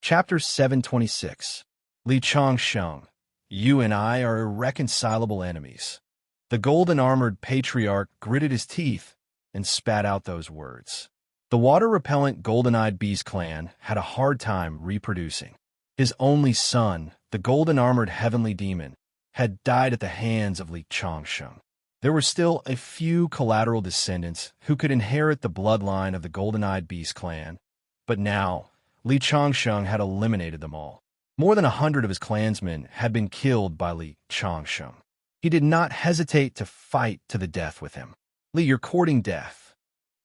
Chapter 726. Li Changsheng, you and I are irreconcilable enemies. The golden-armored patriarch gritted his teeth and spat out those words. The water-repellent golden-eyed beast clan had a hard time reproducing. His only son, the golden-armored heavenly demon, had died at the hands of Li Changsheng. There were still a few collateral descendants who could inherit the bloodline of the golden-eyed beast clan, but now Li Changsheng had eliminated them all. More than 100 of his clansmen had been killed by Li Changsheng. He did not hesitate to fight to the death with him. Li, you're courting death.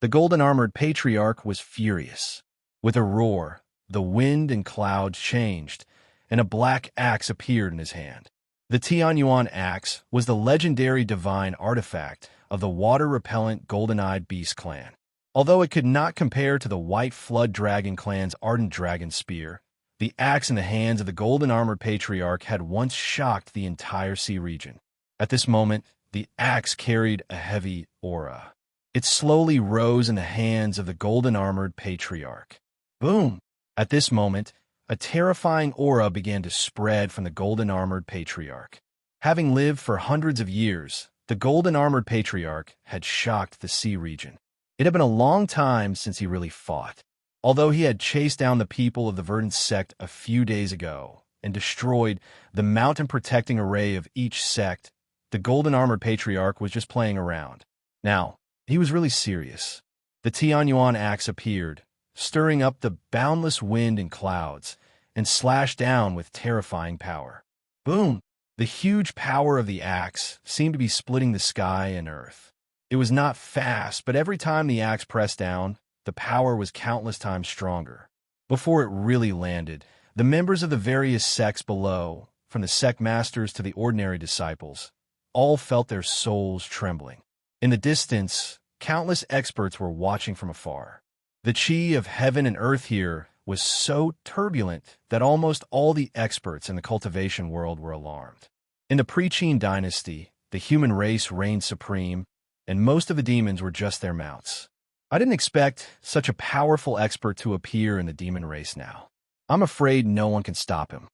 The golden-armored patriarch was furious. With a roar, the wind and clouds changed, and a black axe appeared in his hand. The Tianyuan axe was the legendary divine artifact of the water-repellent golden-eyed beast clan. Although it could not compare to the white flood dragon clan's ardent dragon spear, the axe in the hands of the golden-armored patriarch had once shocked the entire sea region. At this moment, the axe carried a heavy aura. It slowly rose in the hands of the golden-armored patriarch. Boom! At this moment, a terrifying aura began to spread from the golden-armored patriarch. Having lived for hundreds of years, the golden-armored patriarch had shocked the sea region. It had been a long time since he really fought. Although he had chased down the people of the Verdant sect a few days ago and destroyed the mountain-protecting array of each sect, the golden-armored patriarch was just playing around. Now, he was really serious. The Tianyuan axe appeared, stirring up the boundless wind and clouds, and slashed down with terrifying power. Boom! The huge power of the axe seemed to be splitting the sky and earth. It was not fast, but every time the axe pressed down, the power was countless times stronger. Before it really landed, the members of the various sects below, from the sect masters to the ordinary disciples, all felt their souls trembling. In the distance, countless experts were watching from afar. The chi of heaven and earth here was so turbulent that almost all the experts in the cultivation world were alarmed. In the Pre-Qin dynasty, the human race reigned supreme, and most of the demons were just their mounts. I didn't expect such a powerful expert to appear in the demon race now. I'm afraid no one can stop him.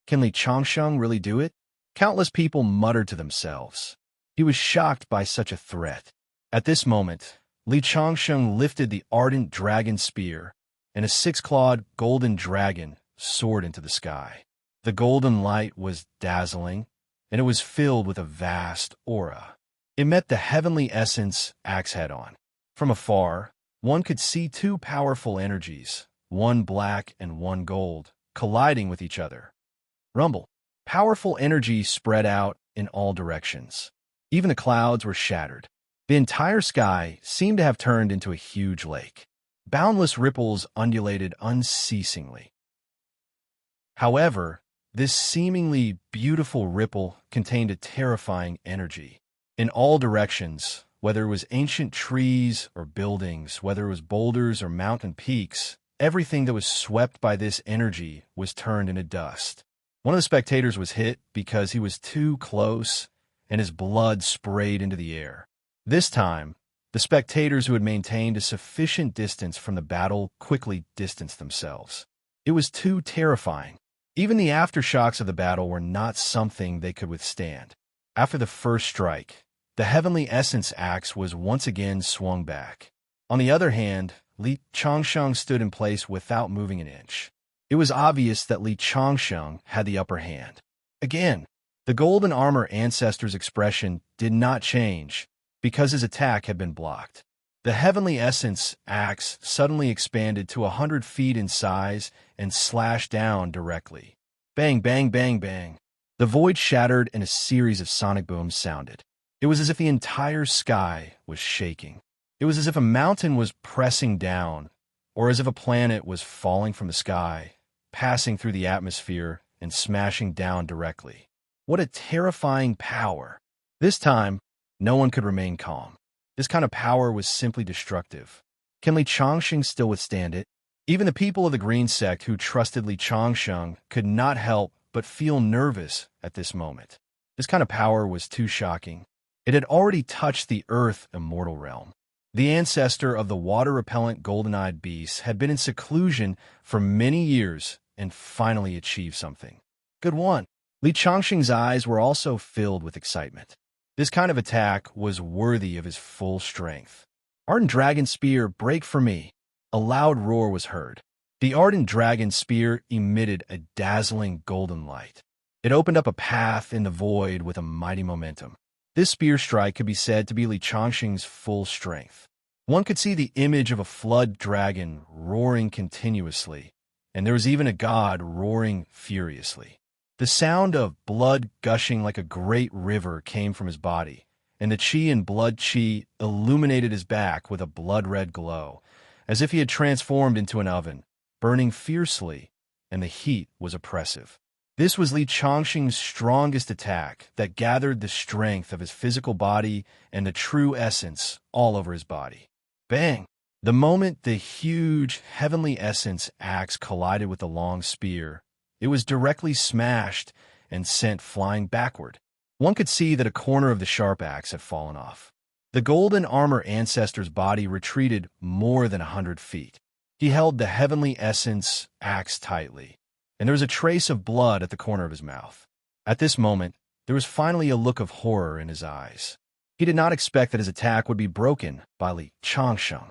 Can Li Changsheng really do it? Countless people muttered to themselves. He was shocked by such a threat. At this moment, Li Changsheng lifted the ardent dragon spear, and a six-clawed golden dragon soared into the sky. The golden light was dazzling, and it was filled with a vast aura. It met the heavenly essence axe head on. From afar, one could see two powerful energies, one black and one gold, colliding with each other. Rumble. Powerful energy spread out in all directions. Even the clouds were shattered. The entire sky seemed to have turned into a huge lake. Boundless ripples undulated unceasingly. However, this seemingly beautiful ripple contained a terrifying energy. In all directions, whether it was ancient trees or buildings, whether it was boulders or mountain peaks, everything that was swept by this energy was turned into dust. One of the spectators was hit because he was too close, and his blood sprayed into the air. This time, the spectators who had maintained a sufficient distance from the battle quickly distanced themselves. It was too terrifying. Even the aftershocks of the battle were not something they could withstand. After the first strike, the heavenly essence axe was once again swung back. On the other hand, Li Changsheng stood in place without moving an inch. It was obvious that Li Changsheng had the upper hand. Again, the golden armor ancestor's expression did not change because his attack had been blocked. The heavenly essence axe suddenly expanded to 100 feet in size and slashed down directly. Bang, bang, bang, bang. The void shattered and a series of sonic booms sounded. It was as if the entire sky was shaking. It was as if a mountain was pressing down, or as if a planet was falling from the sky, passing through the atmosphere and smashing down directly. What a terrifying power! This time, no one could remain calm. This kind of power was simply destructive. Can Li Changsheng still withstand it? Even the people of the Green sect who trusted Li Changsheng could not help but feel nervous at this moment. This kind of power was too shocking. It had already touched the earth immortal realm. The ancestor of the water-repellent golden-eyed beast had been in seclusion for many years and finally achieve something. Good one. Li Changxing's eyes were also filled with excitement. This kind of attack was worthy of his full strength. Ardent Dragon Spear, break for me! A loud roar was heard. The Ardent Dragon Spear emitted a dazzling golden light. It opened up a path in the void with a mighty momentum. This spear strike could be said to be Li Changxing's full strength. One could see the image of a flood dragon roaring continuously, and there was even a god roaring furiously. The sound of blood gushing like a great river came from his body, and the chi and blood chi illuminated his back with a blood-red glow, as if he had transformed into an oven, burning fiercely, and the heat was oppressive. This was Li Changxing's strongest attack that gathered the strength of his physical body and the true essence all over his body. Bang! The moment the huge heavenly essence axe collided with the long spear, it was directly smashed and sent flying backward. One could see that a corner of the sharp axe had fallen off. The golden armor ancestor's body retreated more than 100 feet. He held the heavenly essence axe tightly, and there was a trace of blood at the corner of his mouth. At this moment, there was finally a look of horror in his eyes. He did not expect that his attack would be broken by Li Changxing.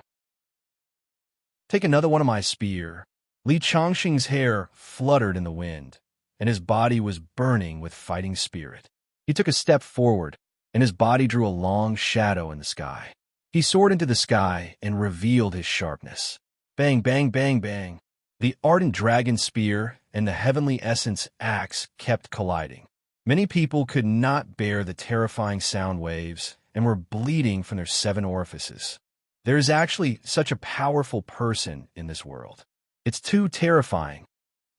Take another one of my spear. Li Changxing's hair fluttered in the wind, and his body was burning with fighting spirit. He took a step forward, and his body drew a long shadow in the sky. He soared into the sky and revealed his sharpness. Bang, bang, bang, bang. The ardent dragon spear and the heavenly essence axe kept colliding. Many people could not bear the terrifying sound waves and were bleeding from their 7 orifices. There is actually such a powerful person in this world. It's too terrifying.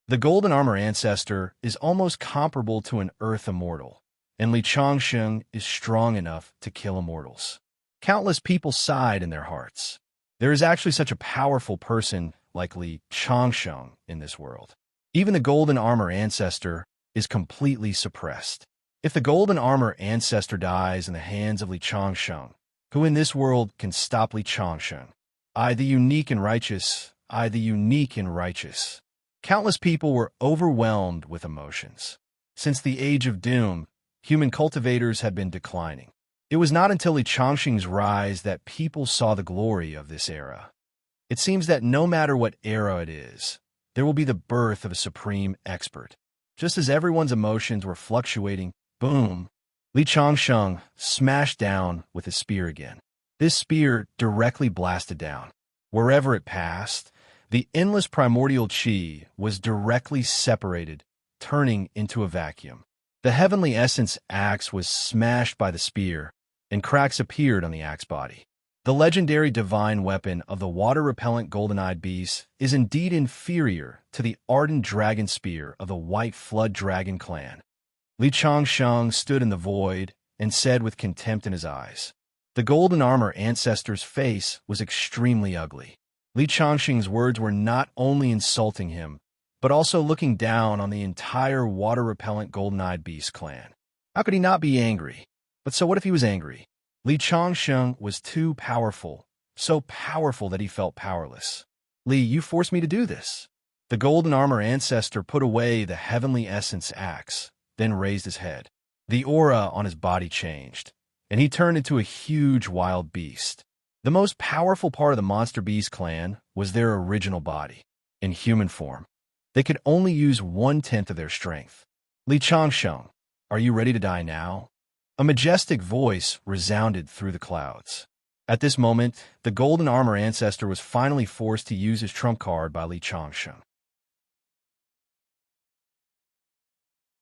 The golden armor ancestor is almost comparable to an earth immortal, and Li Changxing is strong enough to kill immortals. Countless people sighed in their hearts. There is actually such a powerful person like Li Changxing in this world. Even the golden armor ancestor is completely suppressed. If the golden armor ancestor dies in the hands of Li Changxing, who in this world can stop Li Changxing? I, the unique and righteous, I, the unique and righteous. Countless people were overwhelmed with emotions. Since the Age of Doom, human cultivators had been declining. It was not until Li Changxing's rise that people saw the glory of this era. It seems that no matter what era it is, there will be the birth of a supreme expert. Just as everyone's emotions were fluctuating, boom, Li Changxing smashed down with his spear again. This spear directly blasted down. Wherever it passed, the endless primordial chi was directly separated, turning into a vacuum. The heavenly essence axe was smashed by the spear, and cracks appeared on the axe body. The legendary divine weapon of the water-repellent golden-eyed beast is indeed inferior to the ardent dragon spear of the white flood dragon clan. Li Changxing stood in the void and said with contempt in his eyes. The golden armor ancestor's face was extremely ugly. Li Changxing's words were not only insulting him, but also looking down on the entire water-repellent golden-eyed beast clan. How could he not be angry? But so what if he was angry? Li Changxing was too powerful, so powerful that he felt powerless. Li, you forced me to do this. The golden armor ancestor put away the heavenly essence axe, then raised his head. The aura on his body changed, and he turned into a huge wild beast. The most powerful part of the monster beast clan was their original body, in human form. They could only use 1/10 of their strength. Li Changxing, are you ready to die now? A majestic voice resounded through the clouds. At this moment, the golden armor ancestor was finally forced to use his trump card by Li Changxing.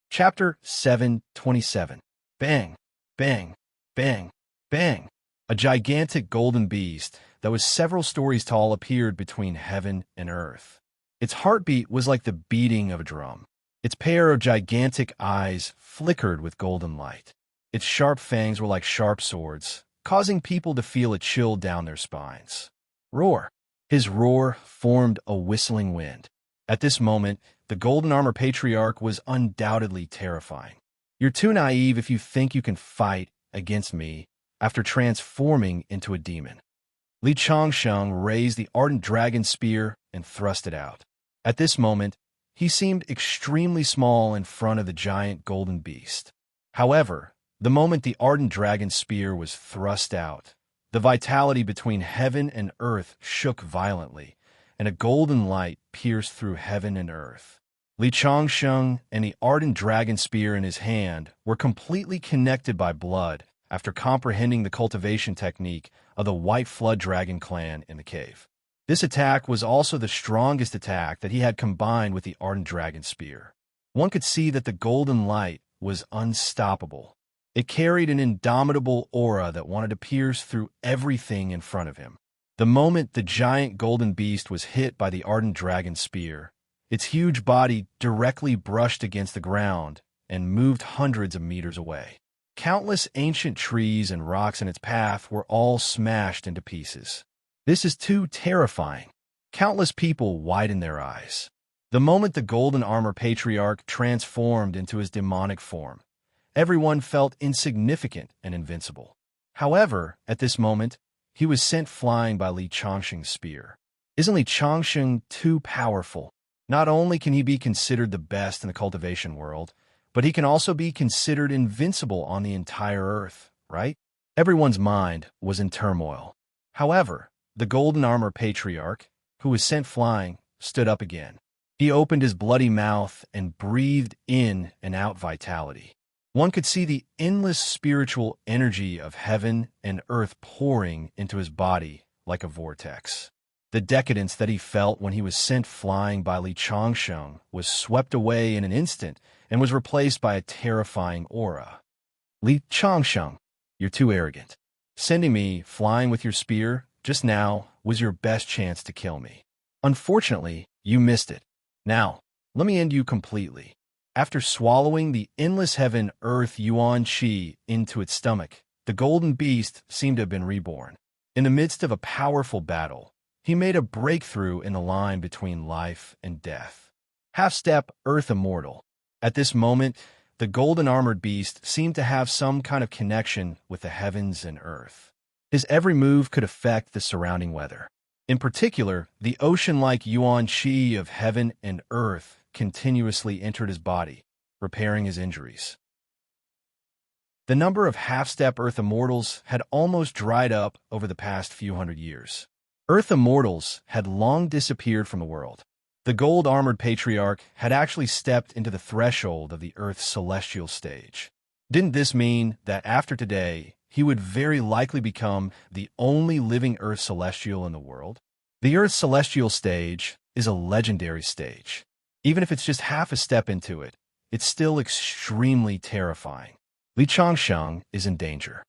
Chapter 727. Bang, bang, bang, bang. A gigantic golden beast that was several stories tall appeared between heaven and earth. Its heartbeat was like the beating of a drum. Its pair of gigantic eyes flickered with golden light. Its sharp fangs were like sharp swords, causing people to feel a chill down their spines. Roar! His roar formed a whistling wind. At this moment, the golden armor patriarch was undoubtedly terrifying. You're too naive if you think you can fight against me after transforming into a demon. Li Changxing raised the ardent dragon spear and thrust it out. At this moment, he seemed extremely small in front of the giant golden beast. However, the moment the ardent dragon spear was thrust out, the vitality between heaven and earth shook violently, and a golden light pierced through heaven and earth. Li Changsheng and the ardent dragon spear in his hand were completely connected by blood after comprehending the cultivation technique of the White Flood Dragon clan in the cave. This attack was also the strongest attack that he had combined with the ardent dragon spear. One could see that the golden light was unstoppable. It carried an indomitable aura that wanted to pierce through everything in front of him. The moment the giant golden beast was hit by the ardent dragon spear, its huge body directly brushed against the ground and moved hundreds of meters away. Countless ancient trees and rocks in its path were all smashed into pieces. This is too terrifying. Countless people widened their eyes. The moment the golden armor patriarch transformed into his demonic form, everyone felt insignificant and invincible. However, at this moment, he was sent flying by Li Changsheng's spear. Isn't Li Changsheng too powerful? Not only can he be considered the best in the cultivation world, but he can also be considered invincible on the entire earth, right? Everyone's mind was in turmoil. However, the golden armor patriarch, who was sent flying, stood up again. He opened his bloody mouth and breathed in and out vitality. One could see the endless spiritual energy of heaven and earth pouring into his body like a vortex. The decadence that he felt when he was sent flying by Li Changsheng was swept away in an instant and was replaced by a terrifying aura. Li Changsheng, you're too arrogant. Sending me flying with your spear just now was your best chance to kill me. Unfortunately, you missed it. Now, let me end you completely. After swallowing the endless heaven earth yuan qi into its stomach, the golden beast seemed to have been reborn. In the midst of a powerful battle, he made a breakthrough in the line between life and death. Half-step Earth Immortal. At this moment, the golden armored beast seemed to have some kind of connection with the heavens and earth. His every move could affect the surrounding weather. In particular, the ocean-like yuan qi of heaven and earth continuously entered his body, repairing his injuries. The number of half-step Earth Immortals had almost dried up over the past few hundred years. Earth Immortals had long disappeared from the world. The gold-armored patriarch had actually stepped into the threshold of the Earth's celestial stage. Didn't this mean that after today, he would very likely become the only living Earth celestial in the world? The Earth's celestial stage is a legendary stage. Even if it's just half a step into it, it's still extremely terrifying. Li Changsheng is in danger.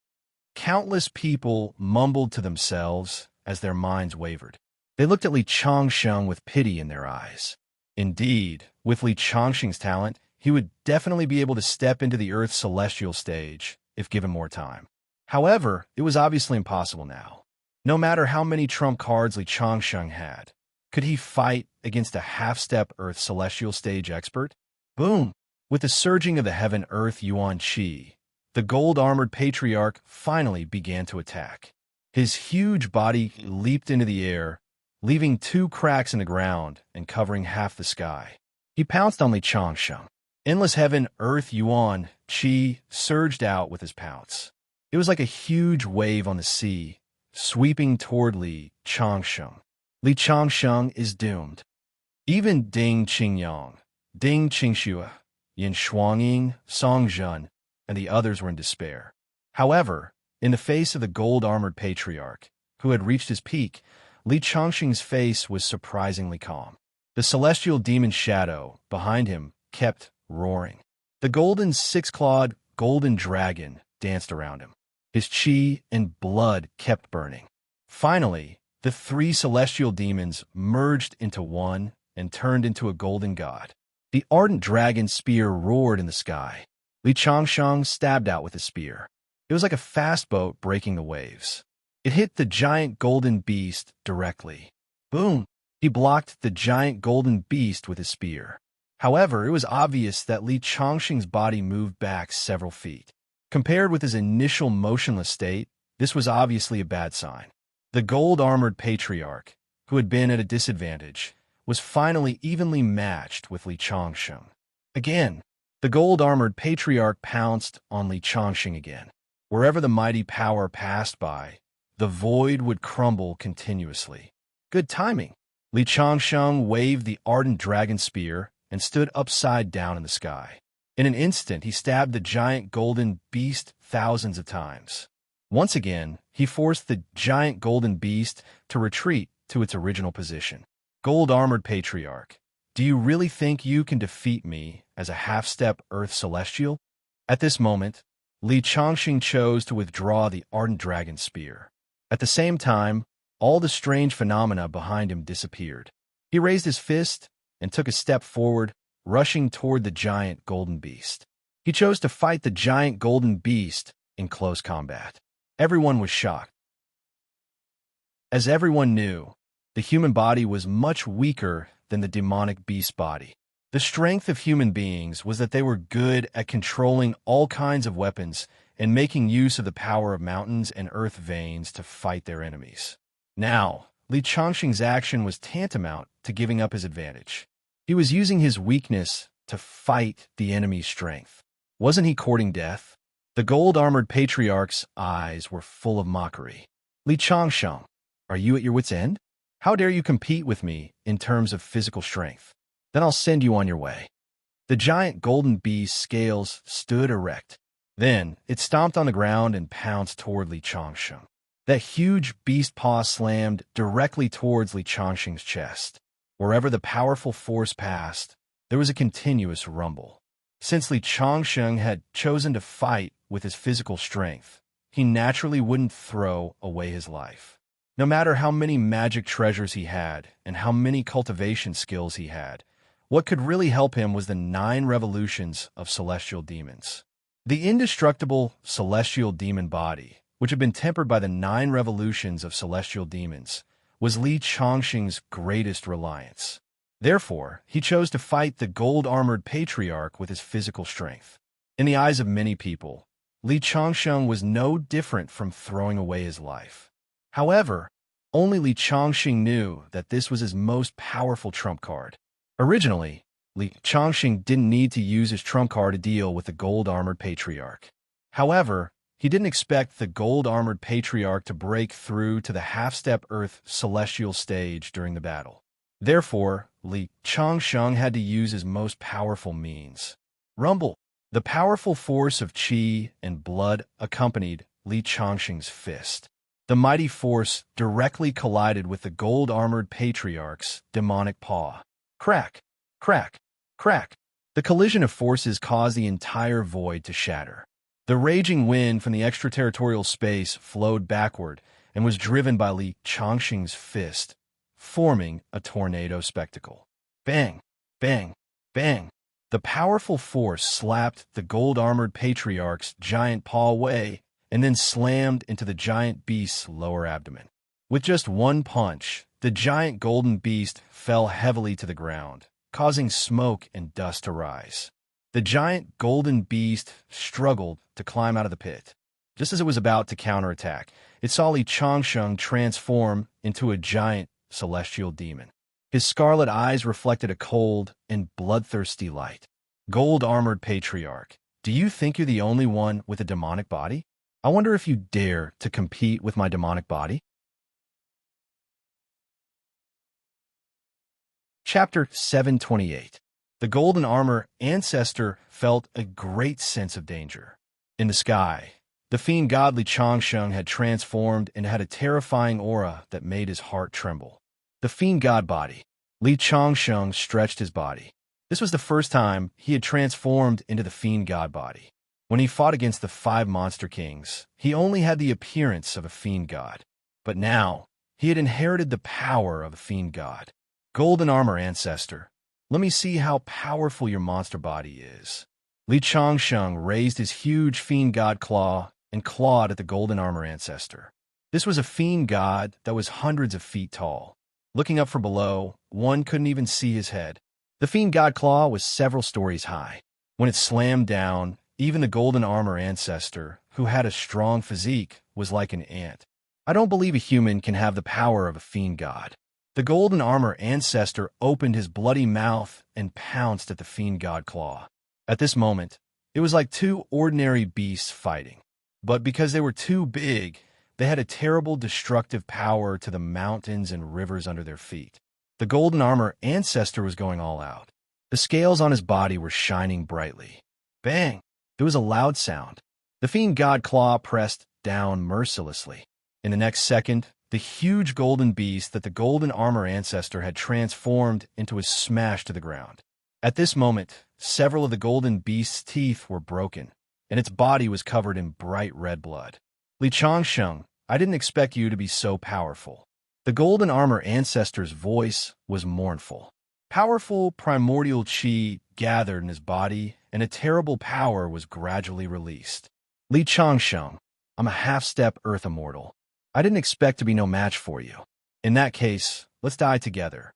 Countless people mumbled to themselves as their minds wavered. They looked at Li Changsheng with pity in their eyes. Indeed, with Li Changsheng's talent, he would definitely be able to step into the Earth's celestial stage if given more time. However, it was obviously impossible now. No matter how many trump cards Li Changsheng had, could he fight against a half-step Earth celestial stage expert? Boom! With the surging of the heaven-earth yuan qi, the gold-armored patriarch finally began to attack. His huge body leaped into the air, leaving 2 cracks in the ground and covering half the sky. He pounced on Li Changsheng. Endless heaven-earth yuan qi surged out with his pounce. It was like a huge wave on the sea, sweeping toward Li Changsheng. Li Changsheng is doomed. Even Ding Qingyang, Ding Qingxue, Yin Shuangying, Song Zhen, and the others were in despair. However, in the face of the gold-armored patriarch, who had reached his peak, Li Changsheng's face was surprisingly calm. The celestial demon shadow behind him kept roaring. The golden six-clawed golden dragon danced around him. His qi and blood kept burning. Finally, the 3 celestial demons merged into one and turned into a golden god. The ardent dragon spear roared in the sky. Li Changsheng stabbed out with his spear. It was like a fast boat breaking the waves. It hit the giant golden beast directly. Boom! He blocked the giant golden beast with his spear. However, it was obvious that Li Changsheng's body moved back several feet. Compared with his initial motionless state, this was obviously a bad sign. The gold-armored patriarch, who had been at a disadvantage, was finally evenly matched with Li Changsheng. Again, the gold-armored patriarch pounced on Li Changsheng again. Wherever the mighty power passed by, the void would crumble continuously. Good timing. Li Changsheng waved the ardent dragon spear and stood upside down in the sky. In an instant, he stabbed the giant golden beast thousands of times. Once again, he forced the giant golden beast to retreat to its original position. Gold-armored patriarch, do you really think you can defeat me as a half-step Earth celestial? At this moment, Li Changxing chose to withdraw the ardent dragon spear. At the same time, all the strange phenomena behind him disappeared. He raised his fist and took a step forward, rushing toward the giant golden beast. He chose to fight the giant golden beast in close combat. Everyone was shocked. As everyone knew, the human body was much weaker than the demonic beast body. The strength of human beings was that they were good at controlling all kinds of weapons and making use of the power of mountains and earth veins to fight their enemies. Now, Li Changxing's action was tantamount to giving up his advantage. He was using his weakness to fight the enemy's strength. Wasn't he courting death? The gold-armored patriarch's eyes were full of mockery. Li Changsheng, are you at your wit's end? How dare you compete with me in terms of physical strength? Then I'll send you on your way. The giant golden beast's scales stood erect. Then it stomped on the ground and pounced toward Li Changsheng. That huge beast paw slammed directly towards Li Changxing's chest. Wherever the powerful force passed, there was a continuous rumble. Since Li Changsheng had chosen to fight with his physical strength, he naturally wouldn't throw away his life. No matter how many magic treasures he had and how many cultivation skills he had, what could really help him was the 9 revolutions of celestial demons. The indestructible celestial demon body, which had been tempered by the 9 revolutions of celestial demons, was Li Changxing's greatest reliance. Therefore, he chose to fight the gold-armored patriarch with his physical strength. In the eyes of many people, Li Changsheng was no different from throwing away his life. However, only Li Changxing knew that this was his most powerful trump card. Originally, Li Changxing didn't need to use his trump card to deal with the gold-armored patriarch. However, he didn't expect the gold-armored patriarch to break through to the half-step Earth celestial stage during the battle. Therefore, Li Changsheng had to use his most powerful means. Rumble. The powerful force of qi and blood accompanied Li Changxing's fist. The mighty force directly collided with the gold-armored patriarch's demonic paw. Crack, crack, crack. The collision of forces caused the entire void to shatter. The raging wind from the extraterritorial space flowed backward and was driven by Li Changxing's fist, forming a tornado spectacle. Bang, bang, bang. The powerful force slapped the gold-armored patriarch's giant paw away and then slammed into the giant beast's lower abdomen. With just one punch, the giant golden beast fell heavily to the ground, causing smoke and dust to rise. The giant golden beast struggled to climb out of the pit. Just as it was about to counterattack, it saw Li Changsheng transform into a giant celestial demon. His scarlet eyes reflected a cold and bloodthirsty light. Gold-armored patriarch, do you think you're the only one with a demonic body? I wonder if you dare to compete with my demonic body? Chapter 728. The golden armor ancestor felt a great sense of danger. In the sky, the fiend god Li Changsheng had transformed and had a terrifying aura that made his heart tremble. The fiend god body. Li Changsheng stretched his body. This was the first time he had transformed into the fiend god body. When he fought against the 5 monster kings, he only had the appearance of a fiend god. But now, he had inherited the power of a fiend god. Golden armor ancestor, let me see how powerful your monster body is. Li Changsheng raised his huge fiend god claw and clawed at the golden armor ancestor. This was a fiend god that was hundreds of feet tall. Looking up from below, one couldn't even see his head. The fiend god claw was several stories high. When it slammed down, even the golden armor ancestor, who had a strong physique, was like an ant. I don't believe a human can have the power of a fiend god. The golden armor ancestor opened his bloody mouth and pounced at the fiend god claw. At this moment, it was like two ordinary beasts fighting. But because they were too big, they had a terrible destructive power to the mountains and rivers under their feet. The golden armor ancestor was going all out. The scales on his body were shining brightly. Bang! There was a loud sound. The fiend god claw pressed down mercilessly. In the next second, the huge golden beast that the golden armor ancestor had transformed into was smashed to the ground. At this moment, several of the golden beast's teeth were broken, and its body was covered in bright red blood. Li Changsheng, I didn't expect you to be so powerful. The golden armor ancestor's voice was mournful. Powerful primordial qi gathered in his body, and a terrible power was gradually released. Li Changsheng, I'm a half-step earth immortal. I didn't expect to be no match for you. In that case, let's die together.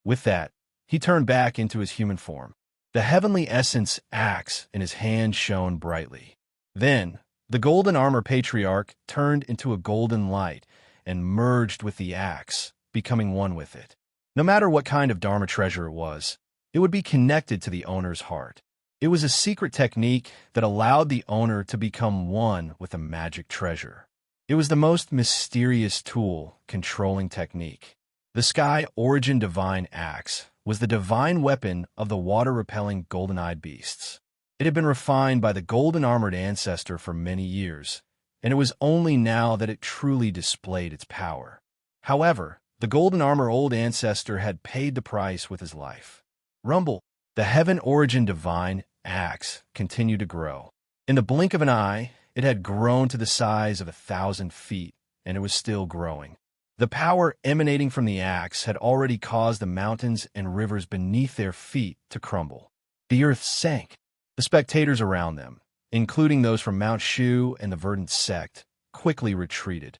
With that, he turned back into his human form. The heavenly essence axe in his hand shone brightly. Then, the golden armor patriarch turned into a golden light and merged with the axe, becoming one with it. No matter what kind of Dharma treasure it was, it would be connected to the owner's heart. It was a secret technique that allowed the owner to become one with a magic treasure. It was the most mysterious tool controlling technique. The Sky Origin Divine Axe was the divine weapon of the water-repelling golden-eyed beasts. It had been refined by the golden-armored ancestor for many years, and it was only now that it truly displayed its power. However, the golden armor old ancestor had paid the price with his life. Rumble, the Heaven Origin Divine Axe, continued to grow. In the blink of an eye, it had grown to the size of 1,000 feet, and it was still growing. The power emanating from the axe had already caused the mountains and rivers beneath their feet to crumble. The earth sank. The spectators around them, including those from Mount Shu and the Verdant sect, quickly retreated.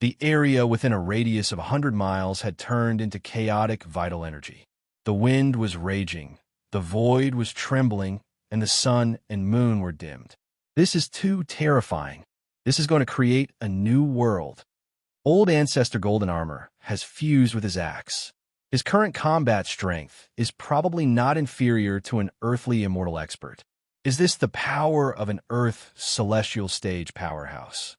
The area within a radius of 100 miles had turned into chaotic vital energy. The wind was raging, the void was trembling, and the sun and moon were dimmed. This is too terrifying. This is going to create a new world. Old Ancestor Golden Armor has fused with his axe. His current combat strength is probably not inferior to an earthly immortal expert. Is this the power of an Earth celestial stage powerhouse?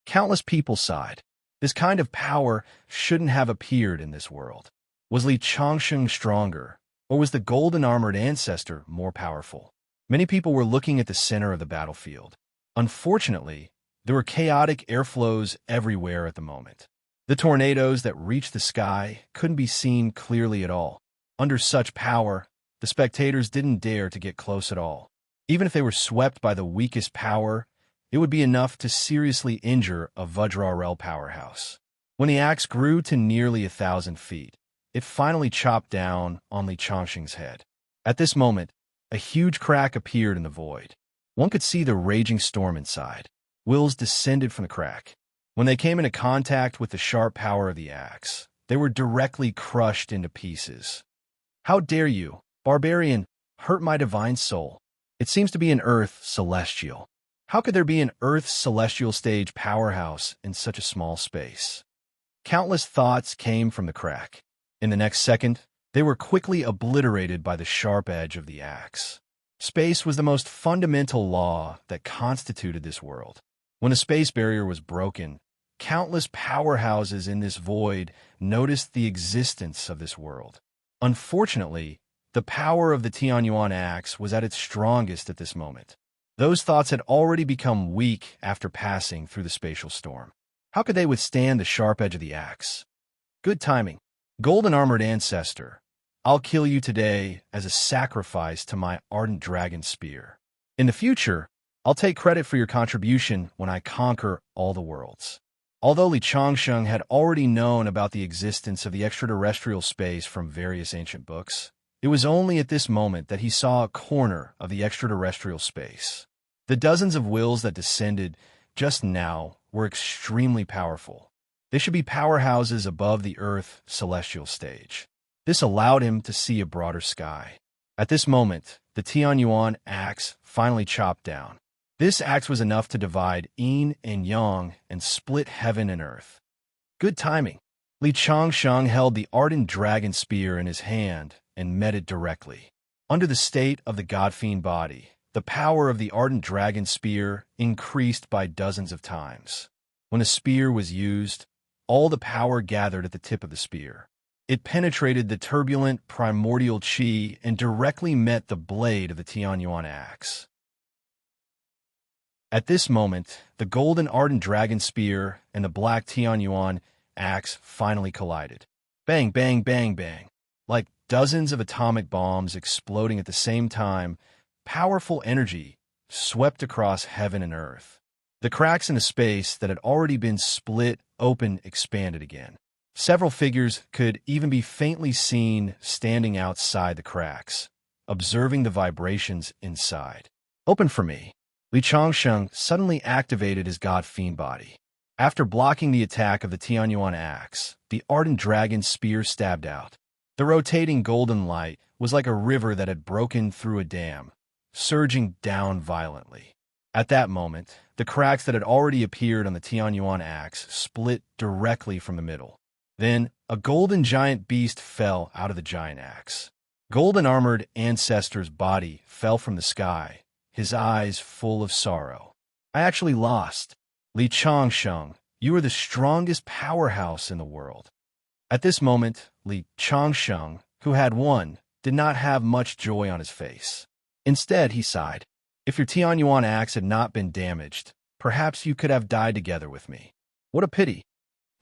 Countless people sighed. This kind of power shouldn't have appeared in this world. Was Li Changsheng stronger, or was the golden armored ancestor more powerful? Many people were looking at the center of the battlefield. Unfortunately, there were chaotic airflows everywhere at the moment. The tornadoes that reached the sky couldn't be seen clearly at all. Under such power, the spectators didn't dare to get close at all. Even if they were swept by the weakest power, it would be enough to seriously injure a Vajrarel powerhouse. When the axe grew to nearly 1,000 feet, it finally chopped down on Li Changsheng's head. At this moment, a huge crack appeared in the void. One could see the raging storm inside. Wills descended from the crack. When they came into contact with the sharp power of the axe, they were directly crushed into pieces. How dare you, barbarian, hurt my divine soul? It seems to be an Earth celestial. How could there be an Earth celestial stage powerhouse in such a small space? Countless thoughts came from the crack. In the next second, they were quickly obliterated by the sharp edge of the axe. Space was the most fundamental law that constituted this world. When the space barrier was broken, countless powerhouses in this void noticed the existence of this world. Unfortunately, the power of the Tianyuan axe was at its strongest at this moment. Those thoughts had already become weak after passing through the spatial storm. How could they withstand the sharp edge of the axe? Good timing. Golden armored ancestor, I'll kill you today as a sacrifice to my ardent dragon spear. In the future, I'll take credit for your contribution when I conquer all the worlds. Although Li Changsheng had already known about the existence of the extraterrestrial space from various ancient books, it was only at this moment that he saw a corner of the extraterrestrial space. The dozens of wills that descended just now were extremely powerful. They should be powerhouses above the Earth celestial stage. This allowed him to see a broader sky. At this moment, the Tianyuan axe finally chopped down. This axe was enough to divide yin and yang and split heaven and earth. Good timing. Li Changsheng held the ardent dragon spear in his hand and met it directly. Under the state of the god-fiend body, the power of the ardent dragon spear increased by dozens of times. When the spear was used, all the power gathered at the tip of the spear. It penetrated the turbulent primordial qi and directly met the blade of the Tianyuan axe. At this moment, the golden ardent dragon spear and the black Tianyuan axe finally collided. Bang, bang, bang, bang. Like dozens of atomic bombs exploding at the same time, powerful energy swept across heaven and earth. The cracks in the space that had already been split open expanded again. Several figures could even be faintly seen standing outside the cracks, observing the vibrations inside. Open for me. Li Changsheng suddenly activated his god-fiend body. After blocking the attack of the Tianyuan axe, the ardent dragon spear stabbed out. The rotating golden light was like a river that had broken through a dam, surging down violently. At that moment, the cracks that had already appeared on the Tianyuan axe split directly from the middle. Then, a golden giant beast fell out of the giant axe. Golden-armored ancestor's body fell from the sky, his eyes full of sorrow. I actually lost. Li Changsheng, you are the strongest powerhouse in the world. At this moment, Li Changsheng, who had won, did not have much joy on his face. Instead, he sighed. If your Tianyuan axe had not been damaged, perhaps you could have died together with me. What a pity.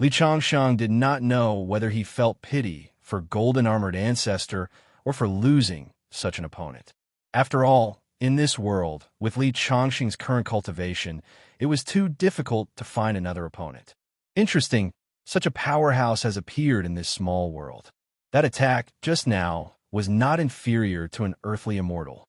Li Changsheng did not know whether he felt pity for golden-armored ancestor or for losing such an opponent. After all, in this world, with Li Changsheng's current cultivation, it was too difficult to find another opponent. Interesting, such a powerhouse has appeared in this small world. That attack, just now, was not inferior to an earthly immortal.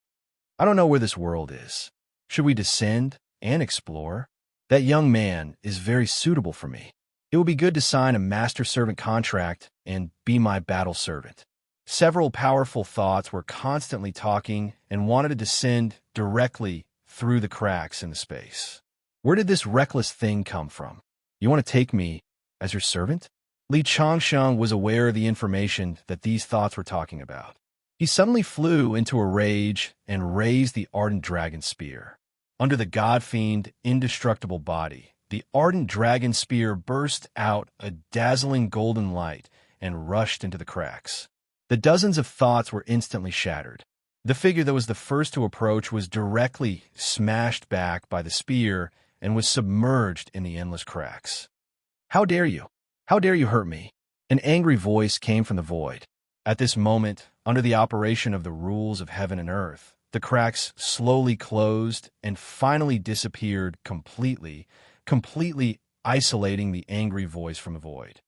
I don't know where this world is. Should we descend and explore? That young man is very suitable for me. It would be good to sign a master-servant contract and be my battle servant. Several powerful thoughts were constantly talking and wanted to descend directly through the cracks in the space. Where did this reckless thing come from? You want to take me as your servant? Li Changsheng was aware of the information that these thoughts were talking about. He suddenly flew into a rage and raised the ardent dragon spear. Under the god-fiend, indestructible body, the ardent dragon spear burst out a dazzling golden light and rushed into the cracks. The dozens of thoughts were instantly shattered. The figure that was the first to approach was directly smashed back by the spear and was submerged in the endless cracks. How dare you? How dare you hurt me? An angry voice came from the void. At this moment, under the operation of the rules of heaven and earth, the cracks slowly closed and finally disappeared completely isolating the angry voice from the void.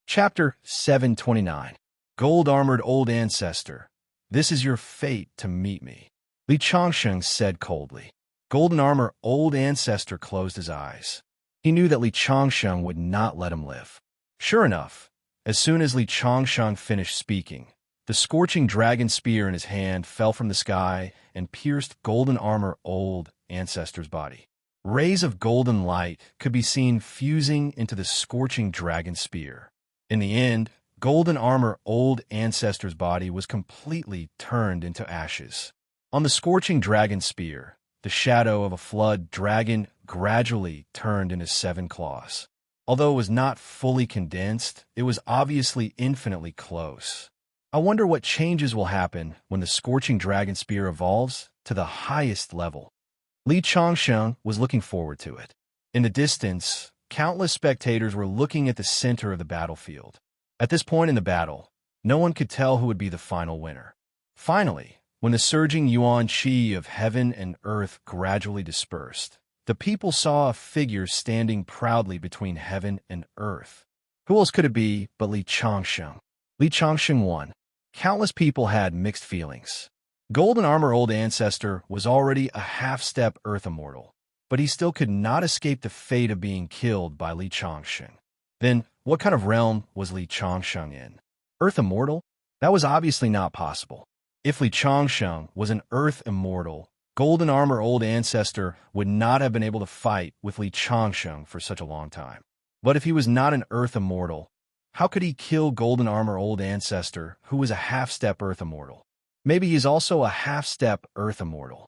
Chapter 729. Gold-armored old ancestor, this is your fate to meet me. Li Changsheng said coldly. Golden armor old ancestor closed his eyes. He knew that Li Changsheng would not let him live. Sure enough, as soon as Li Changsheng finished speaking, the scorching dragon spear in his hand fell from the sky and pierced golden armor old ancestor's body. Rays of golden light could be seen fusing into the scorching dragon spear. In the end, golden armor old ancestor's body was completely turned into ashes. On the scorching dragon spear, the shadow of a flood dragon gradually turned into 7 claws. Although it was not fully condensed, it was obviously infinitely close. I wonder what changes will happen when the scorching dragon spear evolves to the highest level. Li Changsheng was looking forward to it. In the distance, countless spectators were looking at the center of the battlefield. At this point in the battle, no one could tell who would be the final winner. Finally, when the surging yuan qi of heaven and earth gradually dispersed, the people saw a figure standing proudly between heaven and earth. Who else could it be but Li Changsheng? Li Changsheng won. Countless people had mixed feelings. Golden armor old ancestor was already a half-step earth immortal, but he still could not escape the fate of being killed by Li Changsheng. Then, what kind of realm was Li Changsheng in? Earth immortal? That was obviously not possible. If Li Changsheng was an earth immortal, Golden Armor Old Ancestor would not have been able to fight with Li Changsheng for such a long time. But if he was not an Earth Immortal, how could he kill Golden Armor Old Ancestor, who was a half-step Earth Immortal? Maybe he's also a half-step Earth Immortal.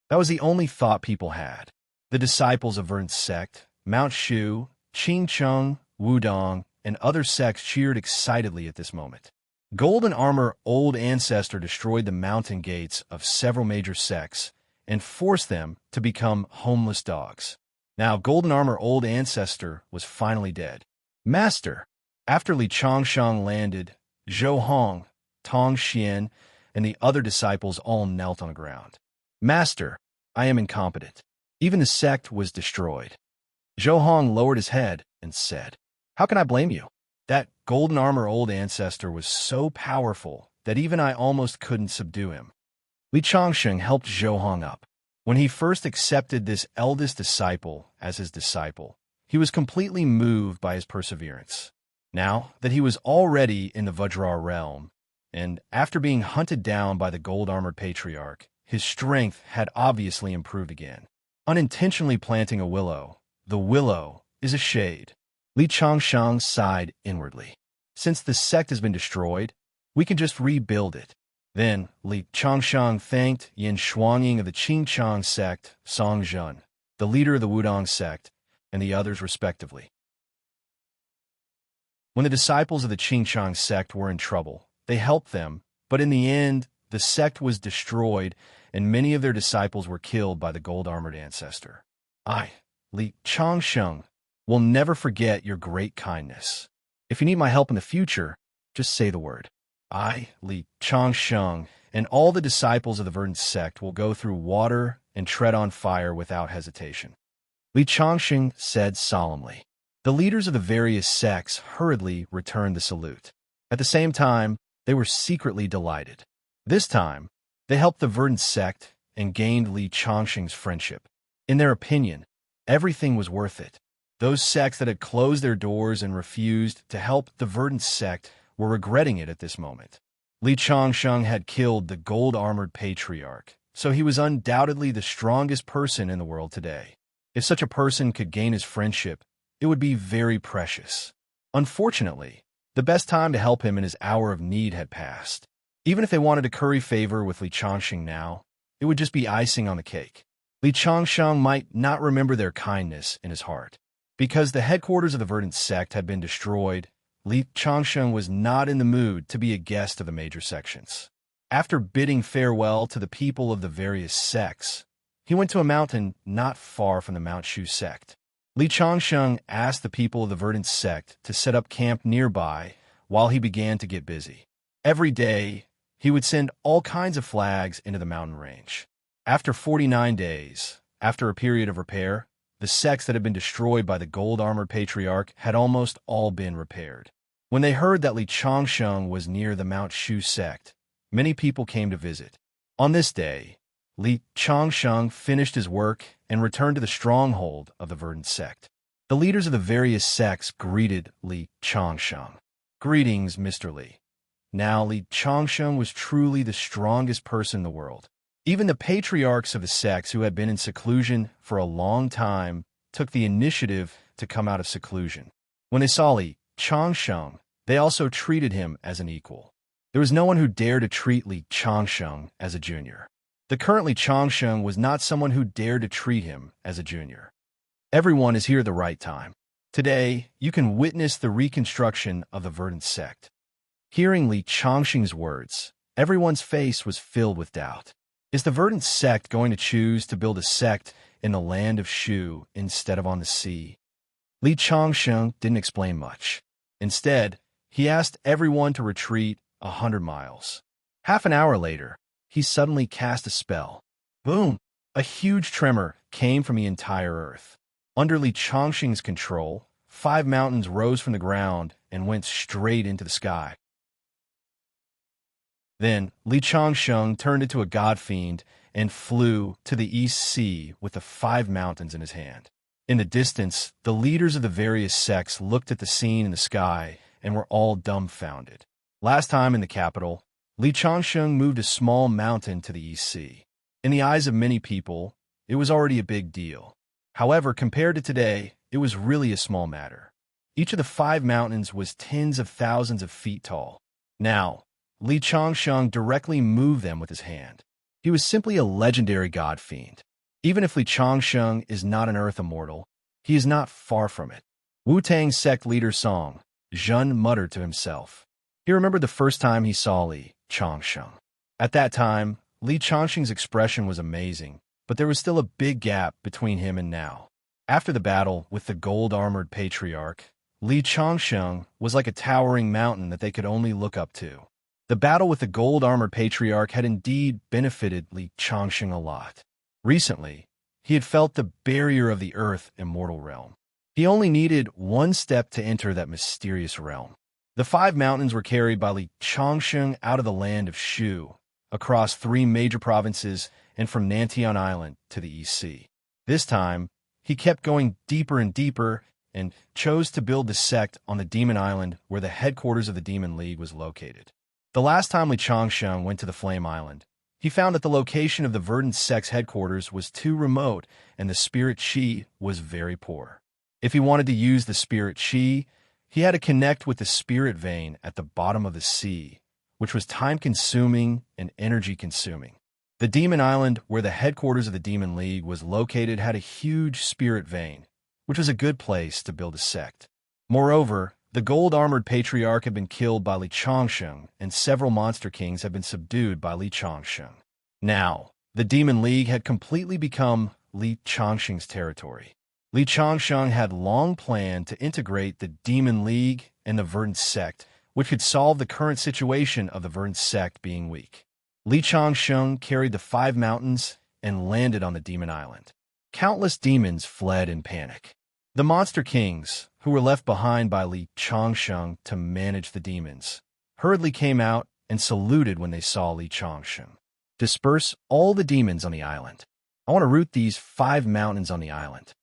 That was the only thought people had. The disciples of Verdant Sect, Mount Shu, Qing Cheng, Wudong, and other sects cheered excitedly at this moment. Golden Armor Old Ancestor destroyed the mountain gates of several major sects and forced them to become homeless dogs. Now, Golden Armor Old Ancestor was finally dead. Master! After Li Changsheng landed, Zhou Hong, Tong Xian, and the other disciples all knelt on the ground. Master, I am incompetent. Even the sect was destroyed. Zhou Hong lowered his head and said, How can I blame you? That Golden Armor Old Ancestor was so powerful that even I almost couldn't subdue him. Li Changsheng helped Zhou Hong up. When he first accepted this eldest disciple as his disciple, he was completely moved by his perseverance. Now that he was already in the Vajra realm, and after being hunted down by the gold-armored patriarch, his strength had obviously improved again. Unintentionally planting a willow, the willow is a shade. Li Changsheng sighed inwardly. Since the sect has been destroyed, we can just rebuild it. Then Li Changsheng thanked Yin Shuangying of the Qingchang sect, Song Zhen, the leader of the Wudong sect, and the others respectively. When the disciples of the Qingchang sect were in trouble, they helped them, but in the end, the sect was destroyed, and many of their disciples were killed by the gold-armored ancestor. I, Li Changsheng, will never forget your great kindness. If you need my help in the future, just say the word. I, Li Changsheng, and all the disciples of the Verdant sect will go through water and tread on fire without hesitation. Li Changsheng said solemnly. The leaders of the various sects hurriedly returned the salute. At the same time, they were secretly delighted. This time, they helped the Verdant sect and gained Li Changsheng's friendship. In their opinion, everything was worth it. Those sects that had closed their doors and refused to help the Verdant sect were regretting it at this moment. Li Changsheng had killed the gold-armored patriarch, so he was undoubtedly the strongest person in the world today. If such a person could gain his friendship, it would be very precious. Unfortunately, the best time to help him in his hour of need had passed. Even if they wanted to curry favor with Li Changsheng now, it would just be icing on the cake. Li Changsheng might not remember their kindness in his heart. Because the headquarters of the Verdant sect had been destroyed, Li Changsheng was not in the mood to be a guest of the major sections. After bidding farewell to the people of the various sects, he went to a mountain not far from the Mount Shu sect. Li Changsheng asked the people of the Verdant sect to set up camp nearby while he began to get busy. Every day, he would send all kinds of flags into the mountain range. After 49 days, after a period of repair, the sects that had been destroyed by the gold-armored patriarch had almost all been repaired. When they heard that Li Changsheng was near the Mount Shu sect, many people came to visit. On this day, Li Changsheng finished his work and returned to the stronghold of the Verdant sect. The leaders of the various sects greeted Li Changsheng. Greetings, Mr. Li. Now Li Changsheng was truly the strongest person in the world. Even the patriarchs of the sects who had been in seclusion for a long time took the initiative to come out of seclusion. When they saw Li Changsheng, they also treated him as an equal. There was no one who dared to treat Li Changsheng as a junior. The current Li Changsheng was not someone who dared to treat him as a junior. Everyone is here at the right time. Today, you can witness the reconstruction of the Verdant sect. Hearing Li Changsheng's words, everyone's face was filled with doubt. Is the Verdant sect going to choose to build a sect in the land of Shu instead of on the sea? Li Changsheng didn't explain much. Instead, he asked everyone to retreat 100 miles. Half an hour later, he suddenly cast a spell. Boom! A huge tremor came from the entire earth. Under Li Changsheng's control, 5 mountains rose from the ground and went straight into the sky. Then Li Changsheng turned into a god-fiend and flew to the East Sea with the 5 mountains in his hand. In the distance, the leaders of the various sects looked at the scene in the sky and were all dumbfounded. Last time in the capital, Li Changsheng moved a small mountain to the East Sea. In the eyes of many people, it was already a big deal. However, compared to today, it was really a small matter. Each of the 5 mountains was tens of thousands of feet tall. Now, Li Changsheng directly moved them with his hand. He was simply a legendary god fiend. Even if Li Changsheng is not an earth immortal, he is not far from it. Wu-Tang sect leader Song Zhun muttered to himself. He remembered the first time he saw Li Changsheng. At that time, Li Changsheng's expression was amazing, but there was still a big gap between him and now. After the battle with the gold-armored patriarch, Li Changsheng was like a towering mountain that they could only look up to. The battle with the gold-armored patriarch had indeed benefited Li Changsheng a lot. Recently, he had felt the barrier of the earth immortal realm. He only needed one step to enter that mysterious realm. The 5 mountains were carried by Li Changsheng out of the land of Shu, across 3 major provinces, and from Nantian Island to the East Sea. This time, he kept going deeper and deeper and chose to build the sect on the Demon Island where the headquarters of the Demon League was located. The last time Li Changsheng went to the Flame Island, he found that the location of the Verdant sect's headquarters was too remote and the spirit chi was very poor. If he wanted to use the spirit chi, he had to connect with the spirit vein at the bottom of the sea, which was time-consuming and energy-consuming. The Demon Island, where the headquarters of the Demon League was located, had a huge spirit vein, which was a good place to build a sect. Moreover, the gold-armored patriarch had been killed by Li Changsheng, and several monster kings had been subdued by Li Changsheng. Now, the Demon League had completely become Li Changsheng's territory. Li Changsheng had long planned to integrate the Demon League and the Verdant sect, which could solve the current situation of the Verdant sect being weak. Li Changsheng carried the 5 mountains and landed on the Demon Island. Countless demons fled in panic. The monster kings, who were left behind by Li Changsheng to manage the demons, hurriedly came out and saluted when they saw Li Changsheng. Disperse all the demons on the island. I want to root these 5 mountains on the island.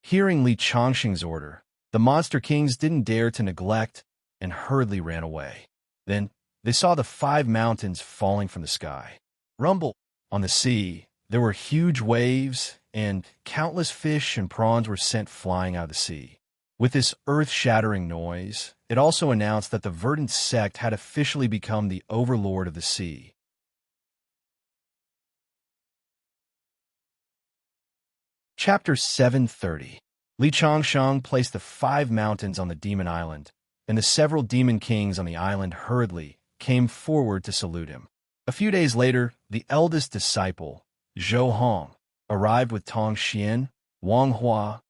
Hearing Li Changsheng's order, the monster kings didn't dare to neglect and hurriedly ran away. Then, they saw the 5 mountains falling from the sky. Rumble! On the sea, there were huge waves, and countless fish and prawns were sent flying out of the sea. With this earth-shattering noise, it also announced that the Verdant sect had officially become the overlord of the sea. Chapter 730. Li Changsheng placed the 5 mountains on the Demon Island, and the several demon kings on the island hurriedly came forward to salute him. A few days later, the eldest disciple, Zhou Hong, arrived with Tong Xian, Wang Hua,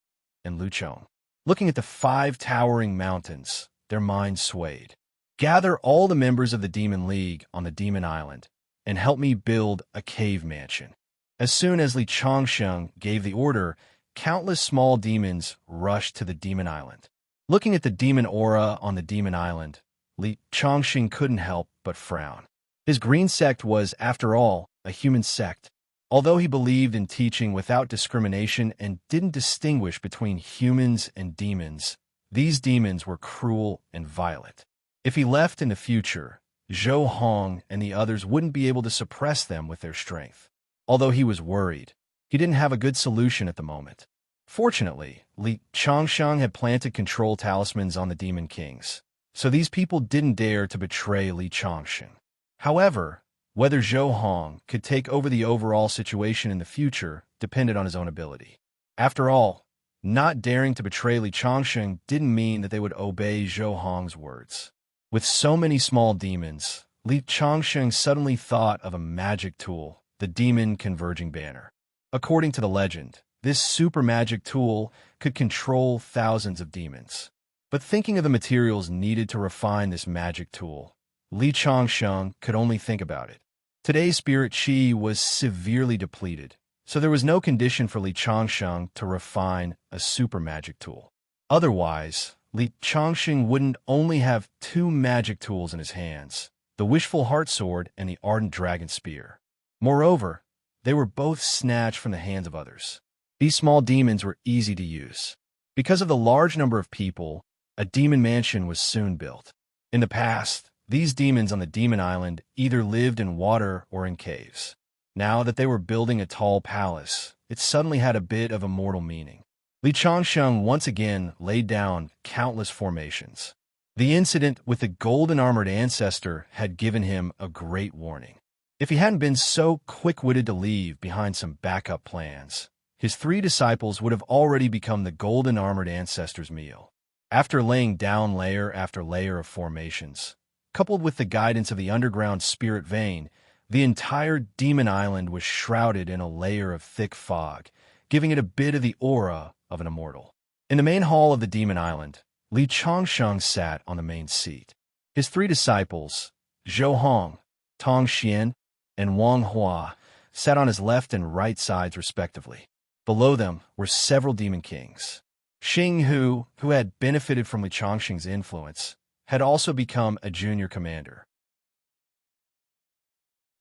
and Lu Chong. Looking at the 5 towering mountains, their minds swayed. Gather all the members of the Demon League on the Demon Island and help me build a cave mansion. As soon as Li Changsheng gave the order, countless small demons rushed to the Demon Island. Looking at the demon aura on the Demon Island, Li Changsheng couldn't help but frown. His green sect was, after all, a human sect. Although he believed in teaching without discrimination and didn't distinguish between humans and demons, these demons were cruel and violent. If he left in the future, Zhou Hong and the others wouldn't be able to suppress them with their strength. Although he was worried, he didn't have a good solution at the moment. Fortunately, Li Changsheng had planted control talismans on the Demon Kings, so these people didn't dare to betray Li Changsheng. However, whether Zhou Hong could take over the overall situation in the future depended on his own ability. After all, not daring to betray Li Changsheng didn't mean that they would obey Zhou Hong's words. With so many small demons, Li Changsheng suddenly thought of a magic tool, the Demon Converging Banner. According to the legend, this super magic tool could control thousands of demons. But thinking of the materials needed to refine this magic tool, Li Changsheng could only think about it. Today's spirit chi was severely depleted, so there was no condition for Li Changsheng to refine a super magic tool. Otherwise, Li Changsheng wouldn't only have 2 magic tools in his hands, the Wishful Heart Sword and the Ardent Dragon Spear. Moreover, they were both snatched from the hands of others. These small demons were easy to use. Because of the large number of people, a demon mansion was soon built. In the past, these demons on the Demon Island either lived in water or in caves. Now that they were building a tall palace, it suddenly had a bit of immortal meaning. Li Changsheng once again laid down countless formations. The incident with the golden-armored ancestor had given him a great warning. If he hadn't been so quick-witted to leave behind some backup plans, his 3 disciples would have already become the golden-armored ancestor's meal. After laying down layer after layer of formations, coupled with the guidance of the underground spirit vein, the entire demon island was shrouded in a layer of thick fog, giving it a bit of the aura of an immortal. In the main hall of the demon island, Li Changsheng sat on the main seat. His 3 disciples, Zhou Hong, Tong Xian, and Wang Hua, sat on his left and right sides respectively. Below them were several demon kings. Xing Hu, who had benefited from Li Changsheng's influence, had also become a junior commander.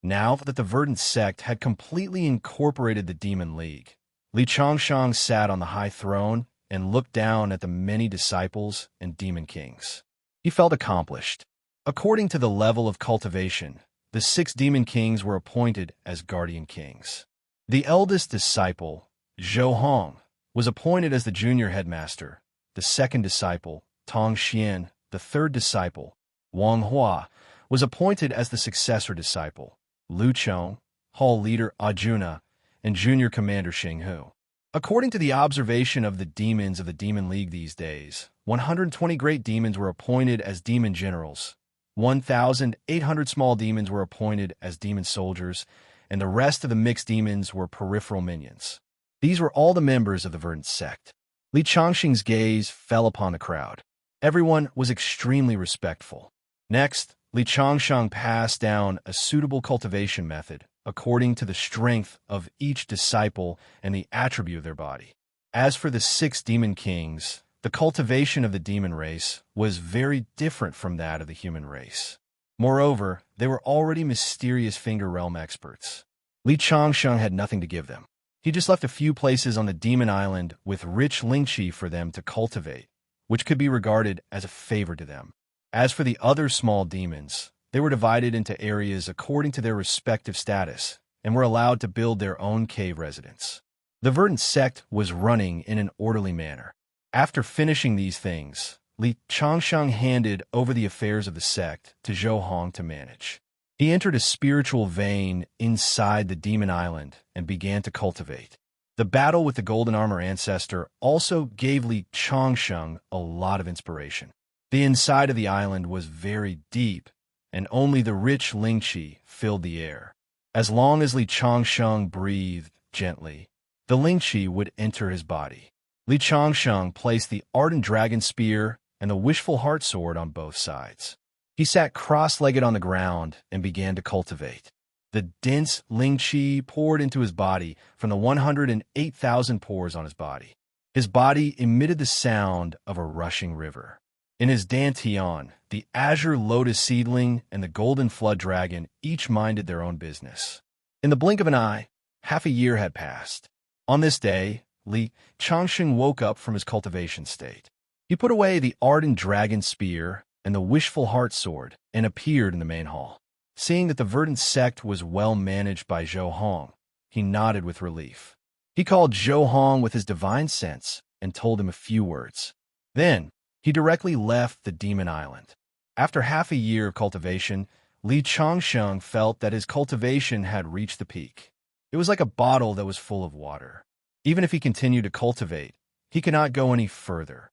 Now that the verdant sect had completely incorporated the Demon League, Li Changsheng sat on the high throne and looked down at the many disciples and demon kings. He felt accomplished. According to the level of cultivation, the 6 demon kings were appointed as guardian kings. The eldest disciple, Zhou Hong, was appointed as the junior headmaster. The second disciple, Tong Xian, the third disciple, Wang Hua, was appointed as the successor disciple. Lu Chong, hall leader Arjuna, and junior commander Xing Hu. According to the observation of the demons of the Demon League these days, 120 great demons were appointed as demon generals, 1,800 small demons were appointed as demon soldiers, and the rest of the mixed demons were peripheral minions. These were all the members of the verdant sect. Li Changsheng's gaze fell upon the crowd. Everyone was extremely respectful. Next, Li Changsheng passed down a suitable cultivation method according to the strength of each disciple and the attribute of their body. As for the 6 demon kings, the cultivation of the demon race was very different from that of the human race. Moreover, they were already mysterious finger realm experts. Li Changsheng had nothing to give them. He just left a few places on the demon island with rich lingqi for them to cultivate, which could be regarded as a favor to them. As for the other small demons, they were divided into areas according to their respective status and were allowed to build their own cave residence. The verdant sect was running in an orderly manner. After finishing these things, Li Changsheng handed over the affairs of the sect to Zhou Hong to manage. He entered a spiritual vein inside the demon island and began to cultivate. The battle with the golden armor ancestor also gave Li Changsheng a lot of inspiration. The inside of the island was very deep, and only the rich lingqi filled the air. As long as Li Changsheng breathed gently, the lingqi would enter his body. Li Changsheng placed the ardent dragon spear and the wishful heart sword on both sides. He sat cross-legged on the ground and began to cultivate. The dense lingqi poured into his body from the 108,000 pores on his body. His body emitted the sound of a rushing river. In his dantian, the azure lotus seedling and the golden flood dragon each minded their own business. In the blink of an eye, half a year had passed. On this day, Li Changsheng woke up from his cultivation state. He put away the ardent dragon spear and the wishful heart sword and appeared in the main hall. Seeing that the verdant sect was well managed by Zhou Hong, he nodded with relief. He called Zhou Hong with his divine sense and told him a few words. Then, he directly left the demon island. After half a year of cultivation, Li Changsheng felt that his cultivation had reached the peak. It was like a bottle that was full of water. Even if he continued to cultivate, he could not go any further.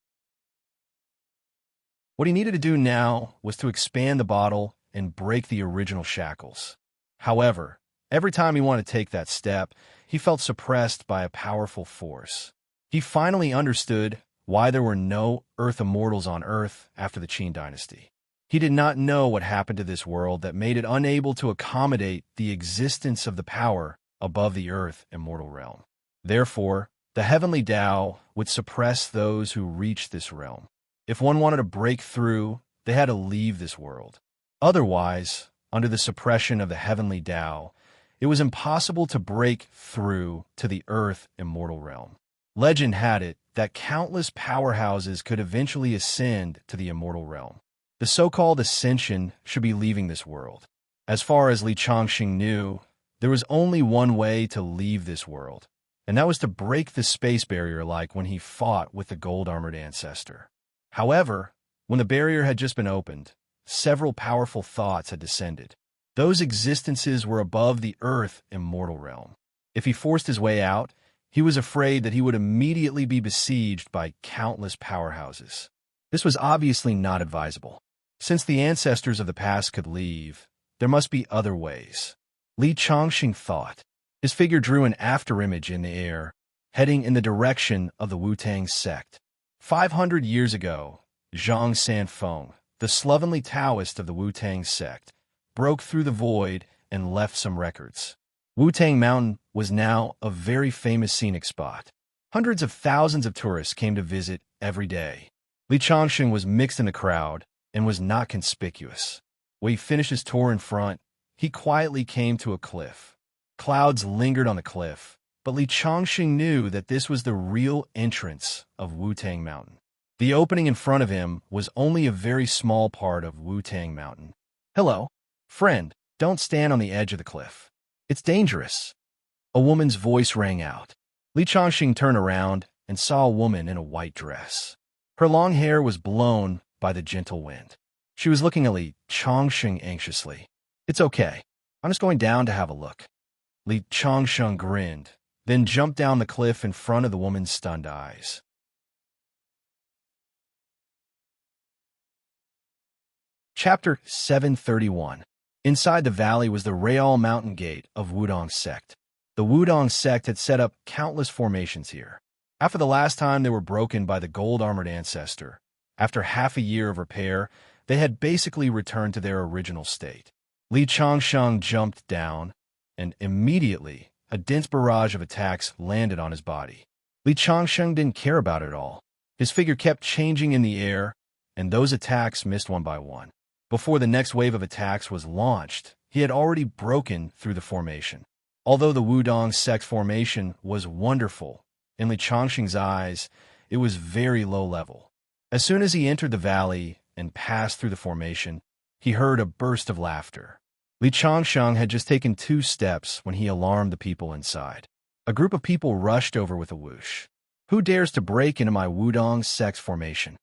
What he needed to do now was to expand the bottle and break the original shackles. However, every time he wanted to take that step, he felt suppressed by a powerful force. He finally understood why there were no Earth immortals on Earth after the Qin dynasty. He did not know what happened to this world that made it unable to accommodate the existence of the power above the Earth immortal realm. Therefore, the heavenly Tao would suppress those who reached this realm. If one wanted to break through, they had to leave this world. Otherwise, under the suppression of the heavenly Tao, it was impossible to break through to the Earth immortal realm. Legend had it that countless powerhouses could eventually ascend to the immortal realm. The so-called ascension should be leaving this world. As far as Li Changsheng knew, There was only one way to leave this world, and that was to break the space barrier like when he fought with the gold-armored ancestor. However, when the barrier had just been opened, several powerful thoughts had descended. Those existences were above the Earth immortal realm. If he forced his way out, he was afraid that he would immediately be besieged by countless powerhouses. This was obviously not advisable. Since the ancestors of the past could leave, there must be other ways. Li Chongqing thought. His figure drew an afterimage in the air, heading in the direction of the Wu-Tang sect. 500 years ago, Zhang Sanfeng, the slovenly Taoist of the Wu-Tang sect, broke through the void and left some records. Wu-Tang Mountain was now a very famous scenic spot. Hundreds of thousands of tourists came to visit every day. Li Chongqing was mixed in the crowd and was not conspicuous. When he finished his tour in front, he quietly came to a cliff. Clouds lingered on the cliff, but Li Chongqing knew that this was the real entrance of Wu-Tang Mountain. The opening in front of him was only a very small part of Wu-Tang Mountain. "Hello, friend, don't stand on the edge of the cliff. It's dangerous." A woman's voice rang out. Li Chongqing turned around and saw a woman in a white dress. Her long hair was blown by the gentle wind. She was looking at Li Chongqing anxiously. "It's okay. I'm just going down to have a look." Li Chongqing grinned, then jumped down the cliff in front of the woman's stunned eyes. Chapter 731. Inside the valley was the Real Mountain Gate of Wudong sect. The Wudong sect had set up countless formations here. After the last time they were broken by the gold-armored ancestor, after half a year of repair, they had basically returned to their original state. Li Chongqing jumped down, and immediately a dense barrage of attacks landed on his body. Li Chongqing didn't care about it at all. His figure kept changing in the air, and those attacks missed one by one. Before the next wave of attacks was launched, he had already broken through the formation. Although the Wudong sect formation was wonderful, in Li Chongqing's eyes, it was very low level. As soon as he entered the valley and passed through the formation, he heard a burst of laughter. Li Chongqing had just taken 2 steps when he alarmed the people inside. A group of people rushed over with a whoosh. "Who dares to break into my Wudong sect formation?"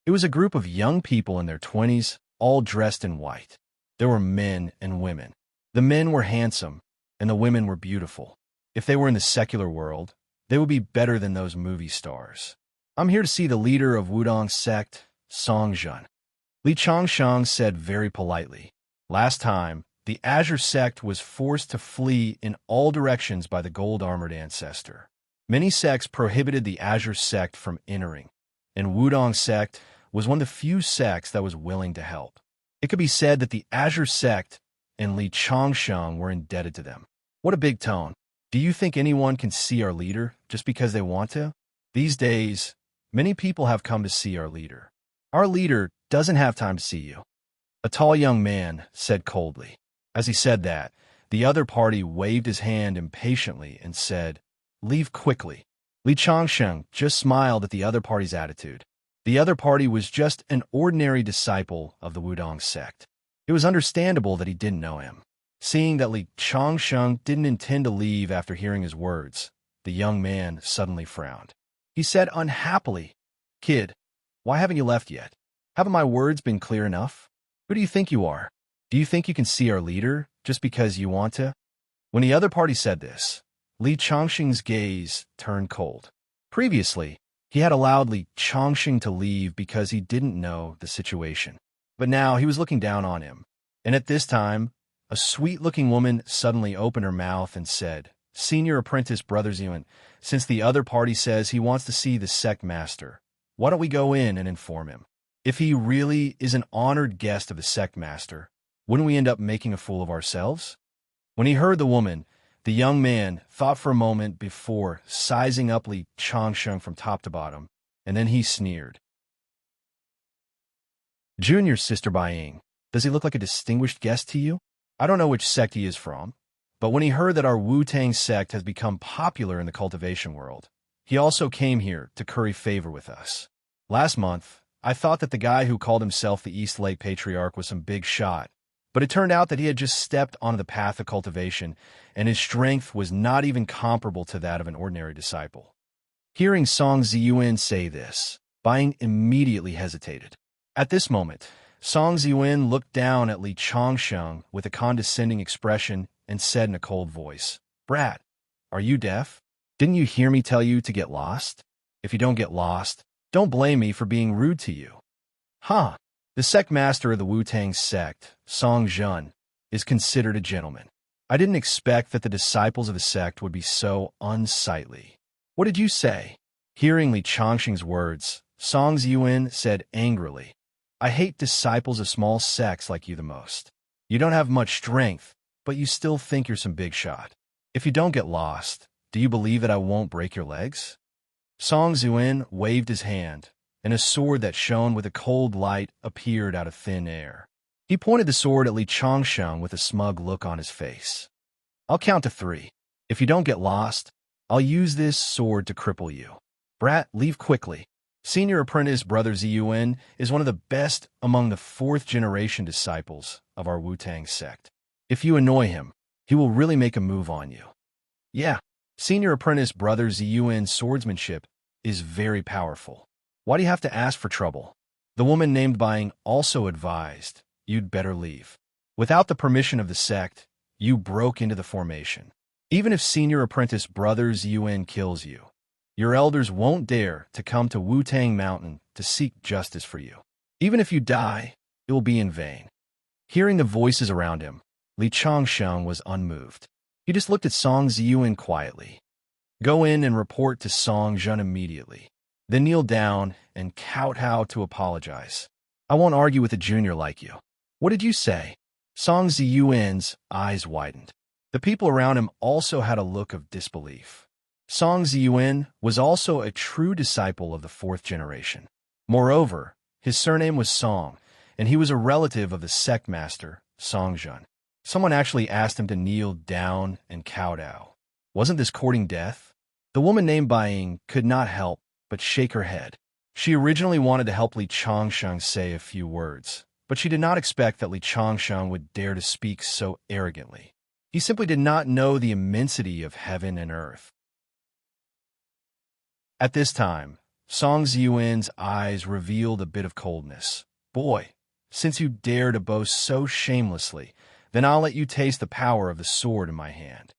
It was a group of young people in their 20s, all dressed in white. There were men and women. The men were handsome, and the women were beautiful. If they were in the secular world, they would be better than those movie stars. "I'm here to see the leader of Wudong sect, Songjun." Li Chongqing said very politely. Last time, the Azure sect was forced to flee in all directions by the gold-armored ancestor. Many sects prohibited the Azure sect from entering, and Wudong sect was one of the few sects that was willing to help. It could be said that the Azure sect and Li Chongqing were indebted to them. What a big tone. "Do you think anyone can see our leader just because they want to?" These days, many people have come to see our leader. "Our leader doesn't have time to see you," a tall young man said coldly. As he said that, the other party waved his hand impatiently and said, "Leave quickly." Li Chongqing just smiled at the other party's attitude. The other party was just an ordinary disciple of the Wudong sect. It was understandable that he didn't know him. Seeing that Li Chongqing didn't intend to leave after hearing his words, the young man suddenly frowned. He said unhappily, "Kid, why haven't you left yet? Haven't my words been clear enough? Who do you think you are? Do you think you can see our leader just because you want to?" When the other party said this, Li Chongqing's gaze turned cold. Previously, he had allowed Li Chongqing to leave because he didn't know the situation. But now he was looking down on him. And at this time, a sweet-looking woman suddenly opened her mouth and said, "Senior Apprentice Brother Zewan, since the other party says he wants to see the sect master, why don't we go in and inform him? If he really is an honored guest of the sect master, wouldn't we end up making a fool of ourselves?" When he heard the woman, the young man thought for a moment before sizing up Li Chongqing from top to bottom, and then he sneered. "Junior Sister Baiying, does he look like a distinguished guest to you? I don't know which sect he is from, but when he heard that our Wu-Tang sect has become popular in the cultivation world, he also came here to curry favor with us. Last month, I thought that the guy who called himself the East Lake Patriarch was some big shot, But it turned out that he had just stepped onto the path of cultivation, and his strength was not even comparable to that of an ordinary disciple. Hearing Song Ziyuan say this, Buying immediately hesitated. At this moment, Song Ziyuan looked down at Li Changsheng with a condescending expression and said in a cold voice, "Brat, are you deaf? Didn't you hear me tell you to get lost? If you don't get lost, don't blame me for being rude to you." Huh. The sect master of the Wu-Tang sect, Song Zhun, is considered a gentleman. I didn't expect that the disciples of the sect would be so unsightly. What did you say? Hearing Li Changsheng's words, Song Ziyuan said angrily, "I hate disciples of small sects like you the most. You don't have much strength, but you still think you're some big shot. If you don't get lost, do you believe that I won't break your legs?" Song Ziyuan waved his hand, and a sword that shone with a cold light appeared out of thin air. He pointed the sword at Li Changsheng with a smug look on his face. "I'll count to 3. If you don't get lost, I'll use this sword to cripple you. Brat, leave quickly. Senior apprentice Brother Ziyuan is one of the best among the 4th-generation disciples of our Wu-Tang sect. If you annoy him, he will really make a move on you." Yeah, Senior apprentice Brother Ziyuan's swordsmanship is very powerful. Why do you have to ask for trouble? The woman named Buying also advised, "You'd better leave. Without the permission of the sect, you broke into the formation. Even if Senior apprentice Brother Ziyuan kills you, your elders won't dare to come to Wu-Tang Mountain to seek justice for you. Even if you die, it will be in vain." Hearing the voices around him, Li Changsheng was unmoved. He just looked at Song Ziyuan quietly. "Go in and report to Song Zhun immediately. Then kneel down and kowtow to apologize. I won't argue with a junior like you." "What did you say?" Song Ziyuan's eyes widened. The people around him also had a look of disbelief. Song Ziyuan was also a true disciple of the 4th generation. Moreover, his surname was Song, and he was a relative of the sect master, Song Zhun. Someone actually asked him to kneel down and kowtow. Wasn't this courting death? The woman named Buying could not help but shake her head. She originally wanted to help Li Changsheng say a few words, but she did not expect that Li Changsheng would dare to speak so arrogantly. He simply did not know the immensity of heaven and earth. At this time, Song Ziyuan's eyes revealed a bit of coldness. "Boy, since you dare to boast so shamelessly, then I'll let you taste the power of the sword in my hand."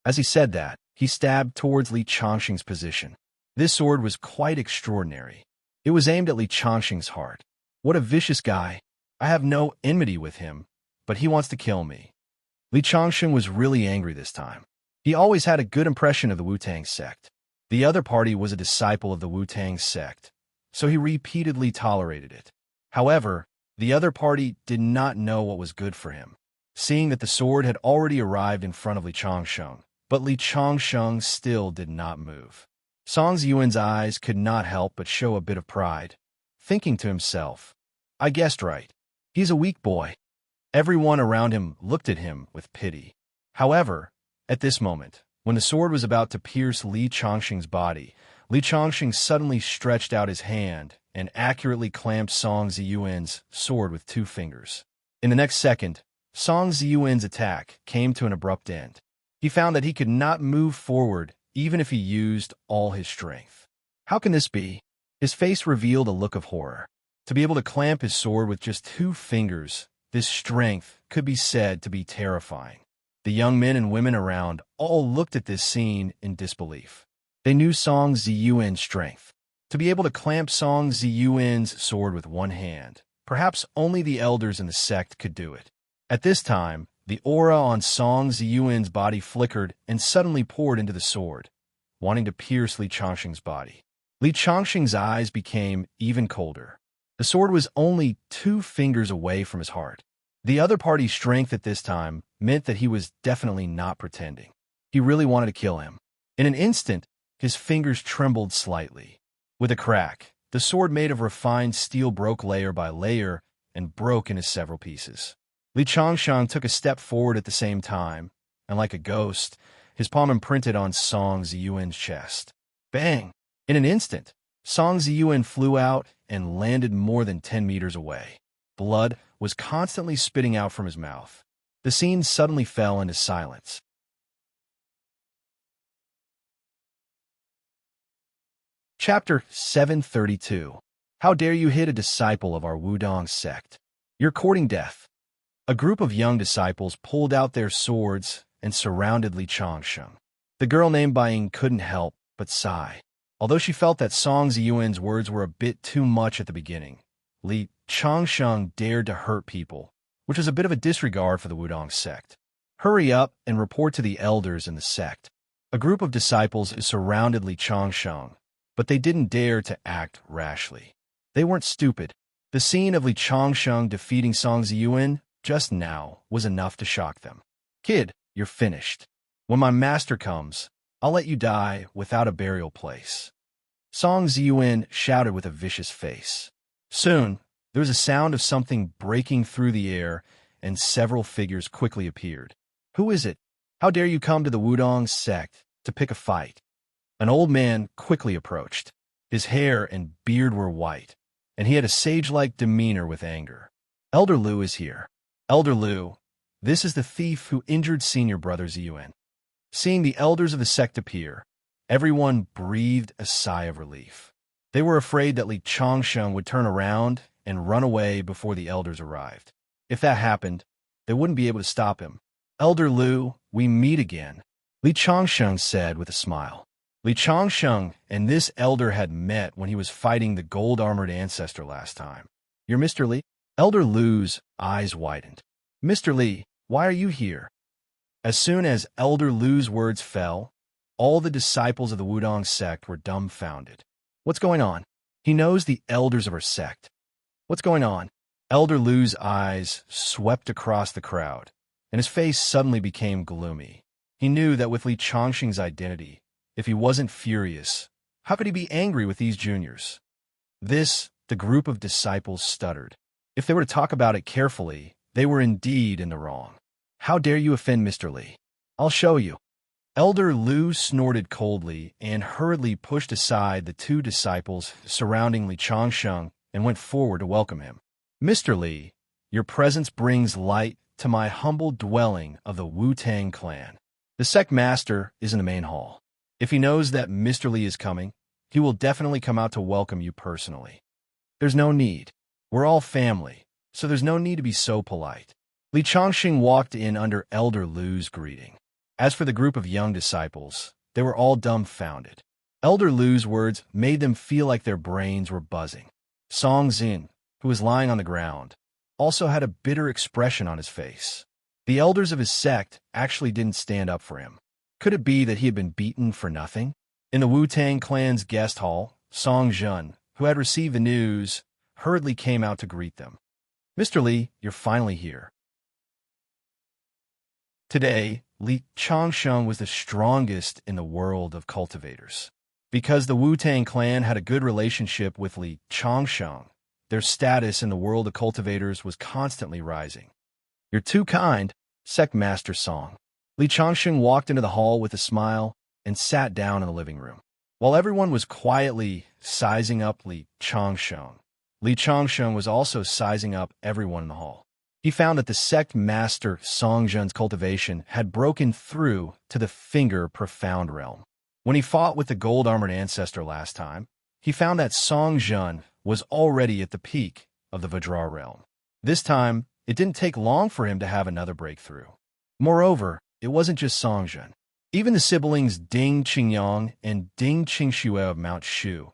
As he said that, he stabbed towards Li Changsheng's position. This sword was quite extraordinary. It was aimed at Li Changsheng's heart. What a vicious guy. I have no enmity with him, but he wants to kill me. Li Changsheng was really angry this time. He always had a good impression of the Wu-Tang sect. The other party was a disciple of the Wu-Tang sect, so he repeatedly tolerated it. However, the other party did not know what was good for him, seeing that the sword had already arrived in front of Li Changsheng, but Li Changsheng still did not move. Song Ziyuan's eyes could not help but show a bit of pride, thinking to himself, "I guessed right. He's a weak boy." Everyone around him looked at him with pity. However, at this moment, when the sword was about to pierce Li Changsheng's body, Li Changsheng suddenly stretched out his hand and accurately clamped Song Ziyuan's sword with 2 fingers. In the next second, Song Ziyuan's attack came to an abrupt end. He found that he could not move forward even if he used all his strength. How can this be? His face revealed a look of horror. To be able to clamp his sword with just 2 fingers, this strength could be said to be terrifying. The young men and women around all looked at this scene in disbelief. They knew Song Ziyuan's strength. To be able to clamp Song Ziyuan's sword with 1 hand, perhaps only the elders in the sect could do it. At this time, the aura on Song Ziyuan's body flickered and suddenly poured into the sword, wanting to pierce Li Changsheng's body. Li Changsheng's eyes became even colder. The sword was only 2 fingers away from his heart. The other party's strength at this time meant that he was definitely not pretending. He really wanted to kill him. In an instant, his fingers trembled slightly. With a crack, the sword made of refined steel broke layer by layer and broke into several pieces. Li Changsheng took a step forward at the same time, and like a ghost, his palm imprinted on Song Ziyuan's chest. Bang! In an instant, Song Ziyuan flew out and landed more than 10 meters away. Blood was constantly spitting out from his mouth. The scene suddenly fell into silence. Chapter 732. How dare you hit a disciple of our Wudong sect? You're courting death. A group of young disciples pulled out their swords and surrounded Li Changsheng. The girl named Baiying couldn't help but sigh. Although she felt that Song Ziyuan's words were a bit too much at the beginning, Li Changsheng dared to hurt people, which was a bit of a disregard for the Wudong sect. Hurry up and report to the elders in the sect. A group of disciples surrounded Li Changsheng, but they didn't dare to act rashly. They weren't stupid. The scene of Li Changsheng defeating Song Ziyuan just now was enough to shock them. Kid, you're finished. When my master comes, I'll let you die without a burial place. Song Ziyuan shouted with a vicious face. Soon, there was a sound of something breaking through the air, and several figures quickly appeared. Who is it? How dare you come to the Wudong sect to pick a fight? An old man quickly approached. His hair and beard were white, and he had a sage-like demeanor with anger. Elder Lu is here. Elder Lu, this is the thief who injured senior brother Ziyuan. Seeing the elders of the sect appear, everyone breathed a sigh of relief. They were afraid that Li Changsheng would turn around and run away before the elders arrived. If that happened, they wouldn't be able to stop him. Elder Lu, we meet again, Li Changsheng said with a smile. Li Changsheng and this elder had met when he was fighting the gold-armored ancestor last time. You're Mr. Li? Elder Lu's eyes widened. Mr. Li, why are you here? As soon as Elder Lu's words fell, all the disciples of the Wudong sect were dumbfounded. What's going on? He knows the elders of our sect. What's going on? Elder Lu's eyes swept across the crowd, and his face suddenly became gloomy. He knew that with Li Changsheng's identity, if he wasn't furious, how could he be angry with these juniors? The group of disciples stuttered. If they were to talk about it carefully, they were indeed in the wrong. How dare you offend Mr. Li? I'll show you. Elder Lu snorted coldly and hurriedly pushed aside the two disciples surrounding Li Changsheng and went forward to welcome him. Mr. Li, your presence brings light to my humble dwelling of the Wu-Tang clan. The sect master is in the main hall. If he knows that Mr. Li is coming, he will definitely come out to welcome you personally. There's no need. We're all family, so there's no need to be so polite. Li Changsheng walked in under Elder Lu's greeting. As for the group of young disciples, they were all dumbfounded. Elder Lu's words made them feel like their brains were buzzing. Song Xin, who was lying on the ground, also had a bitter expression on his face. The elders of his sect actually didn't stand up for him. Could it be that he had been beaten for nothing? In the Wu-Tang clan's guest hall, Song Zhen, who had received the news, hurriedly came out to greet them. Mr. Li, you're finally here. Today, Li Changsheng was the strongest in the world of cultivators. Because the Wu-Tang clan had a good relationship with Li Changsheng, their status in the world of cultivators was constantly rising. You're too kind, Sect Master Song. Li Changsheng walked into the hall with a smile and sat down in the living room. While everyone was quietly sizing up Li Changsheng was also sizing up everyone in the hall. He found that the sect master Song Zhen's cultivation had broken through to the finger profound realm. When he fought with the gold-armored ancestor last time, he found that Song Zhen was already at the peak of the Vajra realm. This time, it didn't take long for him to have another breakthrough. Moreover, it wasn't just Song Zhen. Even the siblings Ding Qingyang and Ding Qingxue of Mount Shu,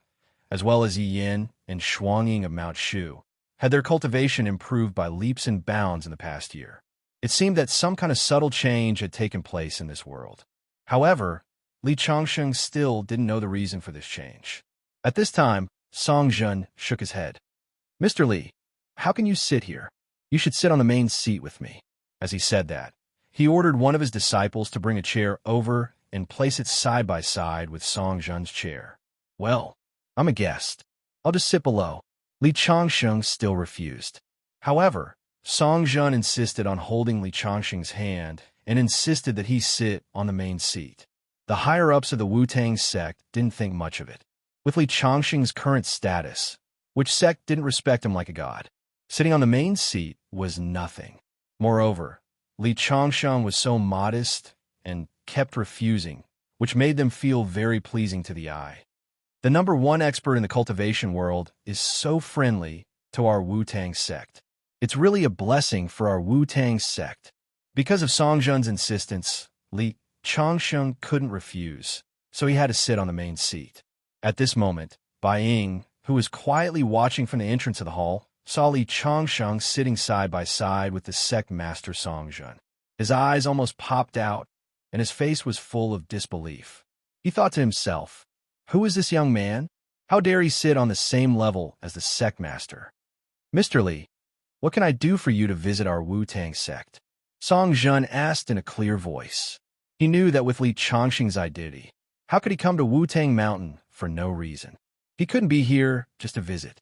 as well as Yi Yin and Shuangying of Mount Shu, had their cultivation improved by leaps and bounds in the past year. It seemed that some kind of subtle change had taken place in this world. However, Li Changsheng still didn't know the reason for this change. At this time, Song Zhen shook his head. Mr. Li, how can you sit here? You should sit on the main seat with me. As he said that, he ordered one of his disciples to bring a chair over and place it side by side with Song Zhen's chair. Well, I'm a guest. I'll just sit below. Li Changsheng still refused. However, Song Zhen insisted on holding Li Changsheng's hand and insisted that he sit on the main seat. The higher-ups of the Wu-Tang sect didn't think much of it. With Li Changsheng's current status, which sect didn't respect him like a god? Sitting on the main seat was nothing. Moreover, Li Changsheng was so modest and kept refusing, which made them feel very pleasing to the eye. The number one expert in the cultivation world is so friendly to our Wu-Tang sect. It's really a blessing for our Wu-Tang sect. Because of Songjun's insistence, Li Changsheng couldn't refuse, so he had to sit on the main seat. At this moment, Bai Ying, who was quietly watching from the entrance of the hall, saw Li Changsheng sitting side by side with the sect master Songjun. His eyes almost popped out, and his face was full of disbelief. He thought to himself, "Who is this young man? How dare he sit on the same level as the sect master? Mr. Li, what can I do for you to visit our Wu-Tang sect?" Songjun asked in a clear voice. He knew that with Li Changsheng's identity, how could he come to Wu-Tang Mountain for no reason? He couldn't be here just to visit.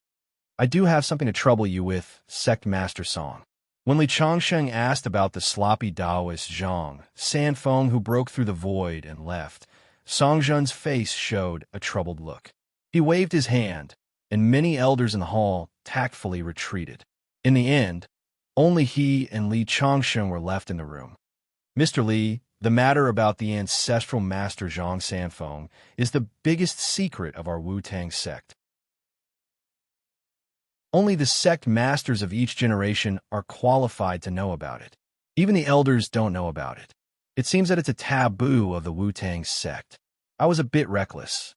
"I do have something to trouble you with, Sect Master Song." When Li Changsheng asked about the sloppy Taoist Zhang Sanfeng who broke through the void and left, Songjun's face showed a troubled look. He waved his hand, and many elders in the hall tactfully retreated. In the end, only he and Li Changsheng were left in the room. "Mr. Li, the matter about the ancestral master Zhang Sanfeng is the biggest secret of our Wu-Tang sect. Only the sect masters of each generation are qualified to know about it. Even the elders don't know about it. It seems that it's a taboo of the Wu-Tang sect. I was a bit reckless."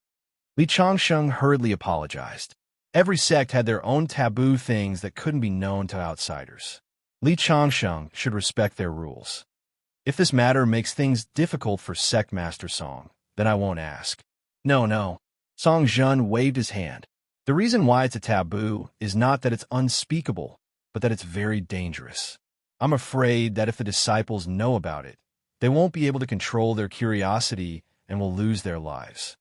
Li Changsheng hurriedly apologized. Every sect had their own taboo things that couldn't be known to outsiders. Li Changsheng should respect their rules. "If this matter makes things difficult for Sect Master Song, then I won't ask." No. Songjun waved his hand. "The reason why it's a taboo is not that it's unspeakable, but that it's very dangerous. I'm afraid that if the disciples know about it, they won't be able to control their curiosity and will lose their lives."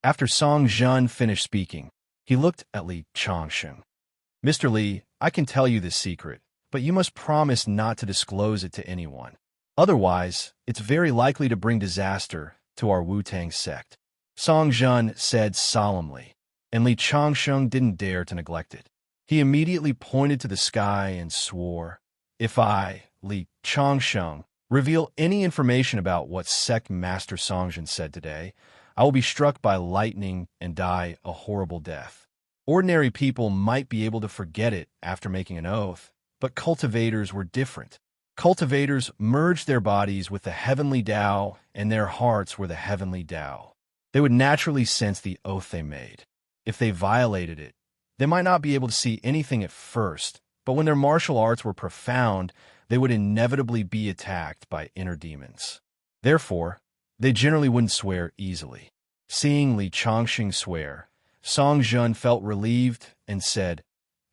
After Songjun finished speaking, he looked at Li Changsheng. "Mr. Li, I can tell you this secret, but you must promise not to disclose it to anyone. Otherwise, it's very likely to bring disaster to our Wu-Tang sect," Songjun said solemnly, and Li Changsheng didn't dare to neglect it. He immediately pointed to the sky and swore, "If I, Li Changsheng, reveal any information about what Sect Master Songjun said today, I will be struck by lightning and die a horrible death. Ordinary people might be able to forget it after making an oath, but cultivators were different. Cultivators merged their bodies with the heavenly Tao, and their hearts were the heavenly Tao. They would naturally sense the oath they made. If they violated it, they might not be able to see anything at first, but when their martial arts were profound, they would inevitably be attacked by inner demons. Therefore, they generally wouldn't swear easily." Seeing Li Changsheng swear, Songjun felt relieved and said,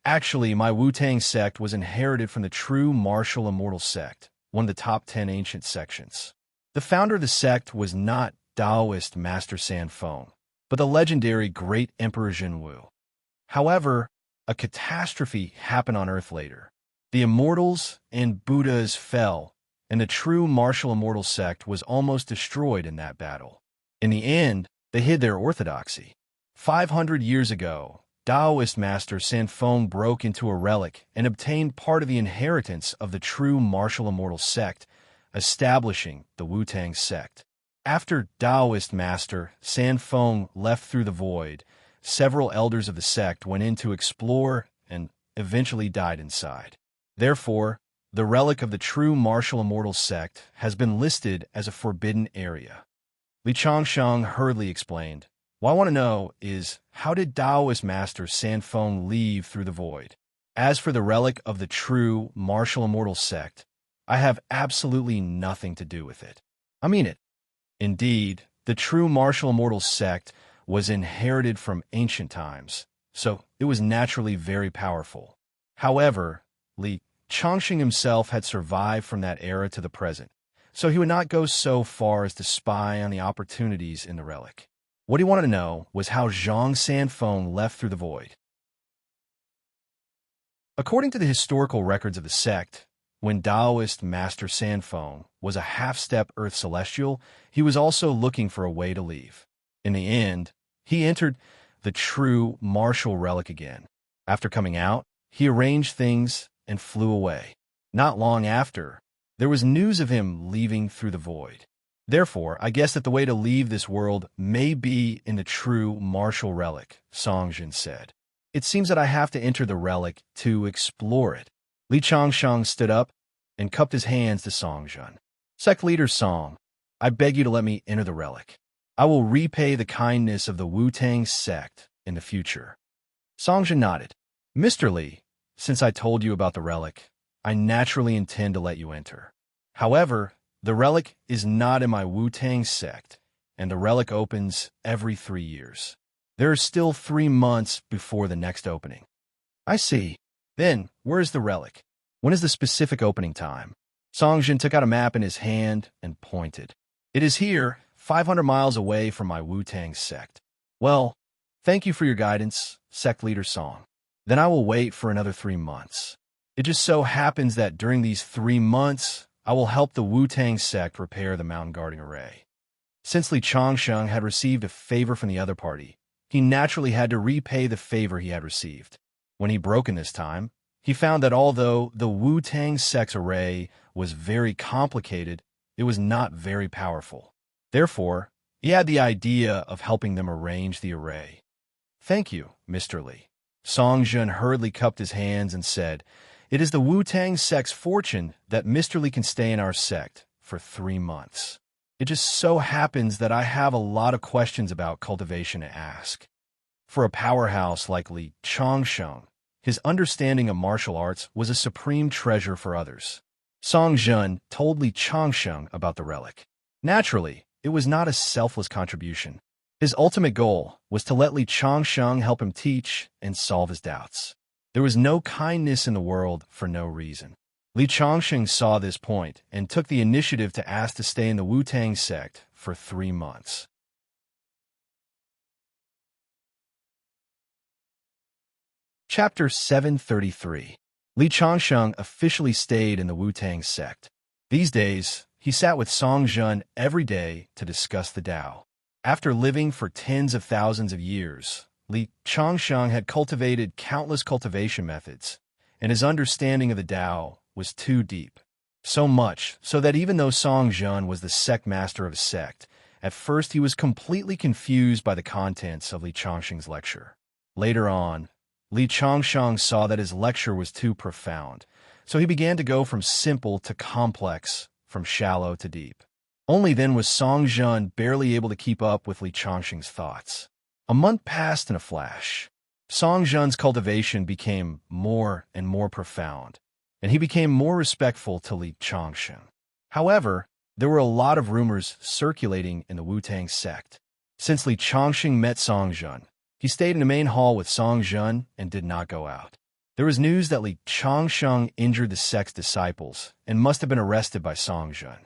"Actually, my Wu-Tang sect was inherited from the true martial immortal sect, one of the top 10 ancient sections. The founder of the sect was not Taoist Master Sanfeng, but the legendary Great Emperor Zhenwu. However, a catastrophe happened on Earth later. The immortals and Buddhas fell, and the true martial immortal sect was almost destroyed in that battle. In the end, they hid their orthodoxy. 500 years ago, Taoist Master Sanfeng broke into a relic and obtained part of the inheritance of the true martial immortal sect, establishing the Wu-Tang sect. After Taoist Master Sanfeng left through the void, several elders of the sect went in to explore and eventually died inside. Therefore, the relic of the true martial immortal sect has been listed as a forbidden area." Li Changsheng hurriedly explained, "What I want to know is, how did Taoist Master Sanfeng leave through the void? As for the relic of the true martial immortal sect, I have absolutely nothing to do with it. I mean it. Indeed, the true martial immortal sect was inherited from ancient times, so it was naturally very powerful. However, Li Changsheng himself had survived from that era to the present, so he would not go so far as to spy on the opportunities in the relic. What he wanted to know was how Zhang Sanfeng left through the void." According to the historical records of the sect, when Taoist Master Sanfeng was a half-step Earth Celestial, he was also looking for a way to leave. In the end, he entered the true martial relic again. After coming out, he arranged things and flew away. Not long after, there was news of him leaving through the void. Therefore, I guess that the way to leave this world may be in the true martial relic, Songjin said. It seems that I have to enter the relic to explore it. Li Changsheng stood up and cupped his hands to Songjin. Sect leader Song, I beg you to let me enter the relic. I will repay the kindness of the Wu-Tang sect in the future. Songjin nodded. Mr. Li, since I told you about the relic, I naturally intend to let you enter. However, the relic is not in my Wu-Tang sect, and the relic opens every 3 years. There are still 3 months before the next opening. I see. Then, where is the relic? When is the specific opening time? Songjin took out a map in his hand and pointed. It is here, 500 miles away from my Wu-Tang sect. Well, thank you for your guidance, sect leader Song. Then I will wait for another 3 months. It just so happens that during these 3 months, I will help the Wu-Tang sect repair the mountain guarding array. Since Li Changsheng had received a favor from the other party, he naturally had to repay the favor he had received. When he broke in this time, he found that although the Wu-Tang sect's array was very complicated, it was not very powerful. Therefore, he had the idea of helping them arrange the array. Thank you, Mr. Li. Songjin hurriedly cupped his hands and said, It is the Wu-Tang sect's fortune that Mr. Li can stay in our sect for 3 months. It just so happens that I have a lot of questions about cultivation to ask. For a powerhouse like Li Changsheng, his understanding of martial arts was a supreme treasure for others. Songjin told Li Changsheng about the relic. Naturally, it was not a selfless contribution. His ultimate goal was to let Li Changsheng help him teach and solve his doubts. There was no kindness in the world for no reason. Li Changsheng saw this point and took the initiative to ask to stay in the Wu-Tang sect for 3 months. Chapter 733. Li Changsheng officially stayed in the Wu-Tang sect. These days, he sat with Songjin every day to discuss the Tao. After living for tens of thousands of years, Li Changsheng had cultivated countless cultivation methods, and his understanding of the Tao was too deep. So much so that even though Songjin was the sect master of a sect, at first he was completely confused by the contents of Li Changsheng's lecture. Later on, Li Changsheng saw that his lecture was too profound, so he began to go from simple to complex, from shallow to deep. Only then was Songjin barely able to keep up with Li Changsheng's thoughts. A month passed in a flash. Songjin's cultivation became more and more profound, and he became more respectful to Li Changsheng. However, there were a lot of rumors circulating in the Wu-Tang sect. Since Li Changsheng met Songjin, he stayed in the main hall with Songjin and did not go out. There was news that Li Changsheng injured the sect's disciples and must have been arrested by Songjin.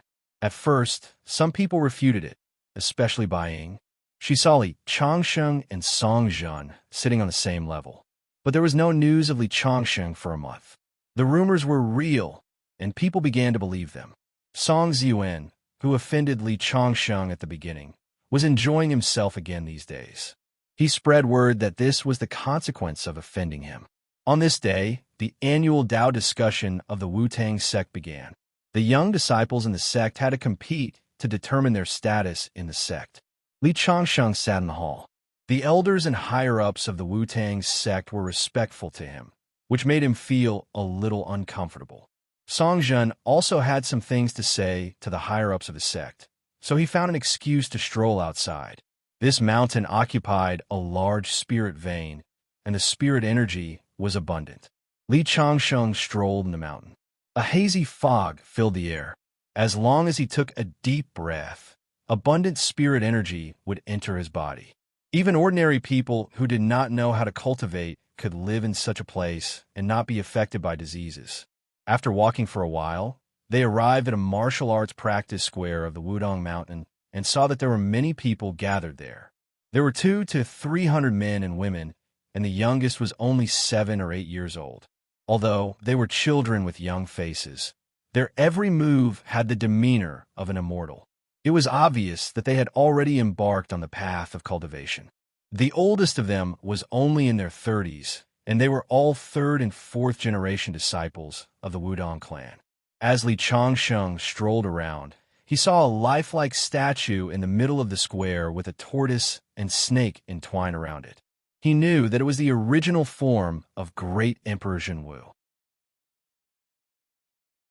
At first, some people refuted it, especially Bai Ying. She saw Li Changsheng and Songjin sitting on the same level. But there was no news of Li Changsheng for a month. The rumors were real, and people began to believe them. Song Ziyuan, who offended Li Changsheng at the beginning, was enjoying himself again these days. He spread word that this was the consequence of offending him. On this day, the annual Tao discussion of the Wu-Tang sect began. The young disciples in the sect had to compete to determine their status in the sect. Li Changsheng sat in the hall. The elders and higher-ups of the Wu-Tang sect were respectful to him, which made him feel a little uncomfortable. Songjin also had some things to say to the higher-ups of the sect, so he found an excuse to stroll outside. This mountain occupied a large spirit vein, and the spirit energy was abundant. Li Changsheng strolled in the mountain. A hazy fog filled the air. As long as he took a deep breath, abundant spirit energy would enter his body. Even ordinary people who did not know how to cultivate could live in such a place and not be affected by diseases. After walking for a while, they arrived at a martial arts practice square of the Wudong Mountain and saw that there were many people gathered there. There were 200 to 300 men and women, and the youngest was only 7 or 8 years old. Although they were children with young faces, their every move had the demeanor of an immortal. It was obvious that they had already embarked on the path of cultivation. The oldest of them was only in their 30s, and they were all third and fourth generation disciples of the Wudong clan. As Li Changsheng strolled around, he saw a lifelike statue in the middle of the square with a tortoise and snake entwined around it. He knew that it was the original form of great Emperor Zhenwu.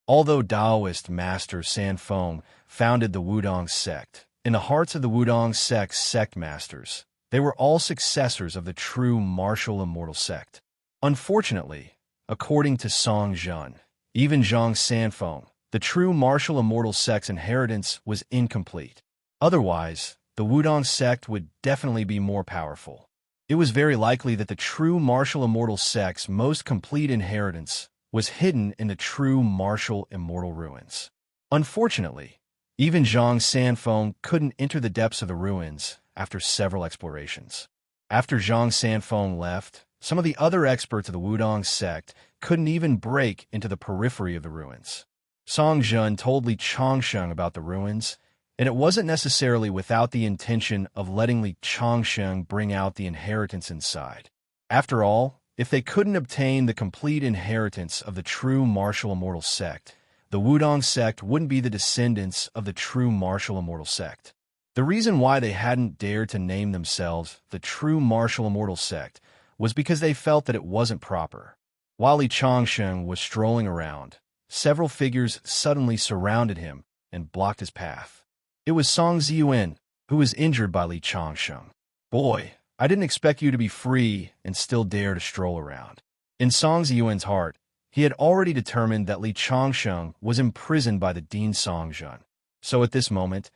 Although Taoist master Sanfeng founded the Wudong sect, in the hearts of the Wudong sect's sect masters, they were all successors of the true martial immortal sect. Unfortunately, according to Song Zhen, even Zhang Sanfeng, the true martial immortal sect's inheritance was incomplete. Otherwise, the Wudong sect would definitely be more powerful. It was very likely that the true martial immortal sect's most complete inheritance was hidden in the true martial immortal ruins. Unfortunately, even Zhang Sanfeng couldn't enter the depths of the ruins after several explorations. After Zhang Sanfeng left, some of the other experts of the Wudong sect couldn't even break into the periphery of the ruins. Song Zhen told Li Changsheng about the ruins, and it wasn't necessarily without the intention of letting Li Changsheng bring out the inheritance inside. After all, if they couldn't obtain the complete inheritance of the true martial immortal sect, the Wudong sect wouldn't be the descendants of the true martial immortal sect. The reason why they hadn't dared to name themselves the true martial immortal sect was because they felt that it wasn't proper. While Li Changsheng was strolling around, several figures suddenly surrounded him and blocked his path. It was Song Ziyuan, who was injured by Li Changsheng. "Boy, I didn't expect you to be free and still dare to stroll around." In Song Ziyuan's heart, he had already determined that Li Changsheng was imprisoned by the Dean Song Zhen. So at this moment,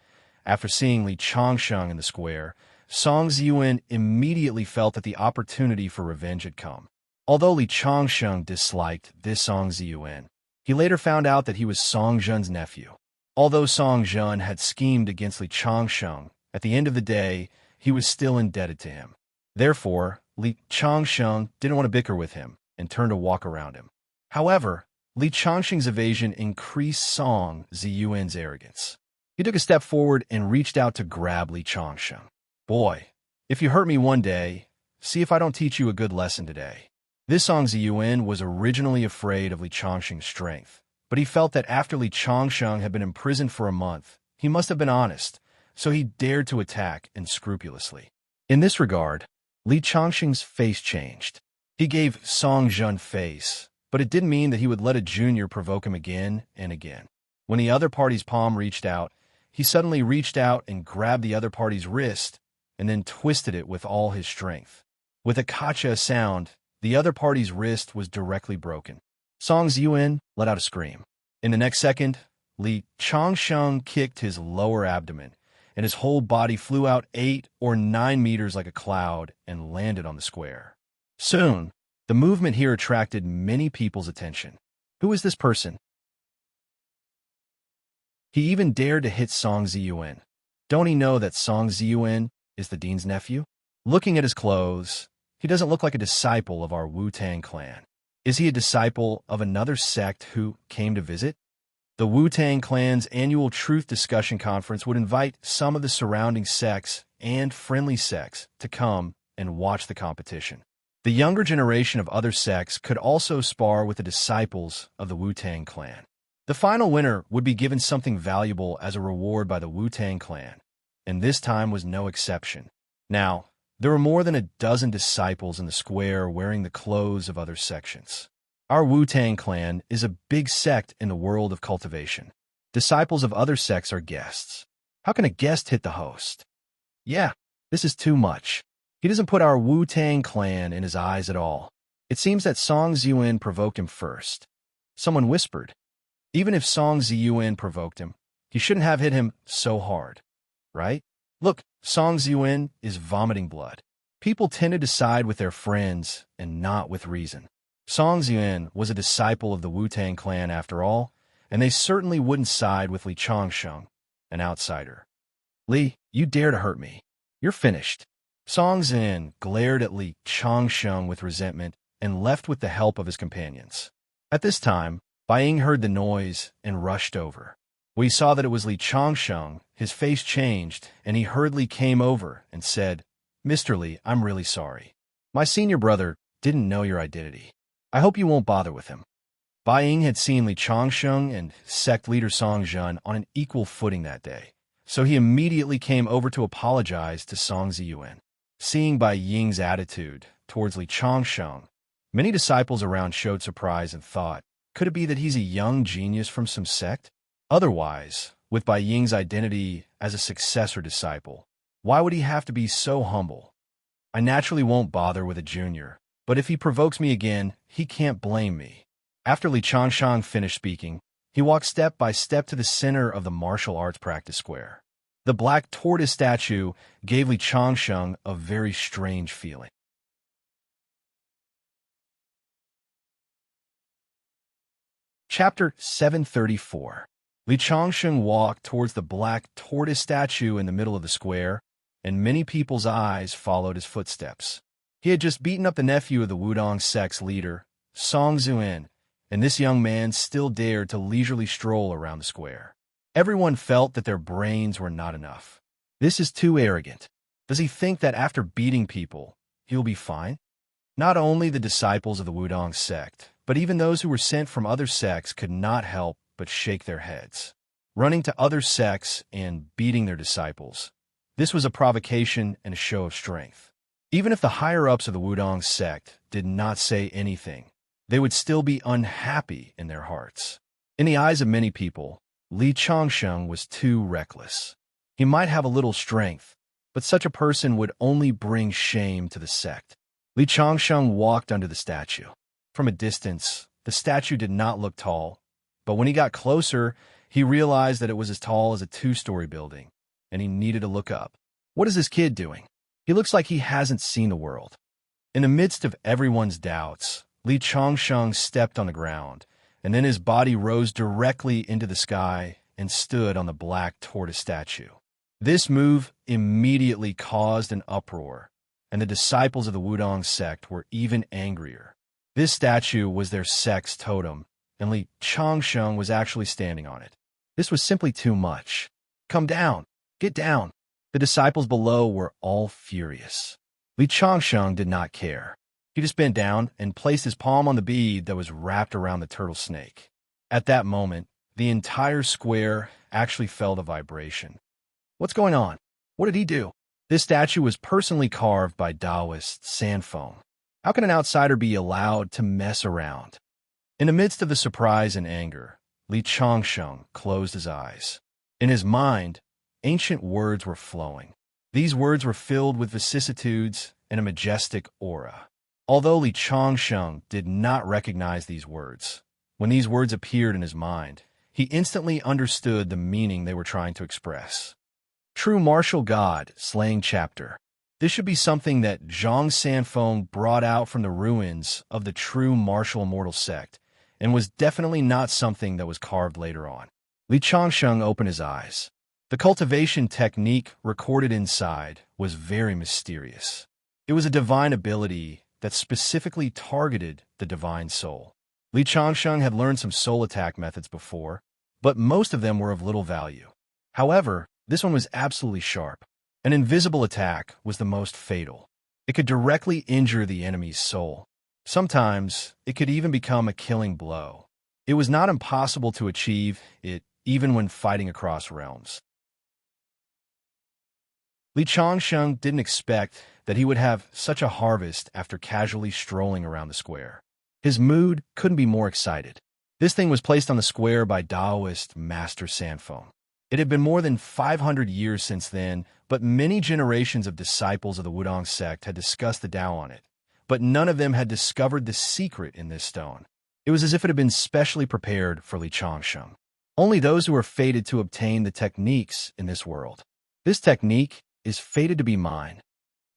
after seeing Li Changsheng in the square, Song Ziyuan immediately felt that the opportunity for revenge had come. Although Li Changsheng disliked this Song Ziyuan, he later found out that he was Song Zhen's nephew. Although Song Zhen had schemed against Li Changsheng, at the end of the day, he was still indebted to him. Therefore, Li Changsheng didn't want to bicker with him and turned to walk around him. However, Li Changsheng's evasion increased Song Ziyuan's arrogance. He took a step forward and reached out to grab Li Changsheng. "Boy, if you hurt me one day, see if I don't teach you a good lesson today." This Song Ziyuan was originally afraid of Li Changsheng's strength, but he felt that after Li Changsheng had been imprisoned for a month, he must have been honest, so he dared to attack unscrupulously. In this regard, Li Changsheng's face changed. He gave Song Zhen face, but it didn't mean that he would let a junior provoke him again and again. When the other party's palm reached out, he suddenly reached out and grabbed the other party's wrist and then twisted it with all his strength. With a kacha sound, the other party's wrist was directly broken. Song Ziyuan let out a scream. In the next second, Li Changsheng kicked his lower abdomen, and his whole body flew out 8 or 9 meters like a cloud and landed on the square. Soon, the movement here attracted many people's attention. Who is this person? He even dared to hit Song Ziyuan. Don't he know that Song Ziyuan is the dean's nephew? Looking at his clothes, he doesn't look like a disciple of our Wu-Tang clan. Is he a disciple of another sect who came to visit? The Wu-Tang clan's annual Truth Discussion Conference would invite some of the surrounding sects and friendly sects to come and watch the competition. The younger generation of other sects could also spar with the disciples of the Wu-Tang clan. The final winner would be given something valuable as a reward by the Wu-Tang clan, and this time was no exception. Now, there were more than a dozen disciples in the square wearing the clothes of other sections. Our Wu-Tang clan is a big sect in the world of cultivation. Disciples of other sects are guests. How can a guest hit the host? Yeah, this is too much. He doesn't put our Wu-Tang clan in his eyes at all. It seems that Song Ziyuan provoked him first. Someone whispered. Even if Song Ziyuan provoked him, he shouldn't have hit him so hard, right? Look, Song Ziyuan is vomiting blood. People tend to side with their friends and not with reason. Song Ziyuan was a disciple of the Wu-Tang clan after all, and they certainly wouldn't side with Li Changsheng, an outsider. Li, you dare to hurt me. You're finished. Song Ziyuan glared at Li Changsheng with resentment and left with the help of his companions. At this time, Bai Ying heard the noise and rushed over. When he saw that it was Li Changsheng, his face changed, and he hurriedly came over and said, "Mr. Li, I'm really sorry. My senior brother didn't know your identity. I hope you won't bother with him. Bai Ying had seen Li Changsheng and sect leader Song Zhen on an equal footing that day, so he immediately came over to apologize to Song Ziyuan. Seeing Bai Ying's attitude towards Li Changsheng, many disciples around showed surprise and thought, could it be that he's a young genius from some sect? Otherwise, with Bai Ying's identity as a successor disciple, why would he have to be so humble? I naturally won't bother with a junior, but if he provokes me again, he can't blame me. After Li Changsheng finished speaking, he walked step by step to the center of the martial arts practice square. The black tortoise statue gave Li Changsheng a very strange feeling. Chapter 734. Li Changsheng walked towards the black tortoise statue in the middle of the square, and many people's eyes followed his footsteps. He had just beaten up the nephew of the Wudong sect's leader, Song Ziyuan, and this young man still dared to leisurely stroll around the square. Everyone felt that their brains were not enough. This is too arrogant. Does he think that after beating people, he'll be fine? Not only the disciples of the Wudong sect, but even those who were sent from other sects could not help but shake their heads. Running to other sects and beating their disciples, this was a provocation and a show of strength. Even if the higher-ups of the Wudong sect did not say anything, they would still be unhappy in their hearts. In the eyes of many people, Li Changsheng was too reckless. He might have a little strength, but such a person would only bring shame to the sect. Li Changsheng walked under the statue. From a distance, the statue did not look tall, but when he got closer, he realized that it was as tall as a two-story building, and he needed to look up. What is this kid doing? He looks like he hasn't seen the world. In the midst of everyone's doubts, Li Changsheng stepped on the ground, and then his body rose directly into the sky and stood on the black tortoise statue. This move immediately caused an uproar, and the disciples of the Wudong sect were even angrier. This statue was their sect's totem, and Li Changsheng was actually standing on it. This was simply too much. Come down! Get down! The disciples below were all furious. Li Changsheng did not care. He just bent down and placed his palm on the bead that was wrapped around the turtle snake. At that moment, the entire square actually felt a vibration. What's going on? What did he do? This statue was personally carved by Taoist Sanfeng. How can an outsider be allowed to mess around? In the midst of the surprise and anger, Li Changsheng closed his eyes. In his mind, ancient words were flowing. These words were filled with vicissitudes and a majestic aura. Although Li Changsheng did not recognize these words, when these words appeared in his mind, he instantly understood the meaning they were trying to express. True martial god, slaying chapter. This should be something that Zhang Sanfeng brought out from the ruins of the true martial immortal sect, and was definitely not something that was carved later on. Li Changsheng opened his eyes. The cultivation technique recorded inside was very mysterious. It was a divine ability that specifically targeted the divine soul. Li Changsheng had learned some soul attack methods before, but most of them were of little value. However, this one was absolutely sharp. An invisible attack was the most fatal. It could directly injure the enemy's soul. Sometimes, it could even become a killing blow. It was not impossible to achieve it even when fighting across realms. Li Changsheng didn't expect that he would have such a harvest after casually strolling around the square. His mood couldn't be more excited. This thing was placed on the square by Taoist Master Sanfeng. It had been more than 500 years since then, but many generations of disciples of the Wudong sect had discussed the Tao on it, but none of them had discovered the secret in this stone. It was as if it had been specially prepared for Li Changsheng. Only those who are fated to obtain the techniques in this world. This technique is fated to be mine.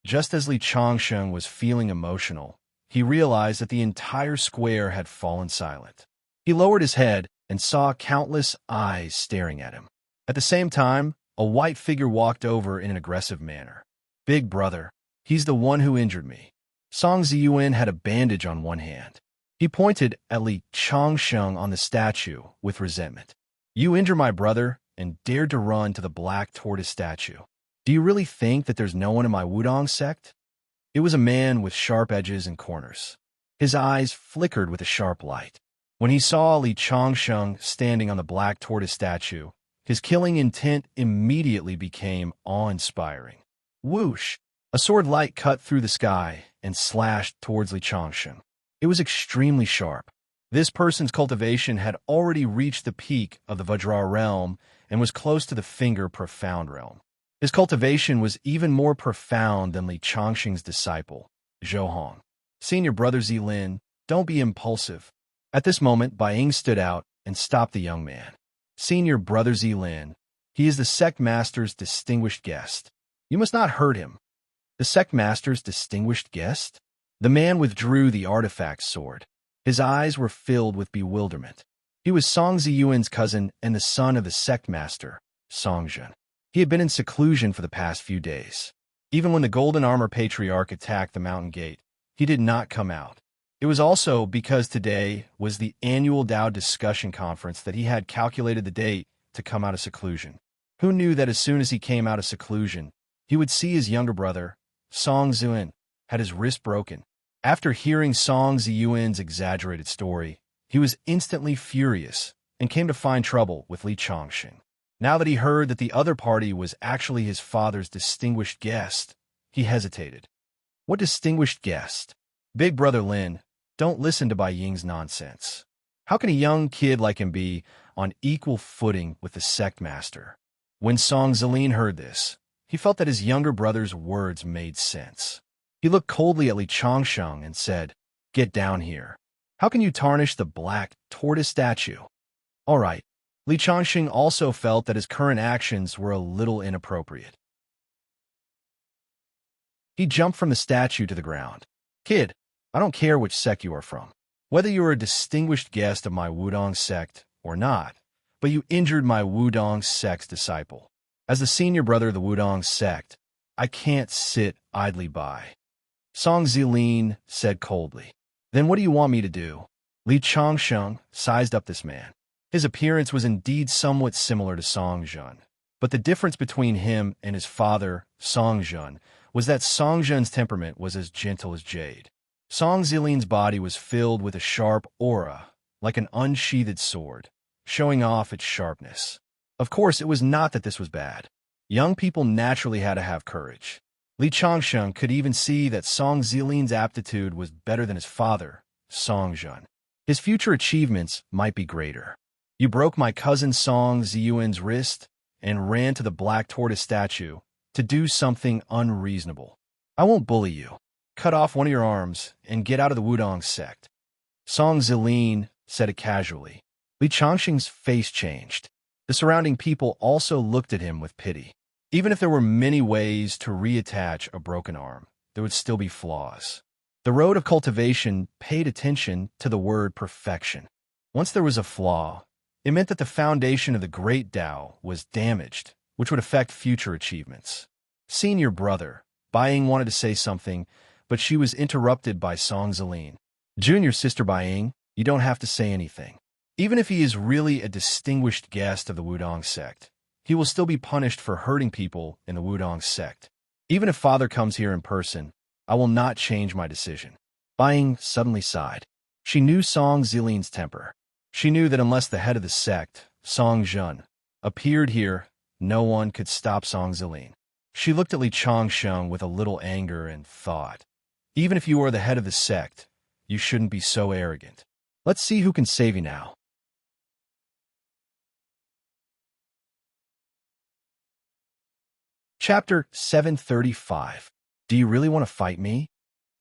Just as Li Changsheng was feeling emotional, he realized that the entire square had fallen silent. He lowered his head and saw countless eyes staring at him. At the same time, a white figure walked over in an aggressive manner. Big brother, he's the one who injured me. Song Ziyuan had a bandage on one hand. He pointed at Li Changsheng on the statue with resentment. You injure my brother and dared to run to the black tortoise statue. Do you really think that there's no one in my Wudong sect? It was a man with sharp edges and corners. His eyes flickered with a sharp light. When he saw Li Changsheng standing on the black tortoise statue, his killing intent immediately became awe-inspiring. Whoosh! A sword light cut through the sky and slashed towards Li Changsheng. It was extremely sharp. This person's cultivation had already reached the peak of the Vajra realm and was close to the finger profound realm. His cultivation was even more profound than Li Changsheng's disciple, Zhou Hong. Senior brother Zilin, don't be impulsive. At this moment, Bai Ying stood out and stopped the young man. Senior brother Zilin, he is the sect master's distinguished guest. You must not hurt him. The sect master's distinguished guest? The man withdrew the artifact sword. His eyes were filled with bewilderment. He was Song Ziyuan's cousin and the son of the sect master, Song Zhen. He had been in seclusion for the past few days. Even when the Golden Armor Patriarch attacked the mountain gate, he did not come out. It was also because today was the annual Dao discussion conference that he had calculated the date to come out of seclusion. Who knew that as soon as he came out of seclusion, he would see his younger brother, Song Ziyuan, had his wrist broken. After hearing Song Ziyuan's exaggerated story, he was instantly furious and came to find trouble with Li Changsheng. Now that he heard that the other party was actually his father's distinguished guest, he hesitated. What distinguished guest? Big brother Lin, don't listen to Bai Ying's nonsense. How can a young kid like him be on equal footing with the sect master? When Song Zilin heard this, he felt that his younger brother's words made sense. He looked coldly at Li Changsheng and said, "Get down here. How can you tarnish the black tortoise statue?" All right. Li Changsheng also felt that his current actions were a little inappropriate. He jumped from the statue to the ground. "Kid, I don't care which sect you are from, whether you are a distinguished guest of my Wudong sect or not, but you injured my Wudong sect's disciple. As the senior brother of the Wudong sect, I can't sit idly by." Song Zilin said coldly. "Then what do you want me to do?" Li Changsheng sized up this man. His appearance was indeed somewhat similar to Song Zhen, but the difference between him and his father, Song Zhen, was that Song Zhen's temperament was as gentle as jade. Song Zilin's body was filled with a sharp aura, like an unsheathed sword, showing off its sharpness. Of course, it was not that this was bad. Young people naturally had to have courage. Li Changsheng could even see that Song Zilin's aptitude was better than his father, Song Zhen. His future achievements might be greater. You broke my cousin Song Ziyuan's wrist and ran to the black tortoise statue to do something unreasonable. I won't bully you. Cut off one of your arms and get out of the Wudong sect." Song Zilin said it casually. Li Changsheng's face changed. The surrounding people also looked at him with pity. Even if there were many ways to reattach a broken arm, there would still be flaws. The road of cultivation paid attention to the word perfection. Once there was a flaw, it meant that the foundation of the great Tao was damaged, which would affect future achievements. Senior brother, Bai Ying wanted to say something, but she was interrupted by Song Zilin. Junior sister Bai Ying, you don't have to say anything. Even if he is really a distinguished guest of the Wudong sect, he will still be punished for hurting people in the Wudong sect. Even if father comes here in person, I will not change my decision. Bai Ying suddenly sighed. She knew Song Zilin's temper. She knew that unless the head of the sect, Song Zhen, appeared here, no one could stop Song Zilin. She looked at Li Changsheng with a little anger and thought, even if you are the head of the sect, you shouldn't be so arrogant. Let's see who can save you now. Chapter 735. Do you really want to fight me?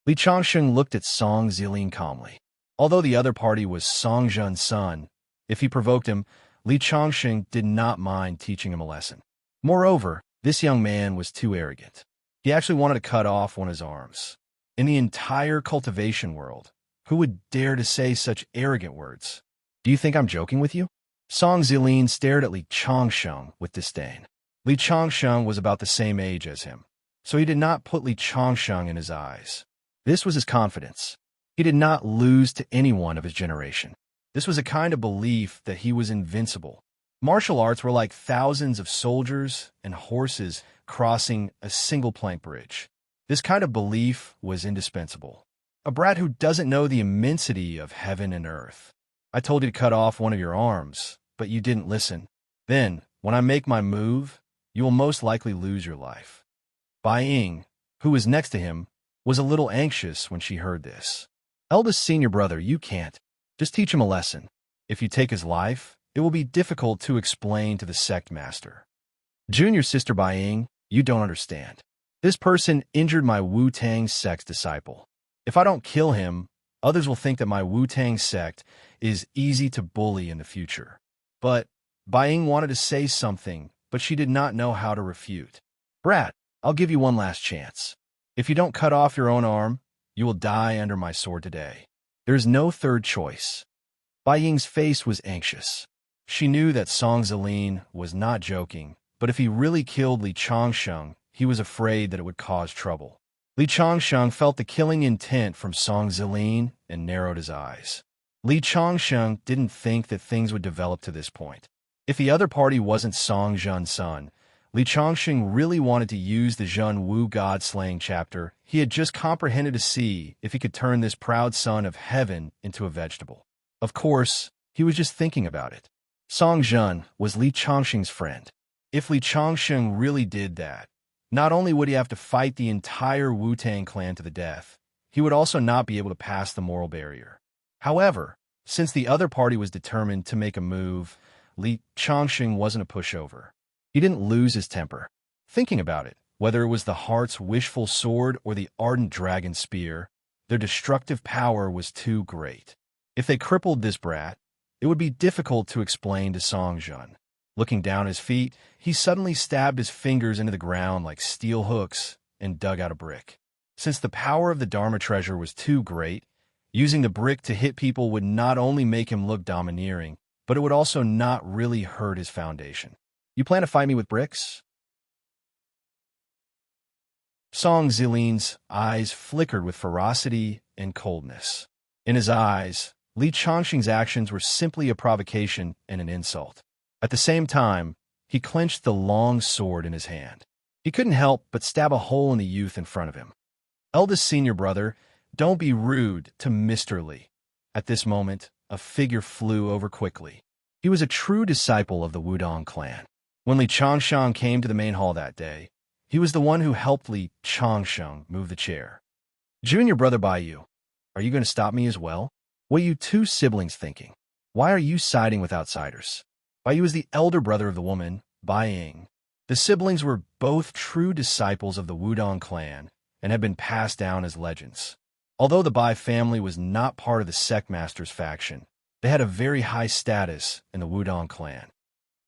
Li Changsheng looked at Song Zilin calmly. Although the other party was Song Zhen's son, if he provoked him, Li Changsheng did not mind teaching him a lesson. Moreover, this young man was too arrogant. He actually wanted to cut off one of his arms. In the entire cultivation world, who would dare to say such arrogant words? Do you think I'm joking with you? Song Zilin stared at Li Changsheng with disdain. Li Changsheng was about the same age as him, so he did not put Li Changsheng in his eyes. This was his confidence. He did not lose to anyone of his generation. This was a kind of belief that he was invincible. Martial arts were like thousands of soldiers and horses crossing a single plank bridge. This kind of belief was indispensable. A brat who doesn't know the immensity of heaven and earth. I told you to cut off one of your arms, but you didn't listen. Then, when I make my move, you will most likely lose your life. Bai Ying, who was next to him, was a little anxious when she heard this. Eldest senior brother, you can't. Just teach him a lesson. If you take his life, it will be difficult to explain to the sect master. Junior sister Bai Ying, you don't understand. This person injured my Wu-Tang sect's disciple. If I don't kill him, others will think that my Wu-Tang sect is easy to bully in the future. But Bai Ying wanted to say something, but she did not know how to refute. Brat, I'll give you one last chance. If you don't cut off your own arm, you will die under my sword today. There is no third choice. Bai Ying's face was anxious. She knew that Song Zilin was not joking, but if he really killed Li Changsheng, he was afraid that it would cause trouble. Li Changsheng felt the killing intent from Song Zilin and narrowed his eyes. Li Changsheng didn't think that things would develop to this point. If the other party wasn't Song Zhen's son, Li Changsheng really wanted to use the Zhen Wu God-slaying chapter he had just comprehended to see if he could turn this proud son of heaven into a vegetable. Of course, he was just thinking about it. Song Zhen was Li Changsheng's friend. If Li Changsheng really did that, not only would he have to fight the entire Wu-Tang clan to the death, he would also not be able to pass the moral barrier. However, since the other party was determined to make a move, Li Changsheng wasn't a pushover. He didn't lose his temper. Thinking about it, whether it was the heart's wishful sword or the ardent dragon spear, their destructive power was too great. If they crippled this brat, it would be difficult to explain to Song Zhen. Looking down his feet, he suddenly stabbed his fingers into the ground like steel hooks and dug out a brick. Since the power of the Dharma treasure was too great, using the brick to hit people would not only make him look domineering, but it would also not really hurt his foundation. You plan to fight me with bricks? Song Zilin's eyes flickered with ferocity and coldness. In his eyes, Li Changsheng's actions were simply a provocation and an insult. At the same time, he clenched the long sword in his hand. He couldn't help but stab a hole in the youth in front of him. Eldest senior brother, don't be rude to Mr. Li. At this moment, a figure flew over quickly. He was a true disciple of the Wudong clan. When Li Changsheng came to the main hall that day, he was the one who helped Li Changsheng move the chair. Junior brother Baiyu, are you going to stop me as well? What are you two siblings thinking? Why are you siding with outsiders? Baiyu is the elder brother of the woman, Bai Ying. The siblings were both true disciples of the Wudong clan and had been passed down as legends. Although the Bai family was not part of the sect master's faction, they had a very high status in the Wudong clan.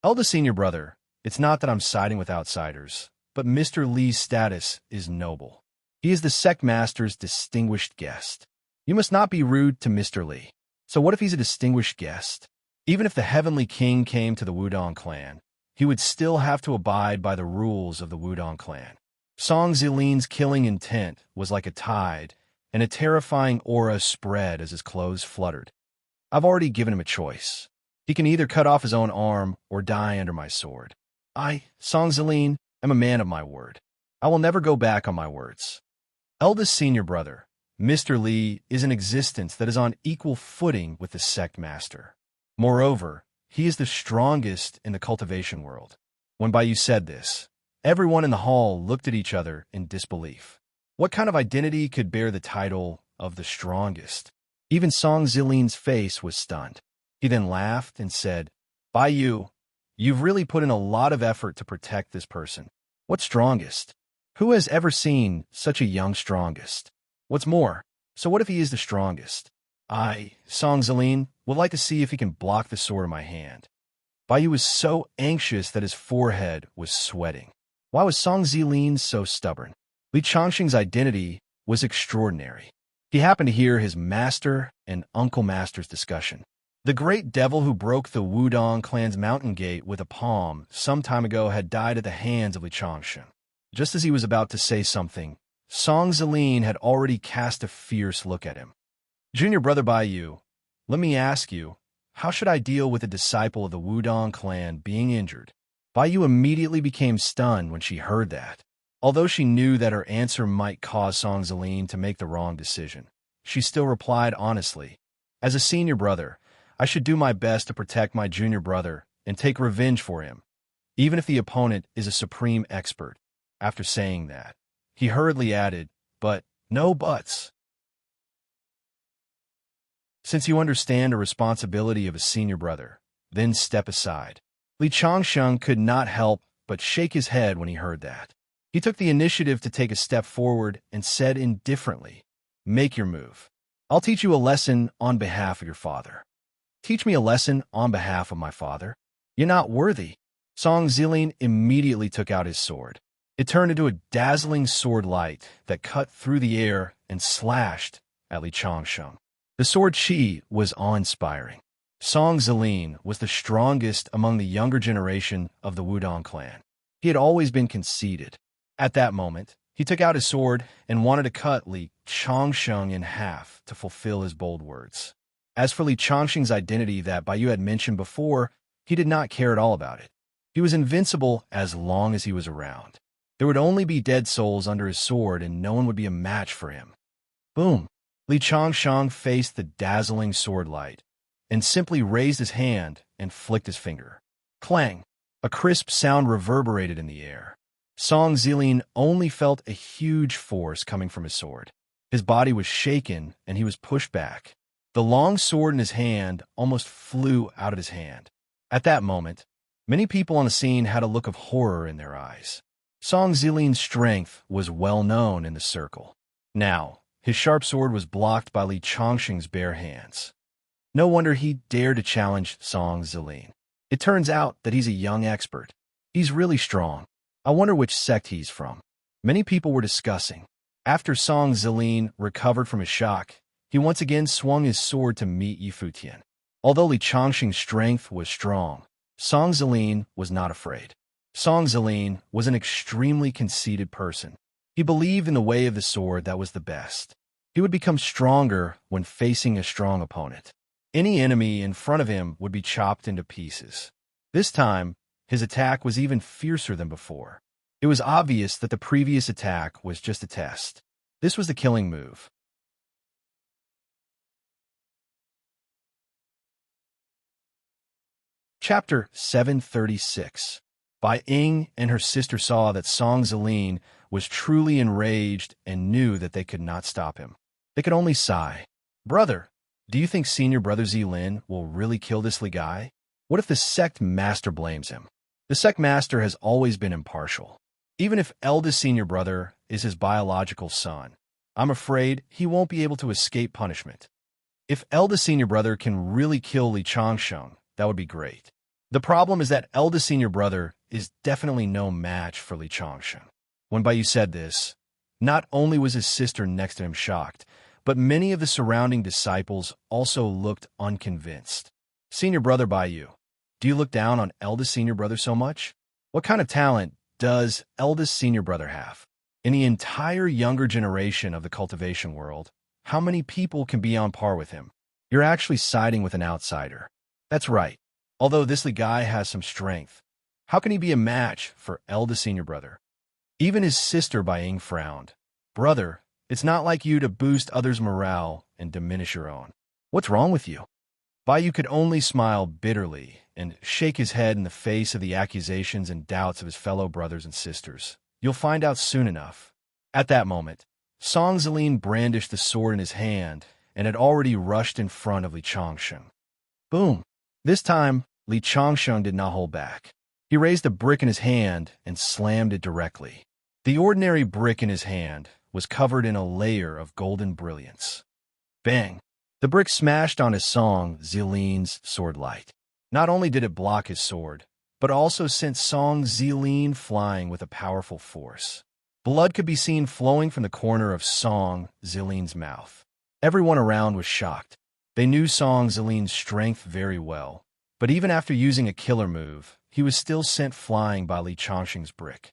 Eldest senior brother, it's not that I'm siding with outsiders, but Mr. Li's status is noble. He is the sect master's distinguished guest. You must not be rude to Mr. Li. So what if he's a distinguished guest? Even if the Heavenly King came to the Wudong clan, he would still have to abide by the rules of the Wudong clan. Song Zilin's killing intent was like a tide, and a terrifying aura spread as his clothes fluttered. I've already given him a choice. He can either cut off his own arm or die under my sword. I, Song Zilin, am a man of my word. I will never go back on my words. Eldest senior brother, Mr. Li is an existence that is on equal footing with the sect master. Moreover, he is the strongest in the cultivation world. When Baiyu said this, everyone in the hall looked at each other in disbelief. What kind of identity could bear the title of the strongest? Even Song Zilin's face was stunned. He then laughed and said, Baiyu, you've really put in a lot of effort to protect this person. What strongest? Who has ever seen such a young strongest? What's more, so what if he is the strongest? I, Song Zilin, would like to see if he can block the sword in my hand. Baiyu was so anxious that his forehead was sweating. Why was Song Zilin so stubborn? Li Changsheng's identity was extraordinary. He happened to hear his master and uncle master's discussion. The great devil who broke the Wudong clan's mountain gate with a palm some time ago had died at the hands of Li Changsheng. Just as he was about to say something, Song Zilin had already cast a fierce look at him. Junior brother Baiyu, let me ask you, how should I deal with a disciple of the Wudong clan being injured? Baiyu immediately became stunned when she heard that. Although she knew that her answer might cause Song Zilin to make the wrong decision, she still replied honestly, "As a senior brother, I should do my best to protect my junior brother and take revenge for him, even if the opponent is a supreme expert." After saying that, he hurriedly added, "But no buts. Since you understand the responsibility of a senior brother, then step aside." Li Changsheng could not help but shake his head when he heard that. He took the initiative to take a step forward and said indifferently, "Make your move. I'll teach you a lesson on behalf of your father." "Teach me a lesson on behalf of my father? You're not worthy." Song Zilin immediately took out his sword. It turned into a dazzling sword light that cut through the air and slashed at Li Changsheng. The sword chi was awe-inspiring. Song Zilin was the strongest among the younger generation of the Wudong clan. He had always been conceited. At that moment, he took out his sword and wanted to cut Li Changsheng in half to fulfill his bold words. As for Li Changsheng's identity that Baiyu had mentioned before, he did not care at all about it. He was invincible as long as he was around. There would only be dead souls under his sword and no one would be a match for him. Boom! Li Changsheng faced the dazzling sword light and simply raised his hand and flicked his finger. Clang! A crisp sound reverberated in the air. Song Zilin only felt a huge force coming from his sword. His body was shaken and he was pushed back. The long sword in his hand almost flew out of his hand. At that moment, many people on the scene had a look of horror in their eyes. Song Zilin's strength was well known in the circle. Now, his sharp sword was blocked by Li Changsheng's bare hands. No wonder he dared to challenge Song Zilin. It turns out that he's a young expert. He's really strong. I wonder which sect he's from. Many people were discussing. After Song Zilin recovered from his shock, he once again swung his sword to meet Yi Futian. Although Li Changsheng's strength was strong, Song Zilin was not afraid. Song Zilin was an extremely conceited person. He believed in the way of the sword that was the best. He would become stronger when facing a strong opponent. Any enemy in front of him would be chopped into pieces. This time, his attack was even fiercer than before. It was obvious that the previous attack was just a test. This was the killing move. Chapter 736. Bai Ying and her sister saw that Song Zilin was truly enraged and knew that they could not stop him. They could only sigh. "Brother, do you think senior brother Zilin will really kill this Li guy? What if the sect master blames him?" The sect master has always been impartial. Even if eldest senior brother is his biological son, I'm afraid he won't be able to escape punishment. If eldest senior brother can really kill Li Changsheng, that would be great. The problem is that eldest senior brother is definitely no match for Li Changsheng. When Baiyu said this, not only was his sister next to him shocked, but many of the surrounding disciples also looked unconvinced. "Senior brother Baiyu, do you look down on eldest senior brother so much? What kind of talent does eldest senior brother have? In the entire younger generation of the cultivation world, how many people can be on par with him? You're actually siding with an outsider." That's right. Although this Li guy has some strength, how can he be a match for eldest senior brother? Even his sister Bai Ying frowned. "Brother, it's not like you to boost others' morale and diminish your own. What's wrong with you?" Baiyu could only smile bitterly and shake his head in the face of the accusations and doubts of his fellow brothers and sisters. "You'll find out soon enough." At that moment, Song Zilin brandished the sword in his hand and had already rushed in front of Li Changsheng. Boom! This time, Li Changsheng did not hold back. He raised a brick in his hand and slammed it directly. The ordinary brick in his hand was covered in a layer of golden brilliance. Bang! The brick smashed on his Song Zilin's sword light. Not only did it block his sword, but also sent Song Zilin flying with a powerful force. Blood could be seen flowing from the corner of Song Zilin's mouth. Everyone around was shocked. They knew Song Zilin's strength very well, but even after using a killer move, he was still sent flying by Li Changsheng's brick.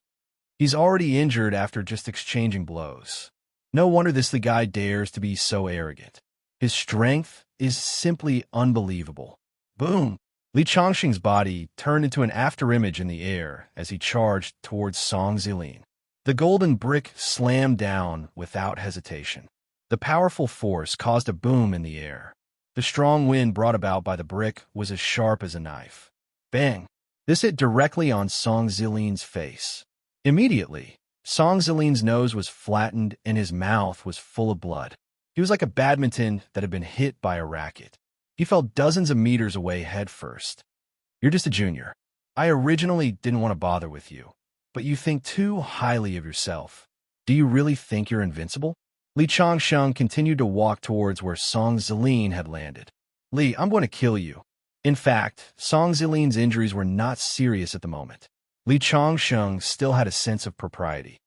He's already injured after just exchanging blows. No wonder this Li guy dares to be so arrogant. His strength is simply unbelievable. Boom! Li Changsheng's body turned into an afterimage in the air as he charged towards Song Zilin. The golden brick slammed down without hesitation. The powerful force caused a boom in the air. The strong wind brought about by the brick was as sharp as a knife. Bang! This hit directly on Song Zilline's face. Immediately, Song Zilline's nose was flattened and his mouth was full of blood. He was like a badminton that had been hit by a racket. He fell dozens of meters away head first. You're just a junior. I originally didn't want to bother with you, but you think too highly of yourself. Do you really think you're invincible? Li Changsheng continued to walk towards where Song Zilin had landed. Li, I'm going to kill you. In fact, Song Zilin's injuries were not serious at the moment. Li Changsheng still had a sense of propriety.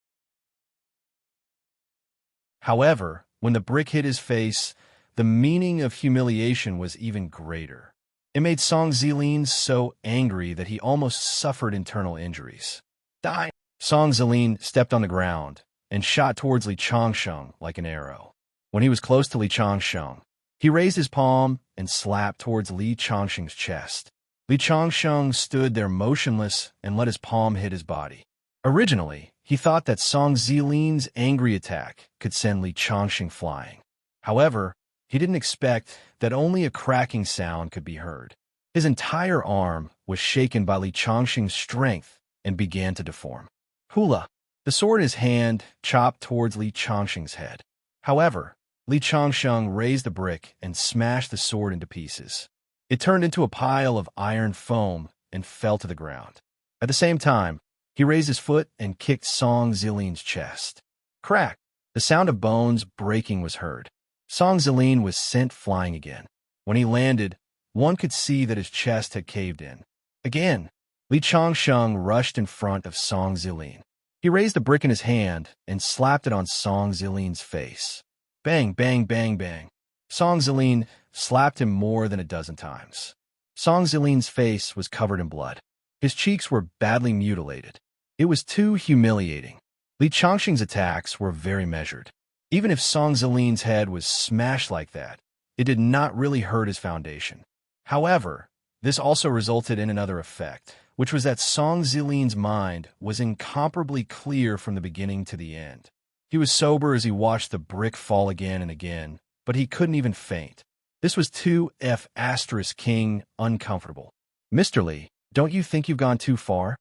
However, when the brick hit his face, the meaning of humiliation was even greater. It made Song Zilin so angry that he almost suffered internal injuries. Die! Song Zilin stepped on the ground and shot towards Li Changsheng like an arrow. When he was close to Li Changsheng, he raised his palm and slapped towards Li Changsheng's chest. Li Changsheng stood there motionless and let his palm hit his body. Originally, he thought that Song Zilin's angry attack could send Li Changsheng flying. However, he didn't expect that only a cracking sound could be heard. His entire arm was shaken by Li Changsheng's strength and began to deform. Hula! The sword in his hand chopped towards Li Changsheng's head. However, Li Changsheng raised the brick and smashed the sword into pieces. It turned into a pile of iron foam and fell to the ground. At the same time, he raised his foot and kicked Song Zilin's chest. Crack! The sound of bones breaking was heard. Song Zilin was sent flying again. When he landed, one could see that his chest had caved in. Again, Li Changsheng rushed in front of Song Zilin. He raised the brick in his hand and slapped it on Song Zilin's face. Bang, bang, bang, bang. Song Zilin slapped him more than a dozen times. Song Zilin's face was covered in blood. His cheeks were badly mutilated. It was too humiliating. Li Changsheng's attacks were very measured. Even if Song Zilin's head was smashed like that, it did not really hurt his foundation. However, this also resulted in another effect, which was that Song Zilin's mind was incomparably clear from the beginning to the end. He was sober as he watched the brick fall again and again, but he couldn't even faint. This was too King uncomfortable. Mr. Li, don't you think you've gone too far?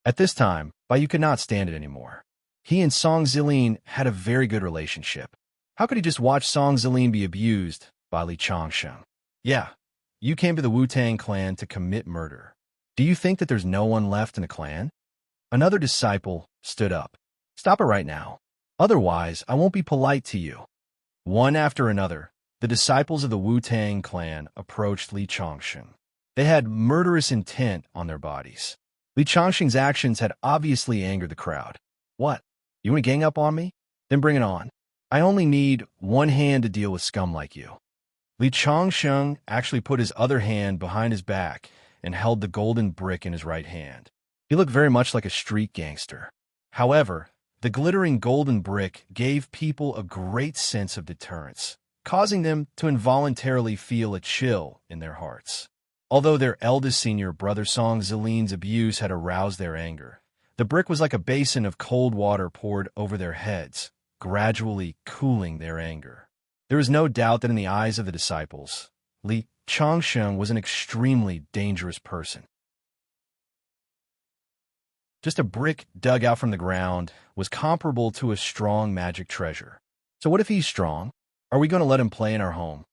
At this time, Baiyu could not stand it anymore. He and Song Zilin had a very good relationship. How could he just watch Song Zilin be abused by Li Changsheng? Yeah, you came to the Wu-Tang clan to commit murder. Do you think that there's no one left in the clan? Another disciple stood up. Stop it right now. Otherwise, I won't be polite to you. One after another, the disciples of the Wu-Tang clan approached Li Changsheng. They had murderous intent on their bodies. Li Changsheng's actions had obviously angered the crowd. What? You want to gang up on me? Then bring it on. I only need one hand to deal with scum like you. Li Changsheng actually put his other hand behind his back and held the golden brick in his right hand. He looked very much like a street gangster. However, the glittering golden brick gave people a great sense of deterrence, causing them to involuntarily feel a chill in their hearts. Although their eldest senior brother Song Zilin's abuse had aroused their anger, the brick was like a basin of cold water poured over their heads, gradually cooling their anger. There is no doubt that in the eyes of the disciples, Li Changsheng was an extremely dangerous person. Just a brick dug out from the ground was comparable to a strong magic treasure. So what if he's strong? Are we going to let him play in our home?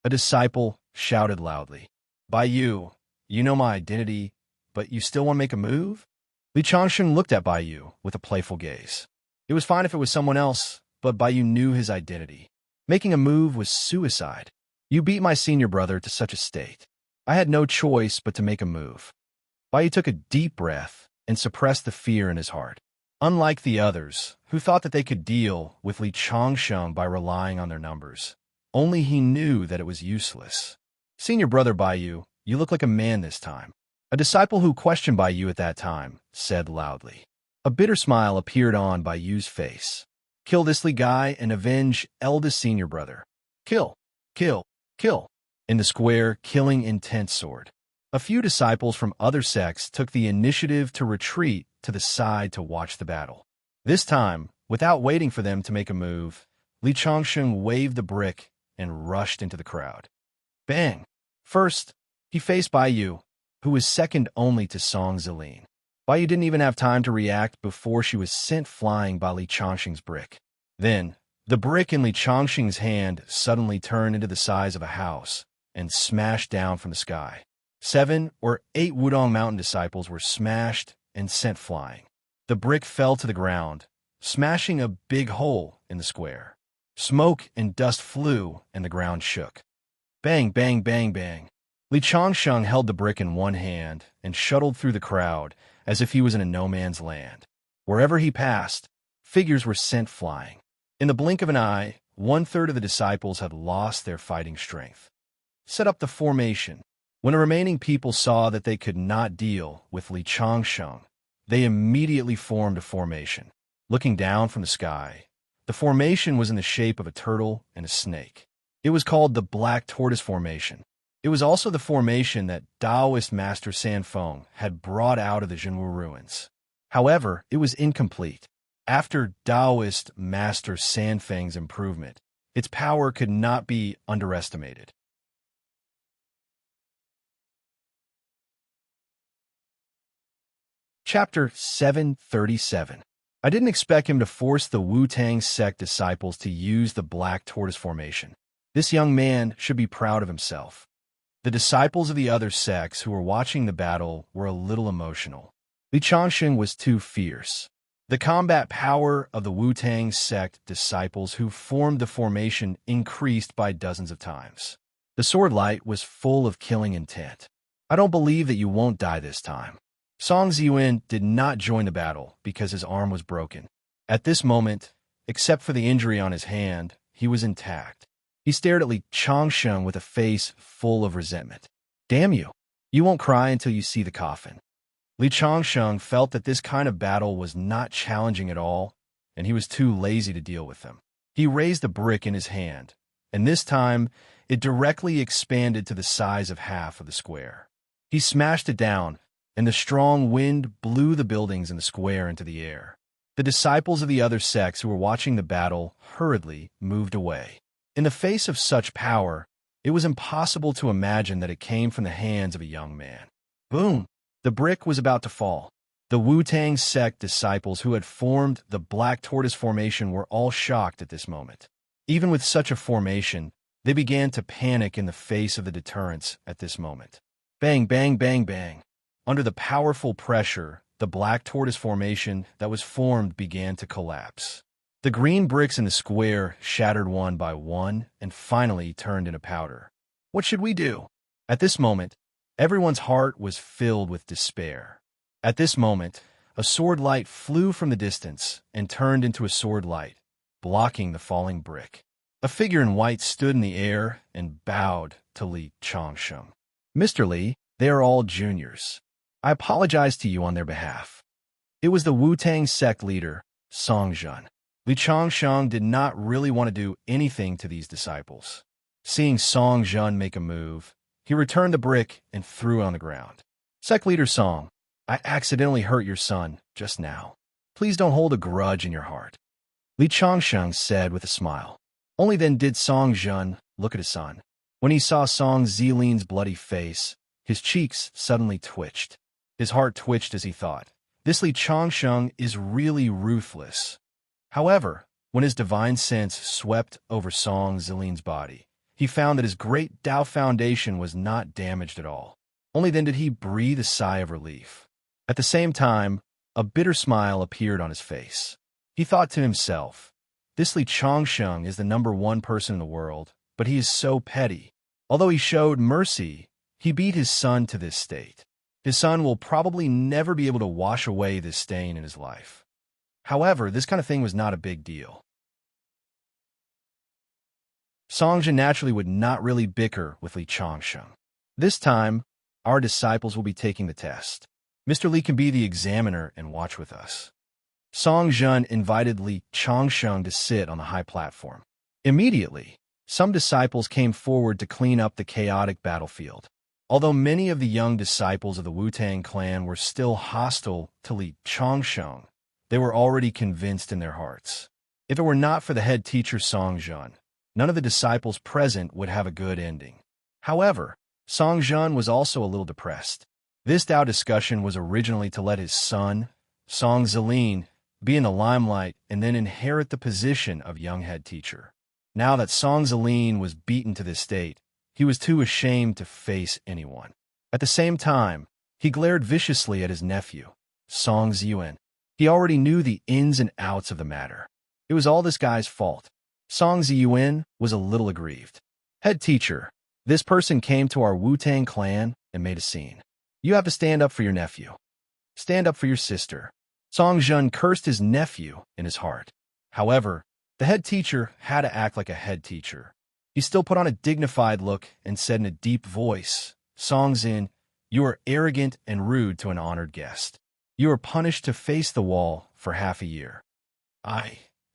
A disciple shouted loudly. Baiyu, you know my identity, but you still want to make a move? Li Changsheng looked at Baiyu with a playful gaze. It was fine if it was someone else, but Baiyu knew his identity. Making a move was suicide. You beat my senior brother to such a state. I had no choice but to make a move. Baiyu took a deep breath and suppressed the fear in his heart. Unlike the others, who thought that they could deal with Li Changsheng by relying on their numbers, only he knew that it was useless. Senior brother Baiyu, you look like a man this time. A disciple who questioned Baiyu at that time said loudly. A bitter smile appeared on Baiyu's face. Kill this Li guy and avenge eldest senior brother. Kill, kill, kill. In the square, killing intense sword. A few disciples from other sects took the initiative to retreat to the side to watch the battle. This time, without waiting for them to make a move, Li Changsheng waved the brick and rushed into the crowd. Bang! First, he faced Bai Yu, who was second only to Song Zilin. Bai Yu didn't even have time to react before she was sent flying by Li Changsheng's brick. Then, the brick in Li Changsheng's hand suddenly turned into the size of a house and smashed down from the sky. 7 or 8 Wudong Mountain disciples were smashed and sent flying. The brick fell to the ground, smashing a big hole in the square. Smoke and dust flew, and the ground shook. Bang, bang, bang, bang. Li Changsheng held the brick in one hand and shuttled through the crowd as if he was in a no-man's land. Wherever he passed, figures were sent flying. In the blink of an eye, 1/3 of the disciples had lost their fighting strength. Set up the formation. When the remaining people saw that they could not deal with Li Changsheng, they immediately formed a formation. Looking down from the sky, the formation was in the shape of a turtle and a snake. It was called the Black Tortoise Formation. It was also the formation that Taoist Master Sanfeng had brought out of the Jinwu ruins. However, it was incomplete. After Taoist Master Sanfeng's improvement, its power could not be underestimated. Chapter 737. I didn't expect him to force the Wu-Tang sect disciples to use the Black Tortoise Formation. This young man should be proud of himself. The disciples of the other sects who were watching the battle were a little emotional. Li Changsheng was too fierce. The combat power of the Wu-Tang sect disciples who formed the formation increased by dozens of times. The sword light was full of killing intent. I don't believe that you won't die this time. Song Ziyuan did not join the battle because his arm was broken. At this moment, except for the injury on his hand, he was intact. He stared at Li Changsheng with a face full of resentment. Damn you! You won't cry until you see the coffin. Li Changsheng felt that this kind of battle was not challenging at all, and he was too lazy to deal with them. He raised a brick in his hand, and this time it directly expanded to the size of half of the square. He smashed it down, and the strong wind blew the buildings in the square into the air. The disciples of the other sects who were watching the battle hurriedly moved away. In the face of such power, it was impossible to imagine that it came from the hands of a young man. Boom! The brick was about to fall. The Wu-Tang sect disciples who had formed the Black Tortoise Formation were all shocked at this moment. Even with such a formation, they began to panic in the face of the deterrence at this moment. Bang, bang, bang, bang. Under the powerful pressure, the Black Tortoise Formation that was formed began to collapse. The green bricks in the square shattered one by one and finally turned into powder. What should we do? At this moment, everyone's heart was filled with despair. At this moment, a sword light flew from the distance and turned into a sword light, blocking the falling brick. A figure in white stood in the air and bowed to Li Changsheng. Mr. Li, they are all juniors. I apologize to you on their behalf. It was the Wu-Tang sect leader, Song Zhan. Li Changsheng did not really want to do anything to these disciples. Seeing Song Zhan make a move, he returned the brick and threw it on the ground. Sect leader Song, I accidentally hurt your son just now. Please don't hold a grudge in your heart. Li Changsheng said with a smile. Only then did Song Zhan look at his son. When he saw Song Zilin's bloody face, his cheeks suddenly twitched. His heart twitched as he thought, this Li Changsheng is really ruthless. However, when his divine sense swept over Song Zilin's body, he found that his great Tao foundation was not damaged at all. Only then did he breathe a sigh of relief. At the same time, a bitter smile appeared on his face. He thought to himself, this Li Changsheng is the #1 person in the world, but he is so petty. Although he showed mercy, he beat his son to this state. His son will probably never be able to wash away this stain in his life. However, this kind of thing was not a big deal. Song Zhan naturally would not really bicker with Li Changsheng. This time, our disciples will be taking the test. Mr. Li can be the examiner and watch with us. Song Zhan invited Li Changsheng to sit on the high platform. Immediately, some disciples came forward to clean up the chaotic battlefield. Although many of the young disciples of the Wu-Tang clan were still hostile to Li Changsheng, They were already convinced in their hearts. If it were not for the head teacher Song Jun, none of the disciples present would have a good ending. However, Song Jun was also a little depressed. This Tao discussion was originally to let his son, Song Zilin, be in the limelight and then inherit the position of young head teacher. Now that Song Zilin was beaten to this state, he was too ashamed to face anyone. At the same time, he glared viciously at his nephew, Song Ziyuan. He already knew the ins and outs of the matter. It was all this guy's fault. Song Ziyuan was a little aggrieved. Head teacher, this person came to our Wu-Tang clan and made a scene. You have to stand up for your nephew. Stand up for your sister. Song Jun cursed his nephew in his heart. However, the head teacher had to act like a head teacher. He still put on a dignified look and said in a deep voice, Song Zin, you are arrogant and rude to an honored guest. You are punished to face the wall for half a year.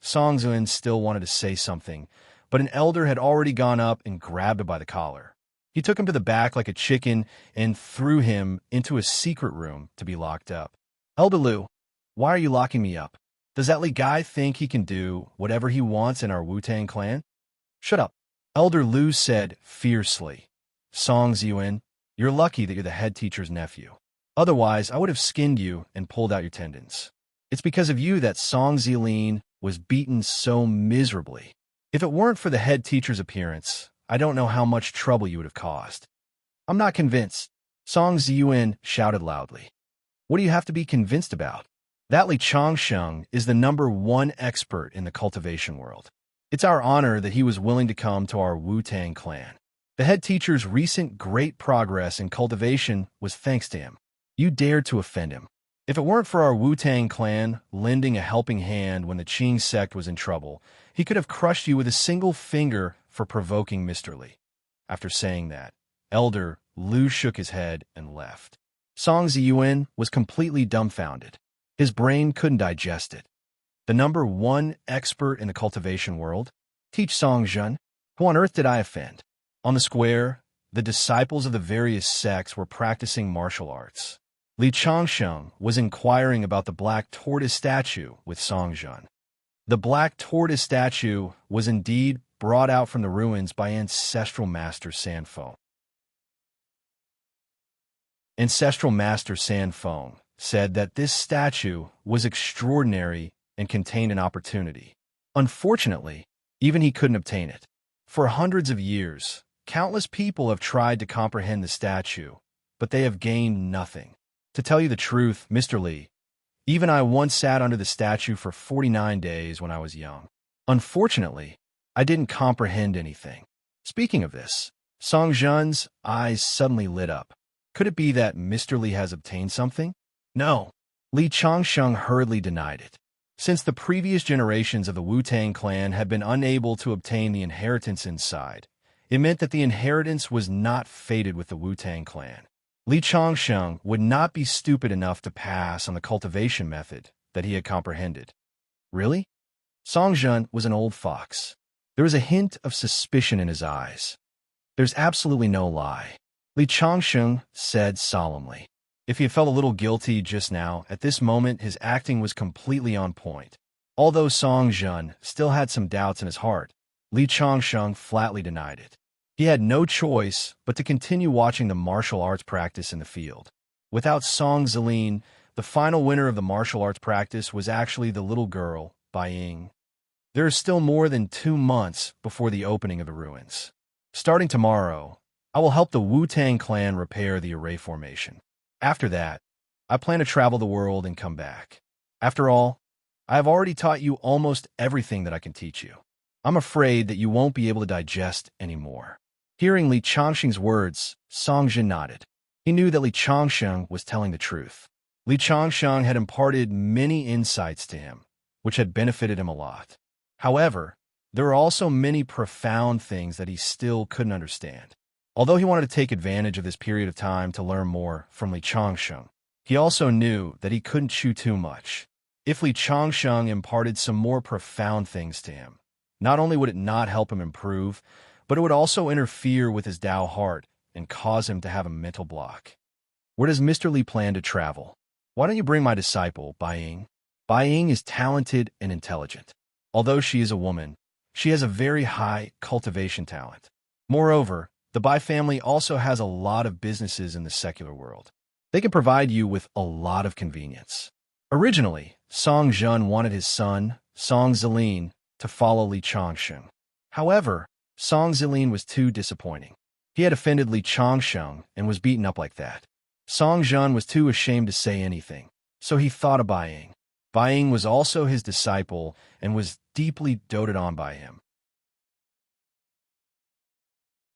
Song Zin still wanted to say something, but an elder had already gone up and grabbed him by the collar. He took him to the back like a chicken and threw him into a secret room to be locked up. Elder Liu, why are you locking me up? Does that Li guy think he can do whatever he wants in our Wu-Tang clan? Shut up, Elder Liu said fiercely. Song Ziyuan, you're lucky that you're the head teacher's nephew. Otherwise, I would have skinned you and pulled out your tendons. It's because of you that Song Zilin was beaten so miserably. If it weren't for the head teacher's appearance, I don't know how much trouble you would have caused. I'm not convinced, Song Ziyuan shouted loudly. What do you have to be convinced about? That Li Changsheng is the #1 expert in the cultivation world. It's our honor that he was willing to come to our Wu-Tang clan. The head teacher's recent great progress in cultivation was thanks to him. You dared to offend him. If it weren't for our Wu-Tang clan lending a helping hand when the Qing sect was in trouble, he could have crushed you with a single finger for provoking Mr. Li. After saying that, Elder Liu shook his head and left. Song Ziyuan was completely dumbfounded. His brain couldn't digest it. The #1 expert in the cultivation world? Teach Song Jun? Who on earth did I offend? On the square, the disciples of the various sects were practicing martial arts. Li Changsheng was inquiring about the black tortoise statue with Song Jun. The black tortoise statue was indeed brought out from the ruins by Ancestral Master Sanfeng. Ancestral Master Sanfeng said that this statue was extraordinary and contained an opportunity. Unfortunately, even he couldn't obtain it. For hundreds of years, countless people have tried to comprehend the statue, but they have gained nothing. To tell you the truth, Mr. Li, even I once sat under the statue for 49 days when I was young. Unfortunately, I didn't comprehend anything. Speaking of this, Song Jun's eyes suddenly lit up. Could it be that Mr. Li has obtained something? No. Li Changsheng hurriedly denied it. Since the previous generations of the Wu-Tang clan had been unable to obtain the inheritance inside, it meant that the inheritance was not fated with the Wu-Tang clan. Li Changsheng would not be stupid enough to pass on the cultivation method that he had comprehended. Really? Song Jun was an old fox. There was a hint of suspicion in his eyes. There's absolutely no lie, Li Changsheng said solemnly. If he had felt a little guilty just now, at this moment his acting was completely on point. Although Song Jun still had some doubts in his heart, Li Changsheng flatly denied it. He had no choice but to continue watching the martial arts practice in the field. Without Song Zilin, the final winner of the martial arts practice was actually the little girl, Bai Ying. There is still more than 2 months before the opening of the ruins. Starting tomorrow, I will help the Wu-Tang clan repair the array formation. After that, I plan to travel the world and come back. After all, I have already taught you almost everything that I can teach you. I'm afraid that you won't be able to digest anymore. Hearing Li Changsheng's words, Song Jun nodded. He knew that Li Changsheng was telling the truth. Li Changsheng had imparted many insights to him, which had benefited him a lot. However, there were also many profound things that he still couldn't understand. Although he wanted to take advantage of this period of time to learn more from Li Changsheng, he also knew that he couldn't chew too much. If Li Changsheng imparted some more profound things to him, not only would it not help him improve, but it would also interfere with his Tao heart and cause him to have a mental block. Where does Mr. Li plan to travel? Why don't you bring my disciple, Bai Ying? Bai Ying is talented and intelligent. Although she is a woman, she has a very high cultivation talent. Moreover, the Bai family also has a lot of businesses in the secular world. They can provide you with a lot of convenience. Originally, Song Zhen wanted his son, Song Zilin, to follow Li Changsheng. However, Song Zilin was too disappointing. He had offended Li Changsheng and was beaten up like that. Song Zhen was too ashamed to say anything, so he thought of Bai Ying. Bai Ying was also his disciple and was deeply doted on by him.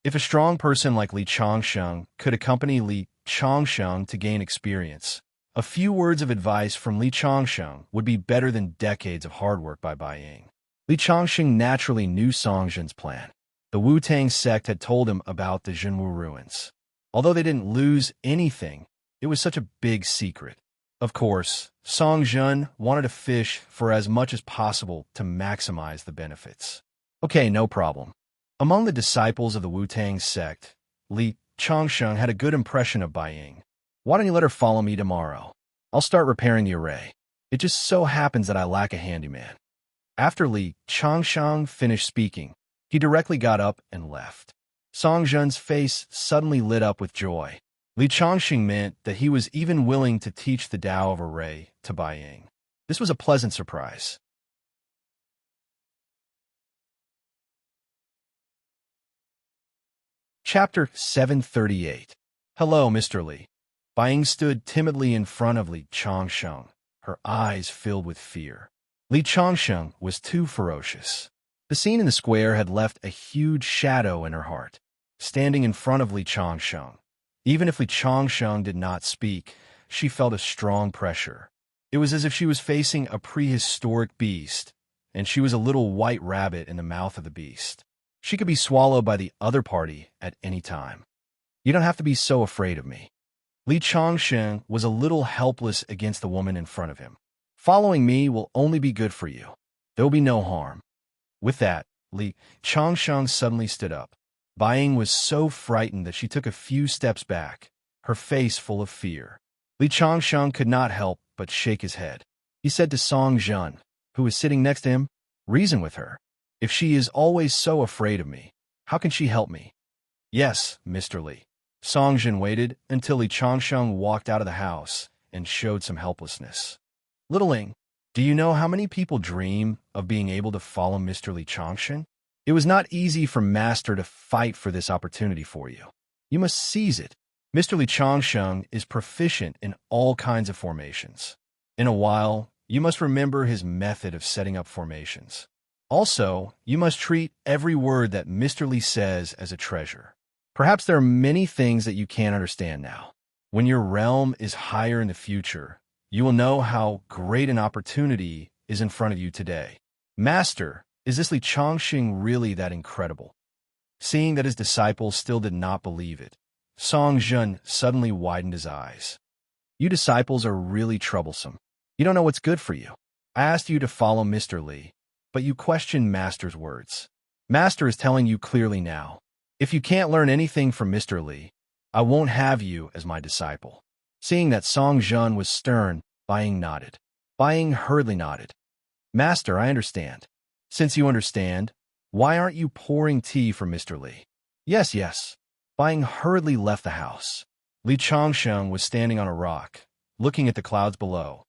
If a strong person like Li Changsheng could accompany Li Changsheng to gain experience, a few words of advice from Li Changsheng would be better than decades of hard work by Bai Ying. Li Changsheng naturally knew Song Zhen's plan. The Wu-Tang sect had told him about the Zhenwu ruins. Although they didn't lose anything, it was such a big secret. Of course, Song Zhen wanted to fish for as much as possible to maximize the benefits. Okay, no problem. Among the disciples of the Wu-Tang sect, Li Changsheng had a good impression of Bai Ying. Why don't you let her follow me tomorrow? I'll start repairing the array. It just so happens that I lack a handyman. After Li Changsheng finished speaking, he directly got up and left. Song Zhen's face suddenly lit up with joy. Li Changsheng meant that he was even willing to teach the Tao of Array to Bai Ying. This was a pleasant surprise. Chapter 738. Hello, Mr. Li. Bai Ying stood timidly in front of Li Changsheng, her eyes filled with fear. Li Changsheng was too ferocious. The scene in the square had left a huge shadow in her heart. Standing in front of Li Changsheng, even if Li Changsheng did not speak, she felt a strong pressure. It was as if she was facing a prehistoric beast, and she was a little white rabbit in the mouth of the beast. She could be swallowed by the other party at any time. You don't have to be so afraid of me. Li Changsheng was a little helpless against the woman in front of him. Following me will only be good for you. There will be no harm. With that, Li Changsheng suddenly stood up. Bai Ying was so frightened that she took a few steps back, her face full of fear. Li Changsheng could not help but shake his head. He said to Song Zhen, who was sitting next to him, "Reason with her. If she is always so afraid of me, how can she help me?" "Yes, Mr. Li." Song Zhen waited until Li Changsheng walked out of the house and showed some helplessness. "Littling, do you know how many people dream of being able to follow Mr. Li Changsheng? It was not easy for Master to fight for this opportunity for you. You must seize it. Mr. Li Changsheng is proficient in all kinds of formations. In a while, you must remember his method of setting up formations. Also, you must treat every word that Mr. Li says as a treasure. Perhaps there are many things that you can't understand now. When your realm is higher in the future, you will know how great an opportunity is in front of you today. Master, is this Li Changsheng really that incredible?" Seeing that his disciples still did not believe it, Song Zhen suddenly widened his eyes. "You disciples are really troublesome. You don't know what's good for you. I asked you to follow Mr. Li, but you question Master's words. Master is telling you clearly now, if you can't learn anything from Mr. Li, I won't have you as my disciple." Seeing that Song Zhen was stern, Bai Ying nodded. Bai Ying hurriedly nodded. "Master, I understand. Since you understand, why aren't you pouring tea for Mr. Li?" "Yes, yes." Bai Ying hurriedly left the house. Li Changsheng was standing on a rock, looking at the clouds below.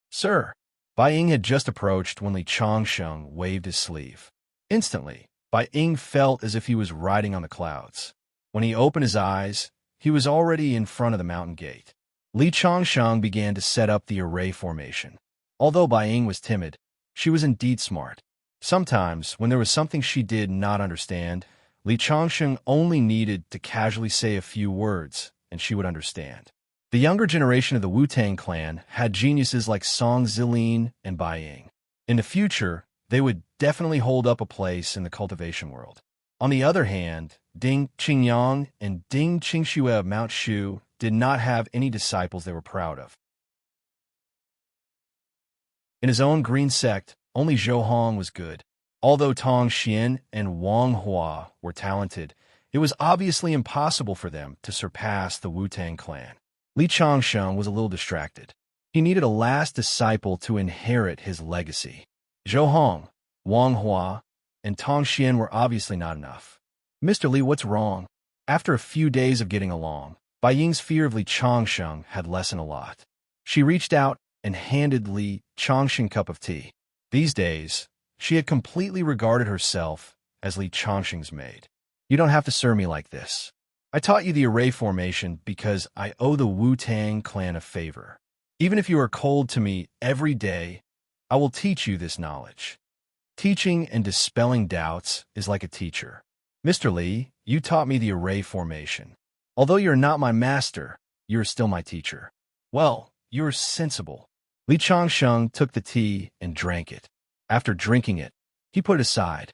"Sir." Bai Ying had just approached when Li Changsheng waved his sleeve. Instantly, Bai Ying felt as if he was riding on the clouds. When he opened his eyes, he was already in front of the mountain gate. Li Changsheng began to set up the array formation. Although Bai Ying was timid, she was indeed smart. Sometimes, when there was something she did not understand, Li Changsheng only needed to casually say a few words, and she would understand. The younger generation of the Wu-Tang clan had geniuses like Song Zilin and Bai Ying. In the future, they would definitely hold up a place in the cultivation world. On the other hand, Ding Qingyang and Ding Qingxue of Mount Shu did not have any disciples they were proud of. In his own green sect, only Zhou Hong was good. Although Tong Xian and Wang Hua were talented, it was obviously impossible for them to surpass the Wu-Tang clan. Li Changsheng was a little distracted. He needed a last disciple to inherit his legacy. Zhou Hong, Wang Hua, and Tong Xian were obviously not enough. Mr. Li, what's wrong? After a few days of getting along, Bai Ying's fear of Li Changsheng had lessened a lot. She reached out and handed Li Changsheng a cup of tea. These days, she had completely regarded herself as Li Changsheng's maid. You don't have to serve me like this. I taught you the array formation because I owe the Wu-Tang clan a favor. Even if you are cold to me every day, I will teach you this knowledge. Teaching and dispelling doubts is like a teacher. Mr. Li, you taught me the array formation. Although you're not my master, you're still my teacher. Well, you're sensible. Li Changsheng took the tea and drank it. After drinking it, he put it aside.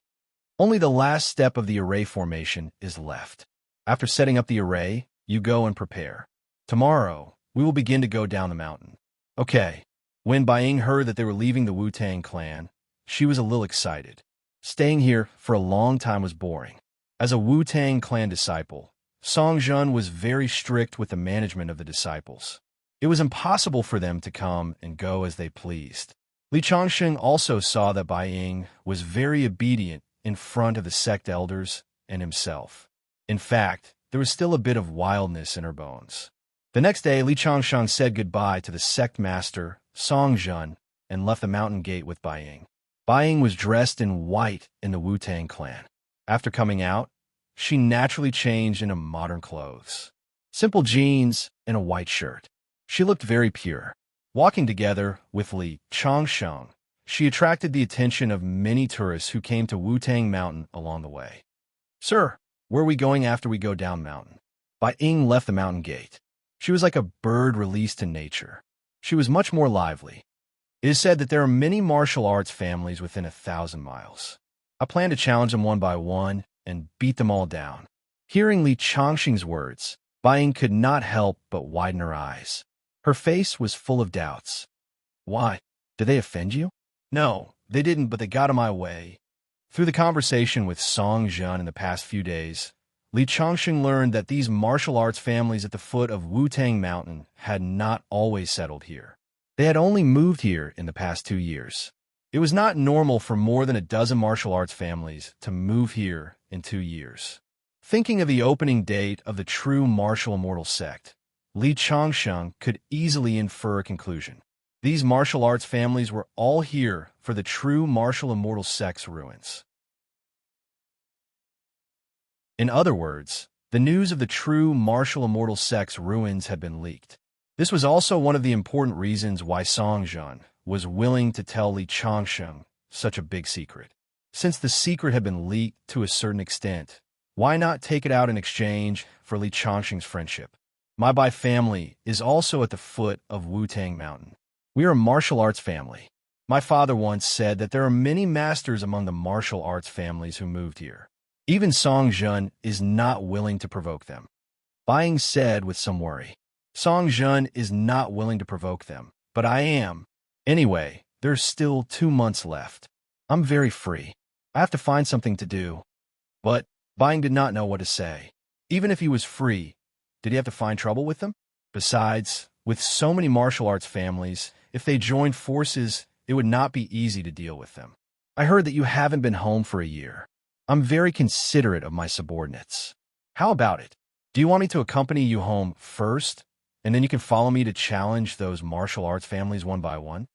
Only the last step of the array formation is left. After setting up the array, you go and prepare. Tomorrow, we will begin to go down the mountain. Okay. When Bai Ying heard that they were leaving the Wu-Tang clan, she was a little excited. Staying here for a long time was boring. As a Wu-Tang clan disciple, Song Jun was very strict with the management of the disciples. It was impossible for them to come and go as they pleased. Li Changsheng also saw that Bai Ying was very obedient in front of the sect elders and himself. In fact, there was still a bit of wildness in her bones. The next day, Li Changsheng said goodbye to the sect master, Song Jun, and left the mountain gate with Bai Ying. Bai Ying was dressed in white in the Wu-Tang clan. After coming out, she naturally changed into modern clothes. Simple jeans and a white shirt. She looked very pure. Walking together with Li Changsheng, she attracted the attention of many tourists who came to Wu-Tang Mountain along the way. Sir, where are we going after we go down mountain? Bai Ying left the mountain gate. She was like a bird released to nature. She was much more lively. It is said that there are many martial arts families within 1,000 miles. I plan to challenge them one by one and beat them all down. Hearing Li Changsheng's words, Bai Ying could not help but widen her eyes. Her face was full of doubts. Why? Did they offend you? No, they didn't, but they got in my way. Through the conversation with Song Jun in the past few days, Li Changsheng learned that these martial arts families at the foot of Wu-Tang Mountain had not always settled here. They had only moved here in the past 2 years. It was not normal for more than a dozen martial arts families to move here in 2 years. Thinking of the opening date of the true martial immortal sect, Li Changsheng could easily infer a conclusion. These martial arts families were all here for the true martial immortal sect's ruins. In other words, the news of the true martial immortal sect's ruins had been leaked. This was also one of the important reasons why Song Jun was willing to tell Li Changsheng such a big secret. Since the secret had been leaked to a certain extent, why not take it out in exchange for Li Changsheng's friendship? My Bai family is also at the foot of Wu-Tang Mountain. We are a martial arts family. My father once said that there are many masters among the martial arts families who moved here. Even Song Jun is not willing to provoke them. Bai Ying said with some worry. Song Jun is not willing to provoke them, but I am. Anyway, there's still 2 months left. I'm very free. I have to find something to do. But Bai Ying did not know what to say. Even if he was free, did he have to find trouble with them? Besides, with so many martial arts families, if they joined forces, it would not be easy to deal with them. I heard that you haven't been home for a year. I'm very considerate of my subordinates. How about it? Do you want me to accompany you home first, and then you can follow me to challenge those martial arts families one by one?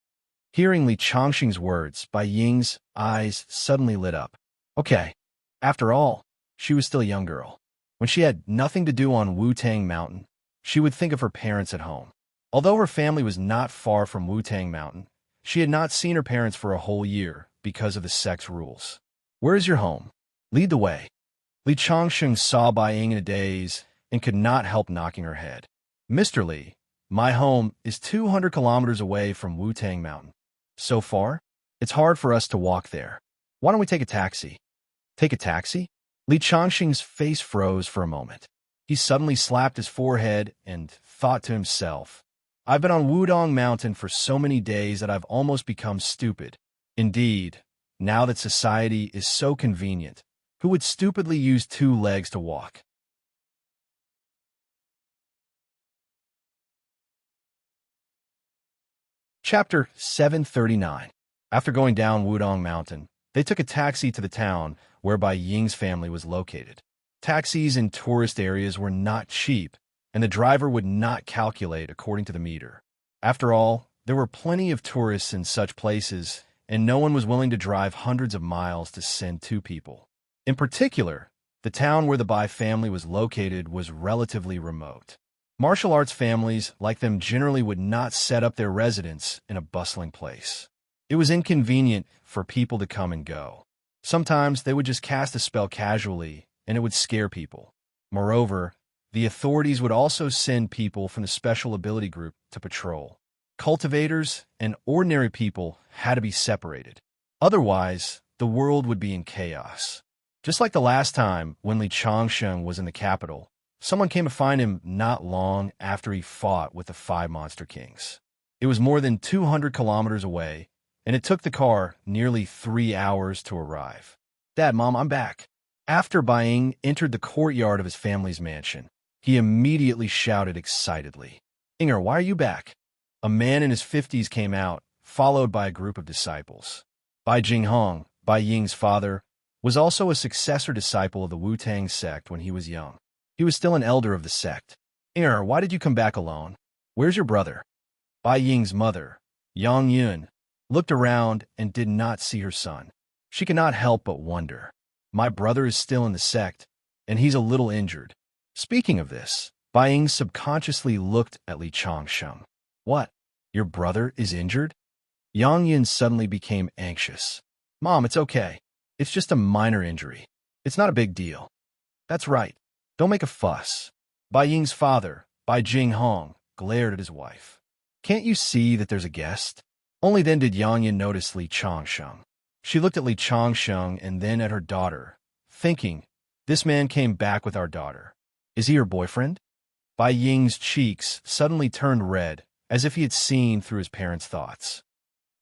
Hearing Li Changsheng's words, Bai Ying's eyes suddenly lit up. Okay. After all, she was still a young girl. When she had nothing to do on Wu-Tang Mountain, she would think of her parents at home. Although her family was not far from Wu-Tang Mountain, she had not seen her parents for a whole year because of the sect's rules. Where is your home? Lead the way. Li Changsheng saw Bai Ying in a daze and could not help knocking her head. Mr. Li, my home is 200 kilometers away from Wu-Tang Mountain. So far, it's hard for us to walk there. Why don't we take a taxi? Take a taxi? Li Changsheng's face froze for a moment. He suddenly slapped his forehead and thought to himself, I've been on Wudong Mountain for so many days that I've almost become stupid. Indeed, now that society is so convenient, who would stupidly use 2 legs to walk? Chapter 739. After going down Wudong Mountain, they took a taxi to the town whereby Ying's family was located. Taxis in tourist areas were not cheap, and the driver would not calculate according to the meter. After all, there were plenty of tourists in such places, and no one was willing to drive hundreds of miles to send two people. In particular, the town where the Bai family was located was relatively remote. Martial arts families, like them, generally would not set up their residence in a bustling place. It was inconvenient for people to come and go. Sometimes they would just cast a spell casually, and it would scare people. Moreover, the authorities would also send people from the special ability group to patrol. Cultivators and ordinary people had to be separated. Otherwise, the world would be in chaos. Just like the last time when Li Changsheng was in the capital, someone came to find him not long after he fought with the 5 Monster Kings. It was more than 200 kilometers away, and it took the car nearly 3 hours to arrive. "Dad, Mom, I'm back." After Bai Ying entered the courtyard of his family's mansion, he immediately shouted excitedly, "Inger, why are you back?" A man in his 50s came out, followed by a group of disciples. Bai Jinghong, Bai Ying's father, was also a successor disciple of the Wu-Tang sect when he was young. He was still an elder of the sect. "Inger, why did you come back alone? Where's your brother?" Bai Ying's mother, Yang Yun, looked around and did not see her son. She could not help but wonder. "My brother is still in the sect, and he's a little injured." Speaking of this, Bai Ying subconsciously looked at Li Changsheng. "What? Your brother is injured?" Yang Yun suddenly became anxious. "Mom, it's okay. It's just a minor injury. It's not a big deal." "That's right. Don't make a fuss." Bai Ying's father, Bai Jinghong, glared at his wife. "Can't you see that there's a guest?" Only then did Yang Yun notice Li Changsheng. She looked at Li Changsheng and then at her daughter, thinking, "This man came back with our daughter. Is he her boyfriend?" Bai Ying's cheeks suddenly turned red, as if he had seen through his parents' thoughts.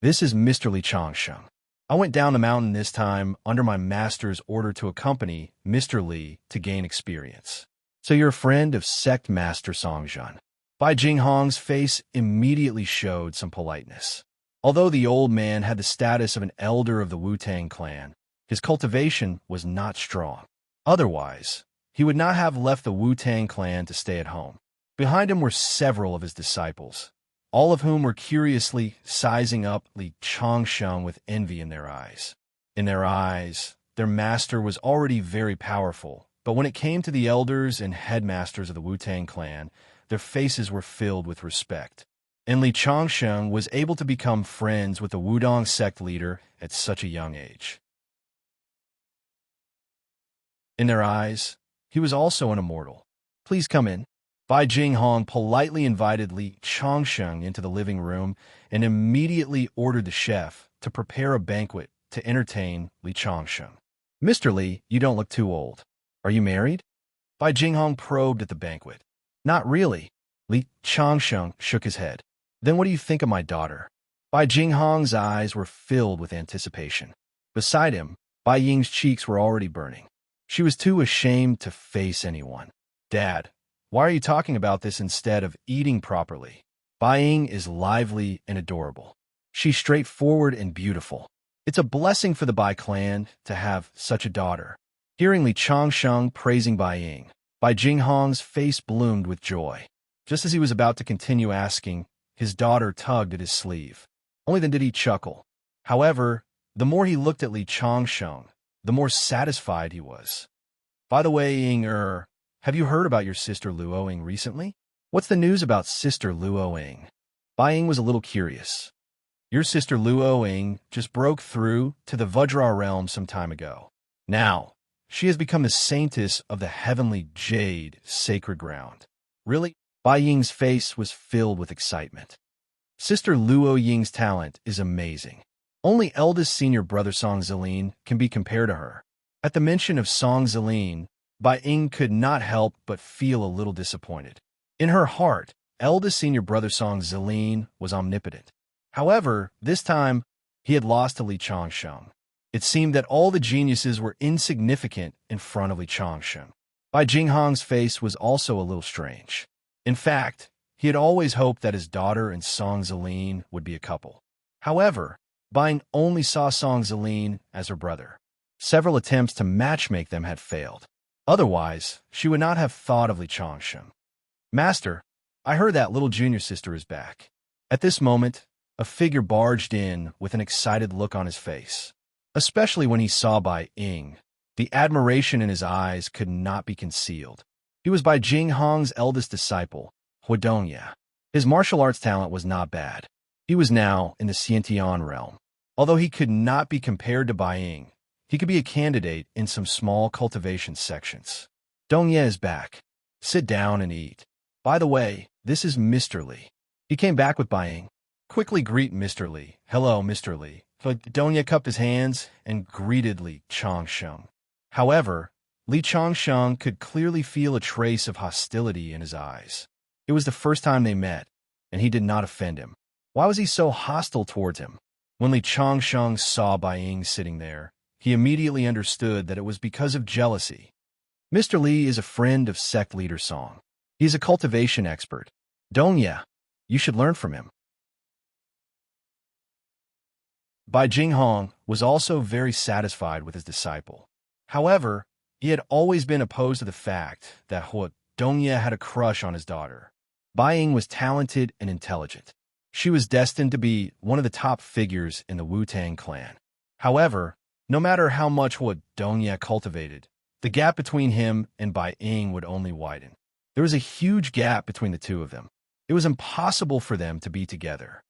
"This is Mr. Li Changsheng. I went down the mountain this time under my master's order to accompany Mr. Li to gain experience." "So you're a friend of sect master Songzhen?" Bai Jinghong's face immediately showed some politeness. Although the old man had the status of an elder of the Wu-Tang clan, his cultivation was not strong. Otherwise, he would not have left the Wu-Tang clan to stay at home. Behind him were several of his disciples, all of whom were curiously sizing up Li Changsheng with envy in their eyes. In their eyes, their master was already very powerful, but when it came to the elders and headmasters of the Wu-Tang clan, their faces were filled with respect. And Li Changsheng was able to become friends with the Wudong sect leader at such a young age. In their eyes, he was also an immortal. "Please come in." Bai Jinghong politely invited Li Changsheng into the living room and immediately ordered the chef to prepare a banquet to entertain Li Changsheng. "Mr. Li, you don't look too old. Are you married?" Bai Jinghong probed at the banquet. "Not really." Li Changsheng shook his head. "Then what do you think of my daughter?" Bai Jinghong's eyes were filled with anticipation. Beside him, Bai Ying's cheeks were already burning. She was too ashamed to face anyone. "Dad, why are you talking about this instead of eating properly?" Bai Ying is lively and adorable. She's straightforward and beautiful. It's a blessing for the Bai clan to have such a daughter. Hearing Li Changsheng praising Bai Ying, Bai Jinghong's face bloomed with joy. Just as he was about to continue asking, his daughter tugged at his sleeve. Only then did he chuckle. However, the more he looked at Li Changsheng, the more satisfied he was. "By the way, Ying, have you heard about your sister Luo Ying recently? What's the news about sister Luo Ying?" Bai Ying was a little curious. "Your sister Luo Ying just broke through to the Vajra realm some time ago. Now, she has become the saintess of the heavenly jade sacred ground." "Really?" Bai Ying's face was filled with excitement. Sister Luo Ying's talent is amazing. Only eldest senior brother Song Zilin can be compared to her. At the mention of Song Zilin, Bai Ying could not help but feel a little disappointed. In her heart, eldest senior brother Song Zilin was omnipotent. However, this time, he had lost to Li Changsheng. It seemed that all the geniuses were insignificant in front of Li Changsheng. Bai Jinghong's face was also a little strange. In fact, He had always hoped that his daughter and Song Zilin would be a couple. However, Buying only saw Song Zilin as her brother. Several attempts to matchmake them had failed. Otherwise, she would not have thought of Li Changsheng. Master, I heard that little junior sister is back. At this moment, a figure barged in with an excited look on his face. Especially when he saw Bai Ying, the admiration in his eyes could not be concealed. He was Bai Jinghong's eldest disciple, Huadongye. His martial arts talent was not bad. He was now in the Xiantian realm. Although he could not be compared to Bai Ying, he could be a candidate in some small cultivation sections. Dongye is back. Sit down and eat. By the way, this is Mr. Li. He came back with Bai Ying. Quickly greet Mr. Li. Hello, Mr. Li. But Dongye cupped his hands and greeted Li Changsheng. However, Li Changsheng could clearly feel a trace of hostility in his eyes. It was the first time they met, and he did not offend him. Why was he so hostile towards him? When Li Changsheng saw Bai Ying sitting there, he immediately understood that it was because of jealousy. Mr. Li is a friend of sect leader Song. He is a cultivation expert. Dongye, you should learn from him. Bai Jinghong was also very satisfied with his disciple. However, he had always been opposed to the fact that Dongye had a crush on his daughter. Bai Ying was talented and intelligent. She was destined to be one of the top figures in the Wu-Tang clan. However, no matter how much Dongye cultivated, the gap between him and Bai Ying would only widen. There was a huge gap between the two of them. It was impossible for them to be together.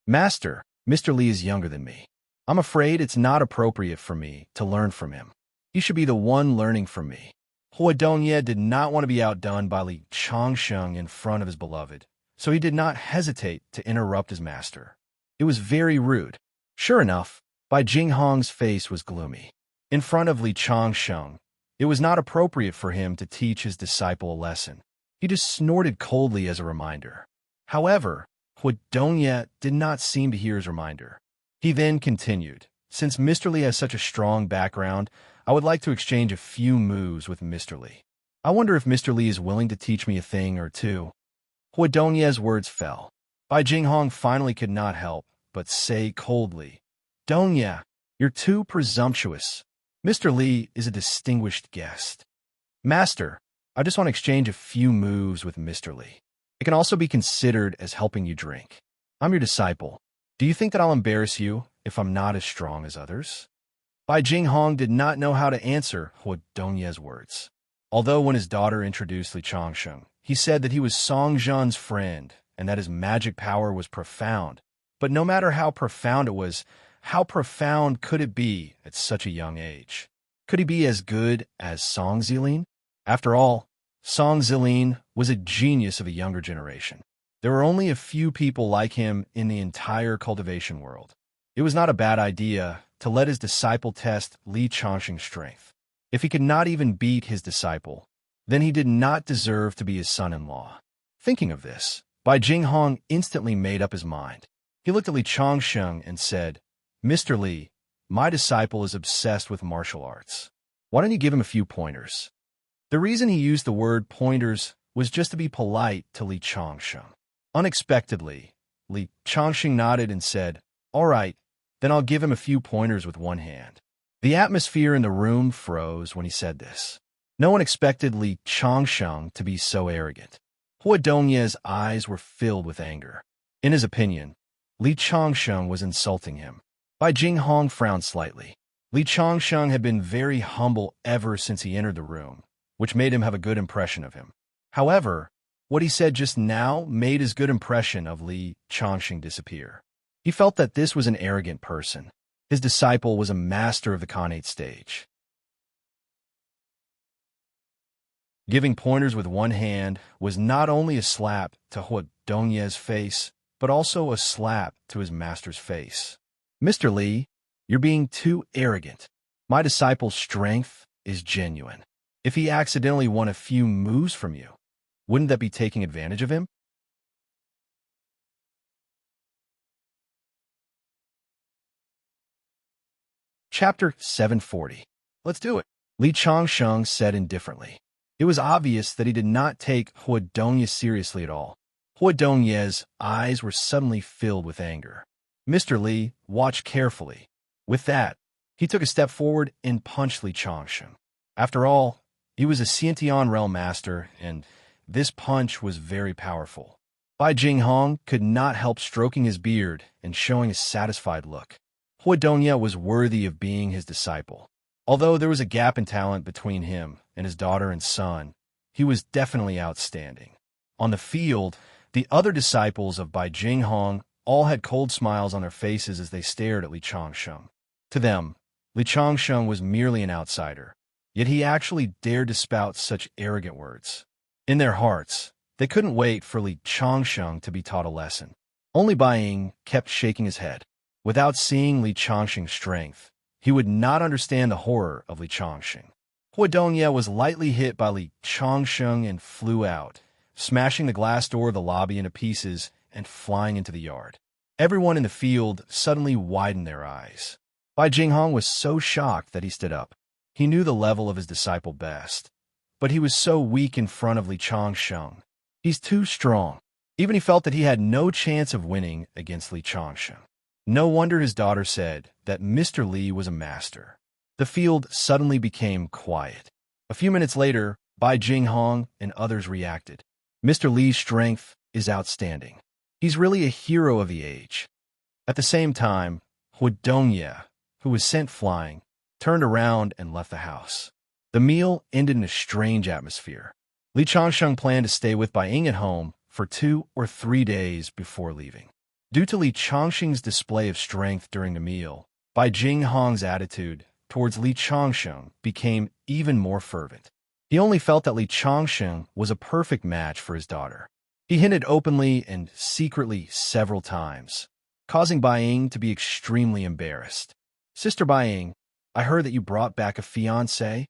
Master, Mr. Li is younger than me. I'm afraid it's not appropriate for me to learn from him. He should be the one learning from me. Huadongye did not want to be outdone by Li Changsheng in front of his beloved, so he did not hesitate to interrupt his master. It was very rude. Sure enough, Bai Jinghong's face was gloomy. In front of Li Changsheng, it was not appropriate for him to teach his disciple a lesson. He just snorted coldly as a reminder. However, Huadongye did not seem to hear his reminder. He then continued, since Mr. Li has such a strong background, I would like to exchange a few moves with Mr. Li. I wonder if Mr. Li is willing to teach me a thing or two. Huadongye's words fell. Bai Jinghong finally could not help but say coldly, Dongye, you're too presumptuous. Mr. Li is a distinguished guest. Master, I just want to exchange a few moves with Mr. Li. It can also be considered as helping you drink. I'm your disciple. Do you think that I'll embarrass you if I'm not as strong as others? Bai Jinghong did not know how to answer Huadongye's words. Although when his daughter introduced Li Changsheng, he said that he was Song Zhan's friend and that his magic power was profound. But no matter how profound it was, how profound could it be at such a young age? Could he be as good as Song Zilin? After all, Song Zilin was a genius of a younger generation. There were only a few people like him in the entire cultivation world. It was not a bad idea to let his disciple test Li Changsheng's strength. If he could not even beat his disciple, then he did not deserve to be his son-in-law. Thinking of this, Bai Jinghong instantly made up his mind. He looked at Li Changsheng and said, Mr. Li, my disciple is obsessed with martial arts. Why don't you give him a few pointers? The reason he used the word pointers was just to be polite to Li Changsheng. Unexpectedly, Li Changsheng nodded and said, All right, then I'll give him a few pointers with one hand. The atmosphere in the room froze when he said this. No one expected Li Changsheng to be so arrogant. Huadongye's eyes were filled with anger. In his opinion, Li Changsheng was insulting him. Bai Jinghong frowned slightly. Li Changsheng had been very humble ever since he entered the room, which made him have a good impression of him. However, what he said just now made his good impression of Li Changsheng disappear. He felt that this was an arrogant person. His disciple was a master of the Khanate stage. Giving pointers with one hand was not only a slap to Huadongye's face, but also a slap to his master's face. Mr. Li, you're being too arrogant. My disciple's strength is genuine. If he accidentally won a few moves from you, wouldn't that be taking advantage of him? Chapter 740. Let's do it. Li Changsheng said indifferently. It was obvious that he did not take Huadongye seriously at all. Hua Dongye's eyes were suddenly filled with anger. Mr. Li watched carefully. With that, he took a step forward and punched Li Changsheng. After all, he was a Xiantian realm master, and this punch was very powerful. Bai Jinghong could not help stroking his beard and showing a satisfied look. Hua Dongye was worthy of being his disciple. Although there was a gap in talent between him and his daughter and son, he was definitely outstanding. On the field, the other disciples of Bai Jinghong all had cold smiles on their faces as they stared at Li Changsheng. To them, Li Changsheng was merely an outsider, yet he actually dared to spout such arrogant words. In their hearts, they couldn't wait for Li Changsheng to be taught a lesson. Only Bai Ying kept shaking his head. Without seeing Li Changsheng's strength, he would not understand the horror of Li Changsheng. Hua Dongye was lightly hit by Li Changsheng and flew out, smashing the glass door of the lobby into pieces and flying into the yard. Everyone in the field suddenly widened their eyes. Bai Jinghong was so shocked that he stood up. He knew the level of his disciple best, but he was so weak in front of Li Changsheng. He's too strong. Even he felt that he had no chance of winning against Li Changsheng. No wonder his daughter said that Mr. Li was a master. The field suddenly became quiet. A few minutes later, Bai Jinghong and others reacted. Mr. Li's strength is outstanding. He's really a hero of the age. At the same time, Hua Dongye, who was sent flying, turned around and left the house. The meal ended in a strange atmosphere. Li Changsheng planned to stay with Bai Ying at home for 2 or 3 days before leaving. Due to Li Changsheng's display of strength during the meal, Bai Jinghong's attitude towards Li Changsheng became even more fervent. He only felt that Li Changsheng was a perfect match for his daughter. He hinted openly and secretly several times, causing Bai Ying to be extremely embarrassed. "Sister Bai Ying, I heard that you brought back a fiancé."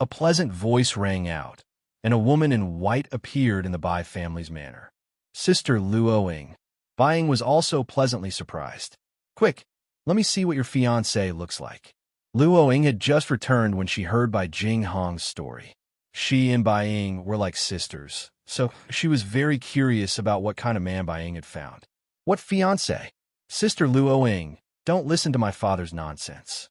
A pleasant voice rang out, and a woman in white appeared in the Bai family's manor. Sister Luo Ying. Bai Ying was also pleasantly surprised. "Quick, let me see what your fiancé looks like." Luo Ying had just returned when she heard Bai Jinghong's story. She and Bai Ying were like sisters, so she was very curious about what kind of man Bai Ying had found. "What fiancé?" "Sister Luo Ying, don't listen to my father's nonsense."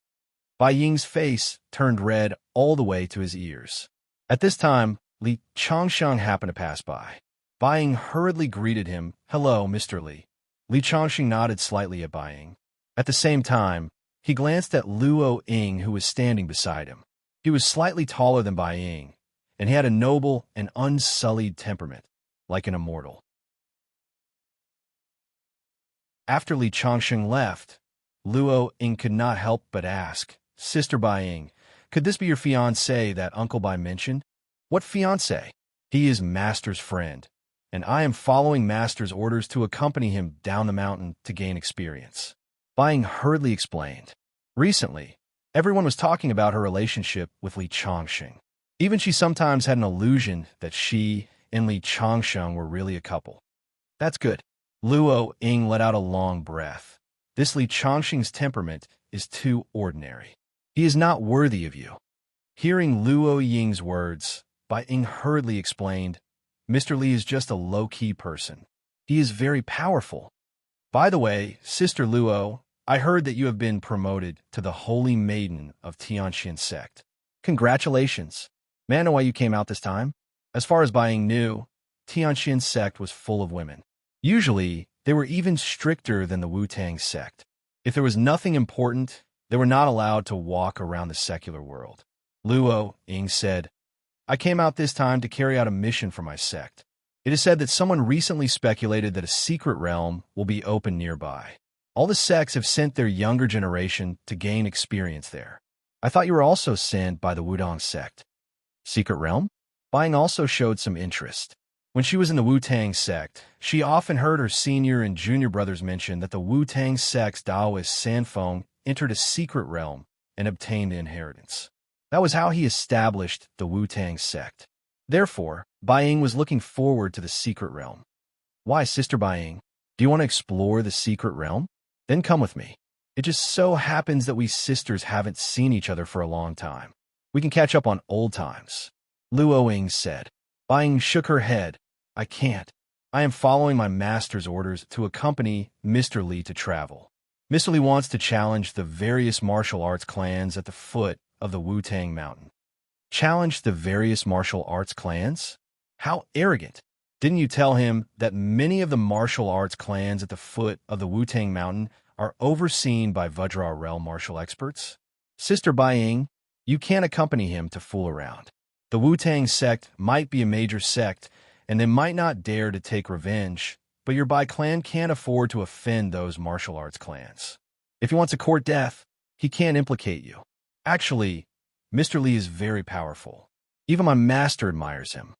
Bai Ying's face turned red all the way to his ears. At this time, Li Changsheng happened to pass by. Bai Ying hurriedly greeted him. "Hello, Mr. Li." Li Changsheng nodded slightly at Bai Ying. At the same time, he glanced at Luo Ying, who was standing beside him. He was slightly taller than Bai Ying, and he had a noble and unsullied temperament, like an immortal. After Li Changsheng left, Luo Ying could not help but ask, "Sister Bai Ying, could this be your fiancé that Uncle Bai mentioned?" "What fiancé?" "He is Master's friend, and I am following Master's orders to accompany him down the mountain to gain experience." Bai Ying hurriedly explained. Recently, everyone was talking about her relationship with Li Changsheng. Even she sometimes had an illusion that she and Li Changsheng were really a couple. "That's good." Luo Ying let out a long breath. "This Li Changsheng's temperament is too ordinary. He is not worthy of you." Hearing Luo Ying's words, Bai Ying hurriedly explained, "Mr. Li is just a low-key person. He is very powerful. By the way, Sister Luo, I heard that you have been promoted to the Holy Maiden of Tianxian sect. Congratulations. May I know why you came out this time?" As far as Bai Ying knew, Tianxian sect was full of women. Usually, they were even stricter than the Wu-Tang sect. If there was nothing important, they were not allowed to walk around the secular world. Luo Ying said, "I came out this time to carry out a mission for my sect. It is said that someone recently speculated that a secret realm will be open nearby. All the sects have sent their younger generation to gain experience there. I thought you were also sent by the Wudong sect." "Secret realm?" Bai Ying also showed some interest. When she was in the Wu-Tang sect, she often heard her senior and junior brothers mention that the Wu-Tang sect's Taoist Sanfeng entered a secret realm and obtained the inheritance. That was how he established the Wu-Tang sect. Therefore, Bai Ying was looking forward to the secret realm. "Why, Sister Bai Ying, do you want to explore the secret realm? Then come with me. It just so happens that we sisters haven't seen each other for a long time. We can catch up on old times." Luo Ying said. Bai Ying shook her head. "I can't. I am following my master's orders to accompany Mr. Li to travel. Mr. Li wants to challenge the various martial arts clans at the foot of the Wu-Tang Mountain. Challenge the various martial arts clans? How arrogant! Didn't you tell him that many of the martial arts clans at the foot of the Wu-Tang Mountain are overseen by Vajra Rel martial experts? Sister Bai Ying, you can't accompany him to fool around. The Wu-Tang sect might be a major sect, and they might not dare to take revenge, but your Bai clan can't afford to offend those martial arts clans. If he wants to court death, he can't implicate you. Actually, Mr. Li is very powerful. Even my master admires him.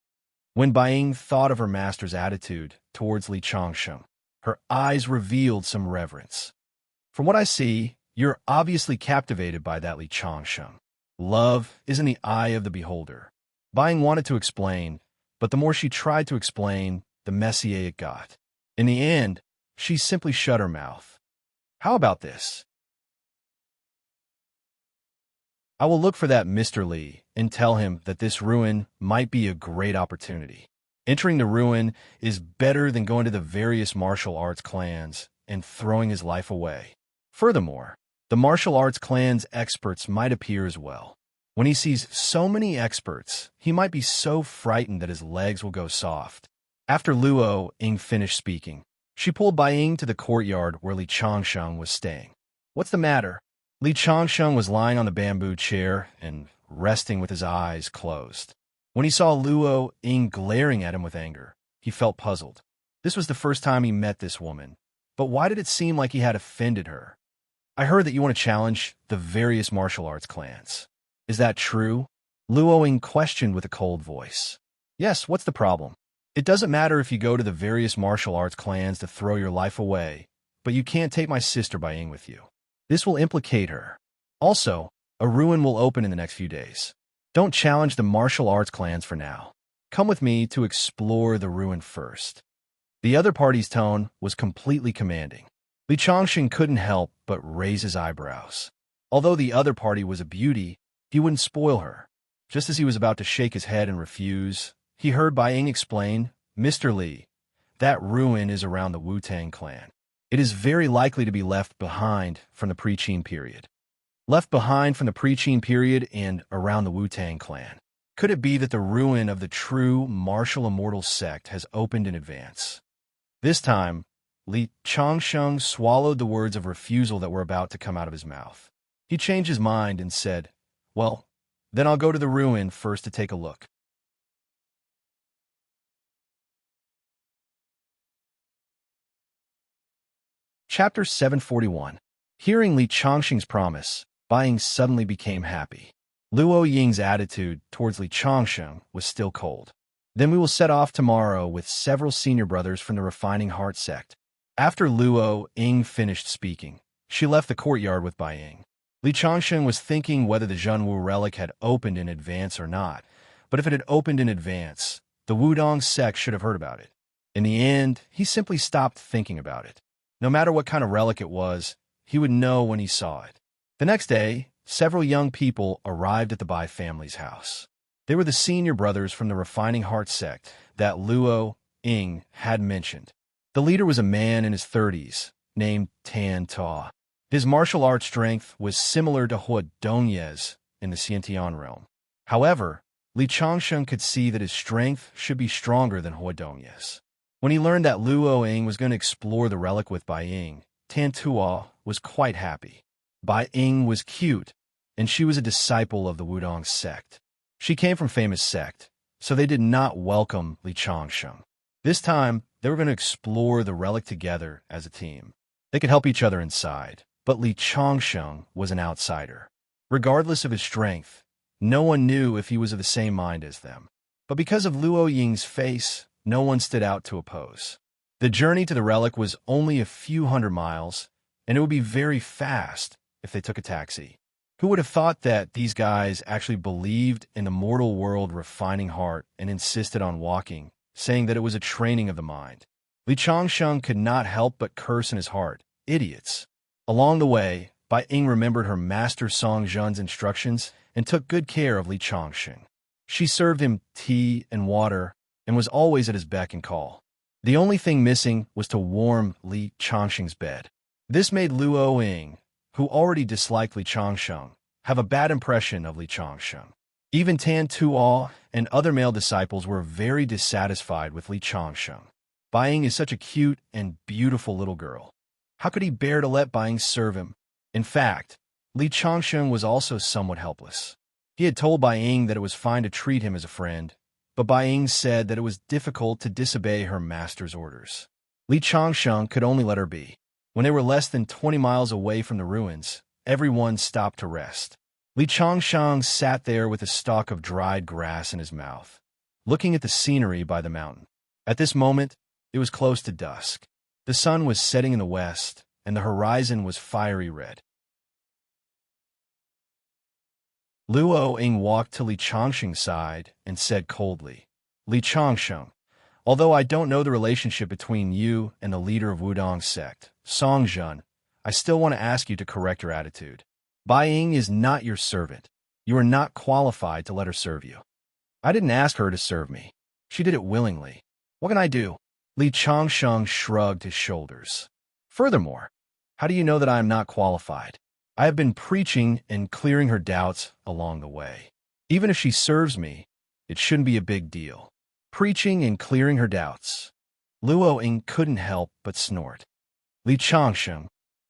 When Bai Ying thought of her master's attitude towards Li Changsheng, her eyes revealed some reverence. From what I see, you're obviously captivated by that Li Changsheng. Love is in the eye of the beholder. Bai Ying wanted to explain, but the more she tried to explain, the messier it got. In the end, she simply shut her mouth. How about this? I will look for that Mr. Li and tell him that this ruin might be a great opportunity. Entering the ruin is better than going to the various martial arts clans and throwing his life away. Furthermore, the martial arts clan's experts might appear as well. When he sees so many experts, he might be so frightened that his legs will go soft. After Luo Ying finished speaking, she pulled Bai Ying to the courtyard where Li Changsheng was staying. What's the matter? Li Changsheng was lying on the bamboo chair and resting with his eyes closed. When he saw Luo Ying glaring at him with anger, he felt puzzled. This was the first time he met this woman, but why did it seem like he had offended her? I heard that you want to challenge the various martial arts clans. Is that true? Luo Ying questioned with a cold voice. Yes, what's the problem? It doesn't matter if you go to the various martial arts clans to throw your life away, but you can't take my sister Bai Ying with you. This will implicate her. Also, a ruin will open in the next few days. Don't challenge the martial arts clans for now. Come with me to explore the ruin first. The other party's tone was completely commanding. Li Changsheng couldn't help but raise his eyebrows. Although the other party was a beauty, he wouldn't spoil her. Just as he was about to shake his head and refuse, he heard Bai Ying explain, Mr. Li, that ruin is around the Wu-Tang clan. It is very likely to be left behind from the pre-Qin period. Left behind from the pre-Qin period and around the Wu-Tang clan. Could it be that the ruin of the true martial immortal sect has opened in advance? This time, Li Changsheng swallowed the words of refusal that were about to come out of his mouth. He changed his mind and said, well, then I'll go to the ruin first to take a look. Chapter 741. Hearing Li Changsheng's promise, Bai Ying suddenly became happy. Luo Ying's attitude towards Li Changsheng was still cold. Then we will set off tomorrow with several senior brothers from the Refining Heart sect. After Luo Ying finished speaking, she left the courtyard with Bai Ying. Li Changsheng was thinking whether the Zhenwu relic had opened in advance or not, but if it had opened in advance, the Wudong sect should have heard about it. In the end, he simply stopped thinking about it. No matter what kind of relic it was, he would know when he saw it. The next day, several young people arrived at the Bai family's house. They were the senior brothers from the Refining Heart sect that Luo Ying had mentioned. The leader was a man in his 30s, named Tan Ta. His martial arts strength was similar to Hua Dongye's in the Xiantian realm. However, Li Changsheng could see that his strength should be stronger than Hua Dongye's. When he learned that Luo Ying was going to explore the relic with Bai Ying, Tan Tua was quite happy. Bai Ying was cute, and she was a disciple of the Wudong sect. She came from famous sect, so they did not welcome Li Changsheng. This time, they were going to explore the relic together as a team. They could help each other inside, but Li Changsheng was an outsider. Regardless of his strength, no one knew if he was of the same mind as them. But because of Luo Ying's face, no one stood out to oppose. The journey to the relic was only a few hundred miles, and it would be very fast if they took a taxi. Who would have thought that these guys actually believed in the mortal world Refining Heart and insisted on walking, saying that it was a training of the mind? Li Changsheng could not help but curse in his heart. Idiots. Along the way, Bai Ying remembered her master Song Zhen's instructions and took good care of Li Changsheng. She served him tea and water and was always at his beck and call. The only thing missing was to warm Li Changsheng's bed. This made Luo Ying, who already disliked Li Changsheng, have a bad impression of Li Changsheng. Even Tan Tuo and other male disciples were very dissatisfied with Li Changsheng. Bai Ying is such a cute and beautiful little girl. How could he bear to let Bai Ying serve him? In fact, Li Changsheng was also somewhat helpless. He had told Bai Ying that it was fine to treat him as a friend, but Bai Ying said that it was difficult to disobey her master's orders. Li Changsheng could only let her be. When they were less than 20 miles away from the ruins, everyone stopped to rest. Li Changsheng sat there with a stalk of dried grass in his mouth, looking at the scenery by the mountain. At this moment, it was close to dusk. The sun was setting in the west, and the horizon was fiery red. Luo Ying walked to Li Changsheng's side and said coldly, "Li Changsheng, although I don't know the relationship between you and the leader of Wudong's sect, Song Zhen, I still want to ask you to correct your attitude. Bai Ying is not your servant. You are not qualified to let her serve you. I didn't ask her to serve me. She did it willingly. What can I do?" Li Changsheng shrugged his shoulders. "Furthermore, how do you know that I am not qualified? I have been preaching and clearing her doubts along the way. Even if she serves me, it shouldn't be a big deal." Preaching and clearing her doubts. Luo Ying couldn't help but snort. "Li Changsheng,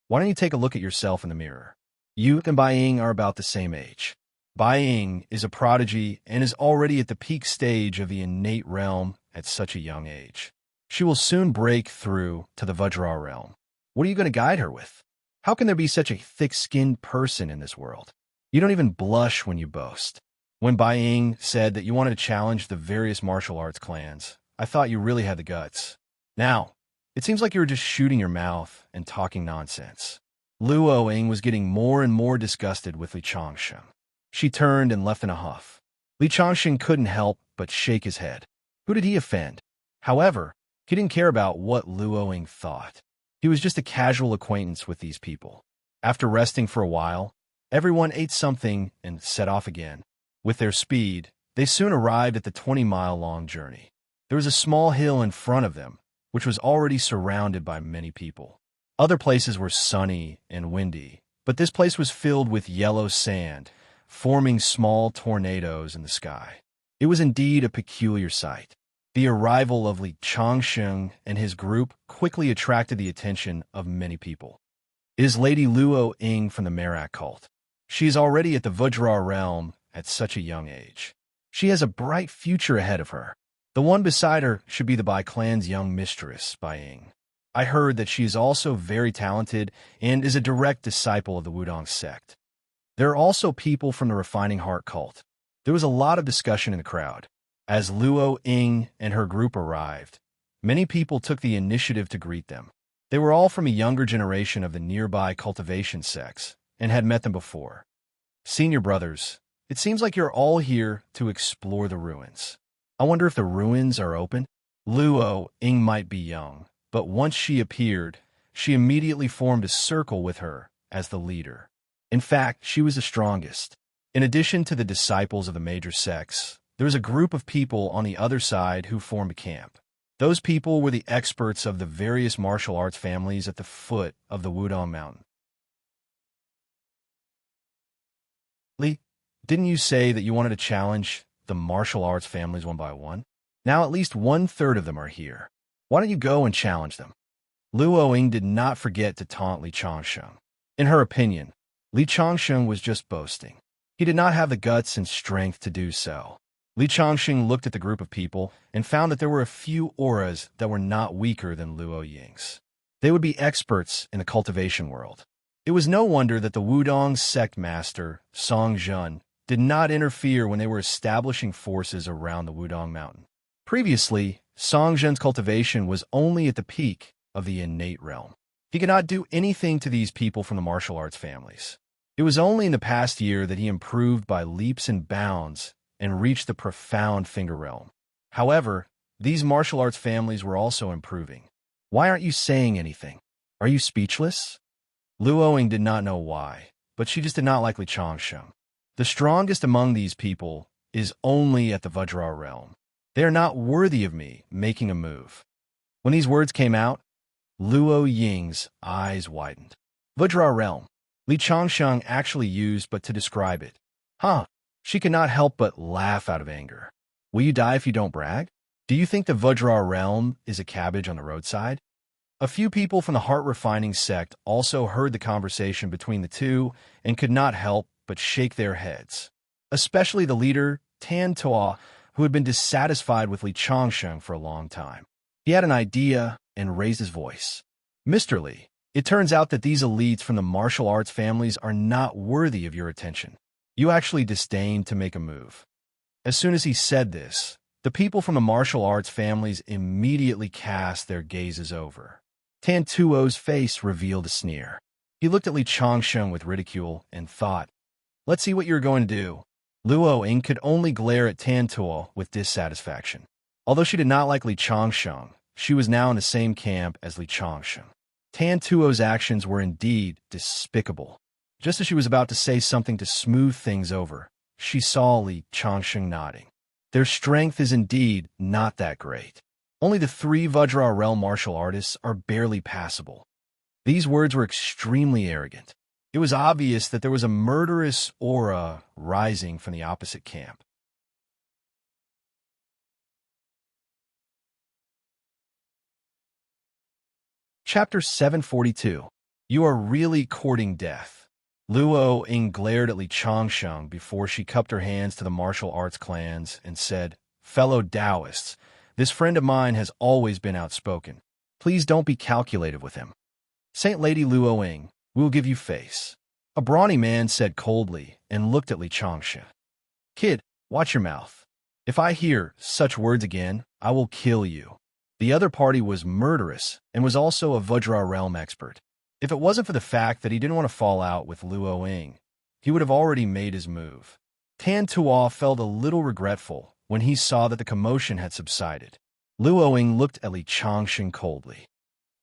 why don't you take a look at yourself in the mirror? You and Bai Ying are about the same age. Bai Ying is a prodigy and is already at the peak stage of the innate realm at such a young age. She will soon break through to the Vajra realm. What are you going to guide her with? How can there be such a thick-skinned person in this world? You don't even blush when you boast. When Bai Ying said that you wanted to challenge the various martial arts clans, I thought you really had the guts. Now, it seems like you were just shooting your mouth and talking nonsense." Luo Ying was getting more and more disgusted with Li Changsheng. She turned and left in a huff. Li Changsheng couldn't help but shake his head. Who did he offend? However, he didn't care about what Luo Ying thought. He was just a casual acquaintance with these people. After resting for a while, everyone ate something and set off again. With their speed, they soon arrived at the 20-mile-long journey. There was a small hill in front of them, which was already surrounded by many people. Other places were sunny and windy, but this place was filled with yellow sand, forming small tornadoes in the sky. It was indeed a peculiar sight. The arrival of Li Changsheng and his group quickly attracted the attention of many people. It is Lady Luo Ying from the Merak cult. She is already at the Vajra realm at such a young age. She has a bright future ahead of her. The one beside her should be the Bai clan's young mistress, Bai Ying. I heard that she is also very talented and is a direct disciple of the Wudong sect. There are also people from the Refining Heart cult. There was a lot of discussion in the crowd. As Luo Ying and her group arrived, many people took the initiative to greet them. They were all from a younger generation of the nearby cultivation sects and had met them before. "Senior brothers, it seems like you're all here to explore the ruins. I wonder if the ruins are open?" Luo Ying might be young, but once she appeared, she immediately formed a circle with her as the leader. In fact, she was the strongest. In addition to the disciples of the major sects, there was a group of people on the other side who formed a camp. Those people were the experts of the various martial arts families at the foot of the Wudong Mountain. "Li, didn't you say that you wanted to challenge the martial arts families one by one? Now at least 1/3 of them are here. Why don't you go and challenge them?" Luo Ying did not forget to taunt Li Changsheng. In her opinion, Li Changsheng was just boasting. He did not have the guts and strength to do so. Li Changsheng looked at the group of people and found that there were a few auras that were not weaker than Luo Ying's. They would be experts in the cultivation world. It was no wonder that the Wudong sect master, Song Zhen, did not interfere when they were establishing forces around the Wudong Mountain. Previously, Song Zhen's cultivation was only at the peak of the innate realm. He could not do anything to these people from the martial arts families. It was only in the past year that he improved by leaps and bounds and reached the profound finger realm. However, these martial arts families were also improving. "Why aren't you saying anything? Are you speechless?" Luo Ying did not know why, but she just did not like Li Changsheng. The strongest among these people is only at the Vajra realm. They are not worthy of me making a move. When these words came out, Luo Ying's eyes widened. Vajra realm. Li Changsheng actually used but to describe it. Huh. She could not help but laugh out of anger. Will you die if you don't brag? Do you think the Vajra realm is a cabbage on the roadside? A few people from the heart-refining sect also heard the conversation between the two and could not help but shake their heads. Especially the leader, Tan Toa, who had been dissatisfied with Li Changsheng for a long time. He had an idea and raised his voice. Mr. Li, it turns out that these elites from the martial arts families are not worthy of your attention. You actually disdain to make a move. As soon as he said this, the people from the martial arts families immediately cast their gazes over. Tan Tuo's face revealed a sneer. He looked at Li Changsheng with ridicule and thought, let's see what you're going to do. Luo Ying could only glare at Tan Tuo with dissatisfaction. Although she did not like Li Changsheng, she was now in the same camp as Li Changsheng. Tan Tuo's actions were indeed despicable. Just as she was about to say something to smooth things over, she saw Li Changsheng nodding. Their strength is indeed not that great. Only the 3 Vajra realm martial artists are barely passable. These words were extremely arrogant. It was obvious that there was a murderous aura rising from the opposite camp. Chapter 742. You are really courting death. Luo Ying glared at Li Changsheng before she cupped her hands to the martial arts clans and said, fellow Taoists, this friend of mine has always been outspoken. Please don't be calculative with him. Saint Lady Luo Ying, we will give you face. A brawny man said coldly and looked at Li Changsheng. Kid, watch your mouth. If I hear such words again, I will kill you. The other party was murderous and was also a Vajra realm expert. If it wasn't for the fact that he didn't want to fall out with Luo Ying, he would have already made his move. Tan Tuo felt a little regretful when he saw that the commotion had subsided. Luo Ying looked at Li Changsheng coldly.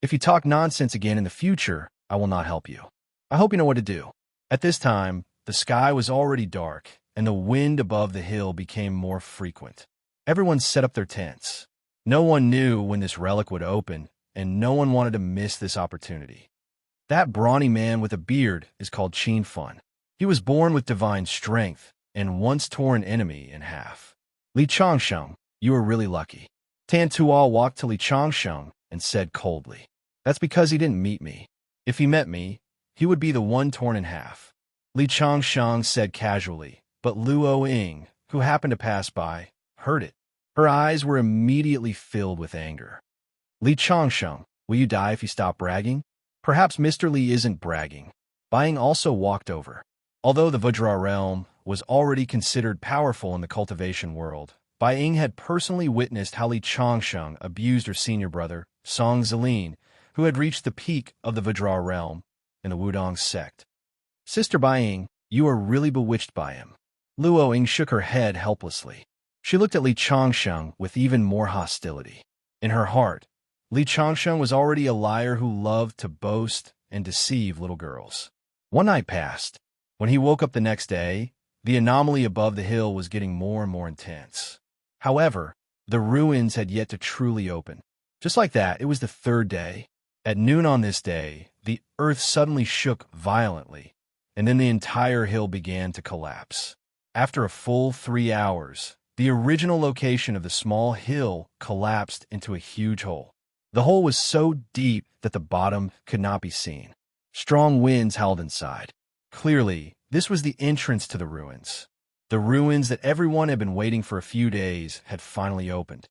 If you talk nonsense again in the future, I will not help you. I hope you know what to do. At this time, the sky was already dark, and the wind above the hill became more frequent. Everyone set up their tents. No one knew when this relic would open, and no one wanted to miss this opportunity. That brawny man with a beard is called Qin Fun. He was born with divine strength, and once tore an enemy in half. Li Changsheng, you are really lucky. Tan Tuo walked to Li Changsheng and said coldly, that's because he didn't meet me. If he met me, he would be the one torn in half. Li Changsheng said casually, but Luo Ying, who happened to pass by, heard it. Her eyes were immediately filled with anger. Li Changsheng, will you die if you stop bragging? Perhaps Mr. Li isn't bragging. Bai Ying also walked over. Although the Vajra realm was already considered powerful in the cultivation world, Bai Ying had personally witnessed how Li Changsheng abused her senior brother, Song Zilin, who had reached the peak of the Vajra realm in the Wudong sect. Sister Bai Ying, you are really bewitched by him. Luo Ying shook her head helplessly. She looked at Li Changsheng with even more hostility. In her heart, Li Changsheng was already a liar who loved to boast and deceive little girls. One night passed. When he woke up the next day, the anomaly above the hill was getting more and more intense. However, the ruins had yet to truly open. Just like that, it was the 3rd day. At noon on this day, the earth suddenly shook violently, and then the entire hill began to collapse. After a full 3 hours, the original location of the small hill collapsed into a huge hole. The hole was so deep that the bottom could not be seen. Strong winds howled inside. Clearly, this was the entrance to the ruins. The ruins that everyone had been waiting for a few days had finally opened.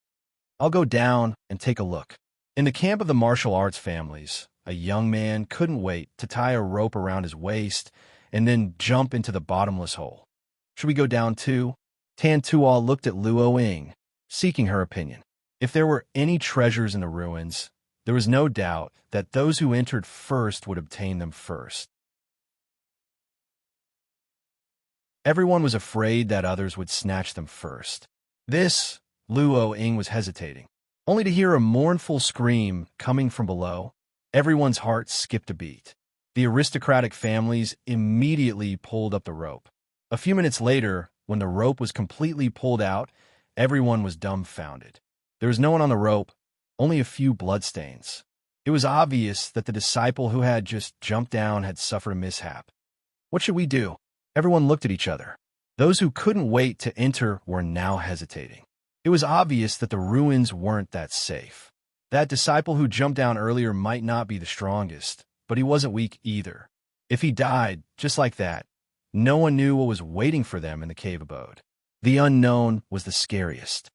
I'll go down and take a look. In the camp of the martial arts families, a young man couldn't wait to tie a rope around his waist and then jump into the bottomless hole. Should we go down too? Tan Tuo looked at Luo Ying, seeking her opinion. If there were any treasures in the ruins, there was no doubt that those who entered first would obtain them first. Everyone was afraid that others would snatch them first. This, Luo Ying was hesitating. Only to hear a mournful scream coming from below, everyone's heart skipped a beat. The aristocratic families immediately pulled up the rope. A few minutes later, when the rope was completely pulled out, everyone was dumbfounded. There was no one on the rope, only a few bloodstains. It was obvious that the disciple who had just jumped down had suffered a mishap. What should we do? Everyone looked at each other. Those who couldn't wait to enter were now hesitating. It was obvious that the ruins weren't that safe. That disciple who jumped down earlier might not be the strongest, but he wasn't weak either. If he died, just like that, no one knew what was waiting for them in the cave abode. The unknown was the scariest.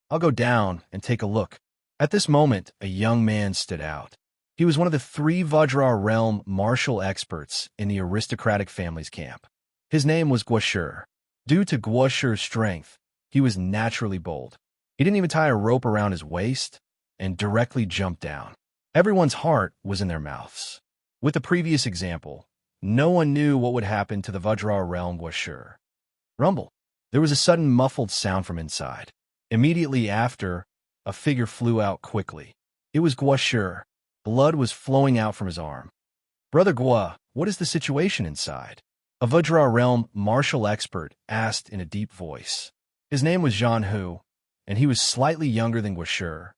I'll go down and take a look. At this moment, a young man stood out. He was one of the 3 Vajra realm martial experts in the aristocratic family's camp. His name was Guoshur. Due to Guoshur's strength, he was naturally bold. He didn't even tie a rope around his waist and directly jumped down. Everyone's heart was in their mouths. With the previous example, no one knew what would happen to the Vajra realm Guoshur. Rumble. There was a sudden muffled sound from inside. Immediately after, a figure flew out quickly. It was Guoshur. Blood was flowing out from his arm. Brother Guo, what is the situation inside? A Vajra realm martial expert asked in a deep voice. His name was Zhan Hu, and he was slightly younger than Guoshur.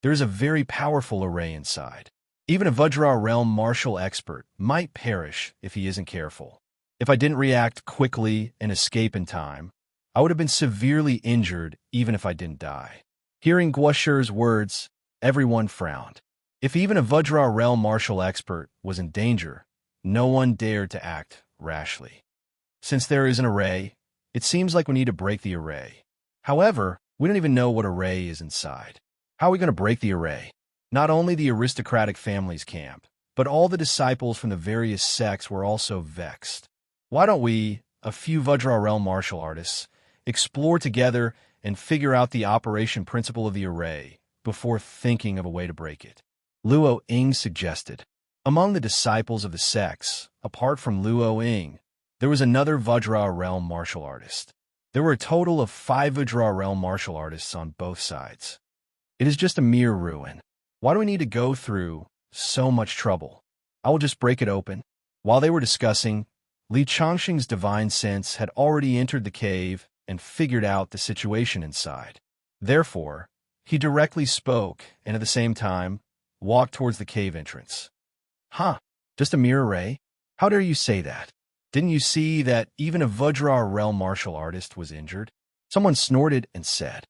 There is a very powerful array inside. Even a Vajra realm martial expert might perish if he isn't careful. If I didn't react quickly and escape in time, I would have been severely injured even if I didn't die. Hearing Guoshur's words, everyone frowned. If even a Vajra realm martial expert was in danger, no one dared to act rashly. Since there is an array, it seems like we need to break the array. However, we don't even know what array is inside. How are we going to break the array? Not only the aristocratic family's camp, but all the disciples from the various sects were also vexed. Why don't we, a few Vajra realm martial artists, explore together and figure out the operation principle of the array before thinking of a way to break it? Luo Ying suggested. Among the disciples of the sects, apart from Luo Ying, there was another Vajra realm martial artist. There were a total of 5 Vajra realm martial artists on both sides. It is just a mere ruin. Why do we need to go through so much trouble? I will just break it open. While they were discussing, Li Changxing's divine sense had already entered the cave and figured out the situation inside. Therefore, he directly spoke and at the same time walked towards the cave entrance. Huh, just a mere array? How dare you say that? Didn't you see that even a Vajra realm martial artist was injured? Someone snorted and said.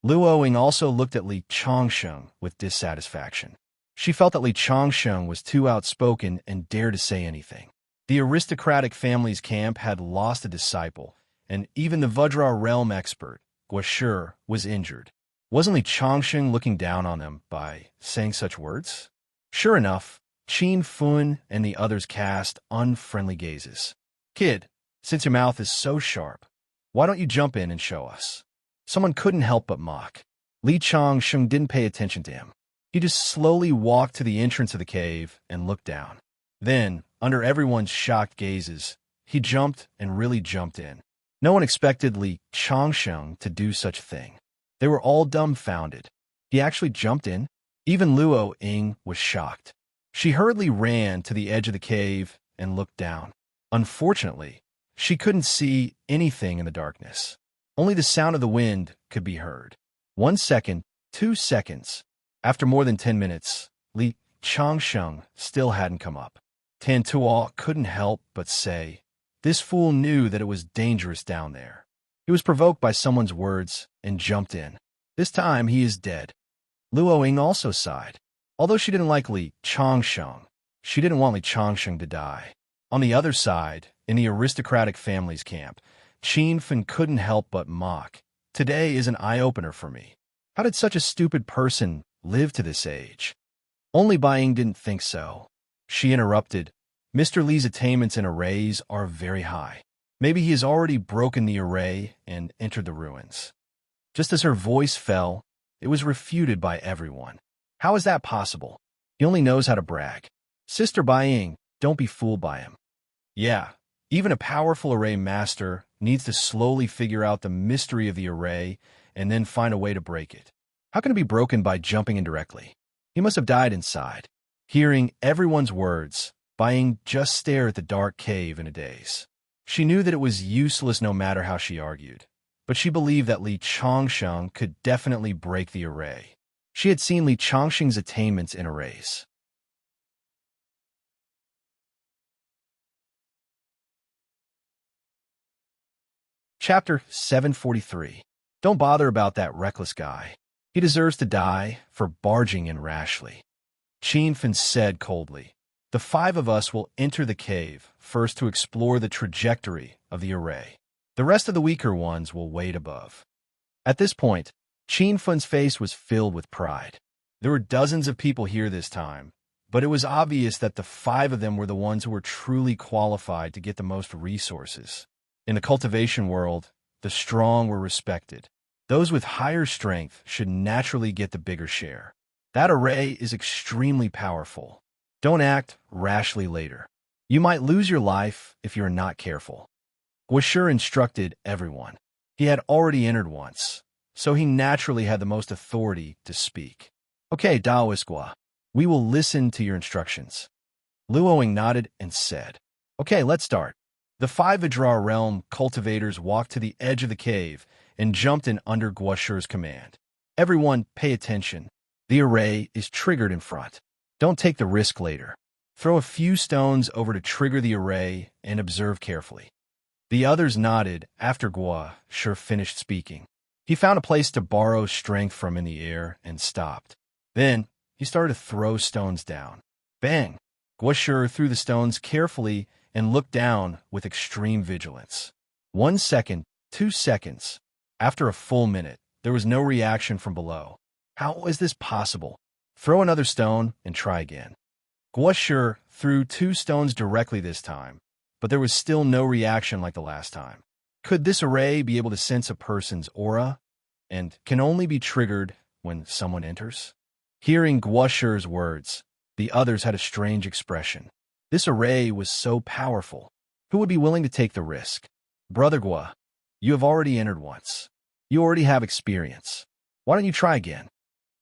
Luo Ying also looked at Li Changsheng with dissatisfaction. She felt that Li Changsheng was too outspoken and dared to say anything. The aristocratic family's camp had lost a disciple, and even the Vajra realm expert, Guoshur, was injured. Wasn't Li Changsheng looking down on them by saying such words? Sure enough, Qin Fun and the others cast unfriendly gazes. Kid, since your mouth is so sharp, why don't you jump in and show us? Someone couldn't help but mock. Li Changsheng didn't pay attention to him. He just slowly walked to the entrance of the cave and looked down. Then, under everyone's shocked gazes, he jumped and really jumped in. No one expected Li Changsheng to do such a thing. They were all dumbfounded. He actually jumped in? Even Luo Ying was shocked. She hurriedly ran to the edge of the cave and looked down. Unfortunately, she couldn't see anything in the darkness. Only the sound of the wind could be heard. 1 second, 2 seconds. After more than 10 minutes, Li Changsheng still hadn't come up. Tan Tuo couldn't help but say, this fool knew that it was dangerous down there. He was provoked by someone's words and jumped in. This time he is dead. Luo Ying also sighed. Although she didn't like Li Changsheng, she didn't want Li Changsheng to die. On the other side, in the aristocratic family's camp, Qin Fun couldn't help but mock. Today is an eye-opener for me. How did such a stupid person live to this age? Only Bai Ying didn't think so. She interrupted. Mr. Li's attainments in arrays are very high. Maybe he has already broken the array and entered the ruins. Just as her voice fell, it was refuted by everyone. How is that possible? He only knows how to brag. Sister Bai Ying, don't be fooled by him. Yeah, even a powerful array master needs to slowly figure out the mystery of the array and then find a way to break it. How can it be broken by jumping in directly? He must have died inside. Hearing everyone's words, Bai Ying just stared at the dark cave in a daze. She knew that it was useless no matter how she argued. but she believed that Li Changsheng could definitely break the array. She had seen Li Changsheng's attainments in arrays. Chapter 743. Don't bother about that reckless guy. He deserves to die for barging in rashly. Qin Fen said coldly. The five of us will enter the cave, first to explore the trajectory of the array. The rest of the weaker ones will wait above. At this point, Qin Fen's face was filled with pride. There were dozens of people here this time, but it was obvious that the five of them were the ones who were truly qualified to get the most resources. In the cultivation world, the strong were respected. Those with higher strength should naturally get the bigger share. That array is extremely powerful. Don't act rashly later. You might lose your life if you're not careful. Guoshu instructed everyone. He had already entered once, so he naturally had the most authority to speak. Okay, Daoist Gua, we will listen to your instructions. Luoying nodded and said, Okay, let's start. The five Vajra realm cultivators walked to the edge of the cave and jumped in under Guoshu's command. Everyone, pay attention. The array is triggered in front. Don't take the risk later. Throw a few stones over to trigger the array and observe carefully. The others nodded after Guoshu finished speaking. He found a place to borrow strength from in the air and stopped. Then he started to throw stones down. Bang! Guoshu threw the stones carefully and looked down with extreme vigilance. 1 second, 2 seconds. After a full minute, there was no reaction from below. How is this possible? Throw another stone and try again. Guoshu threw 2 stones directly this time, but there was still no reaction like the last time. Could this array be able to sense a person's aura and can only be triggered when someone enters? Hearing Guoshu's words, the others had a strange expression. This array was so powerful. Who would be willing to take the risk? Brother Gua, you have already entered once. You already have experience. Why don't you try again?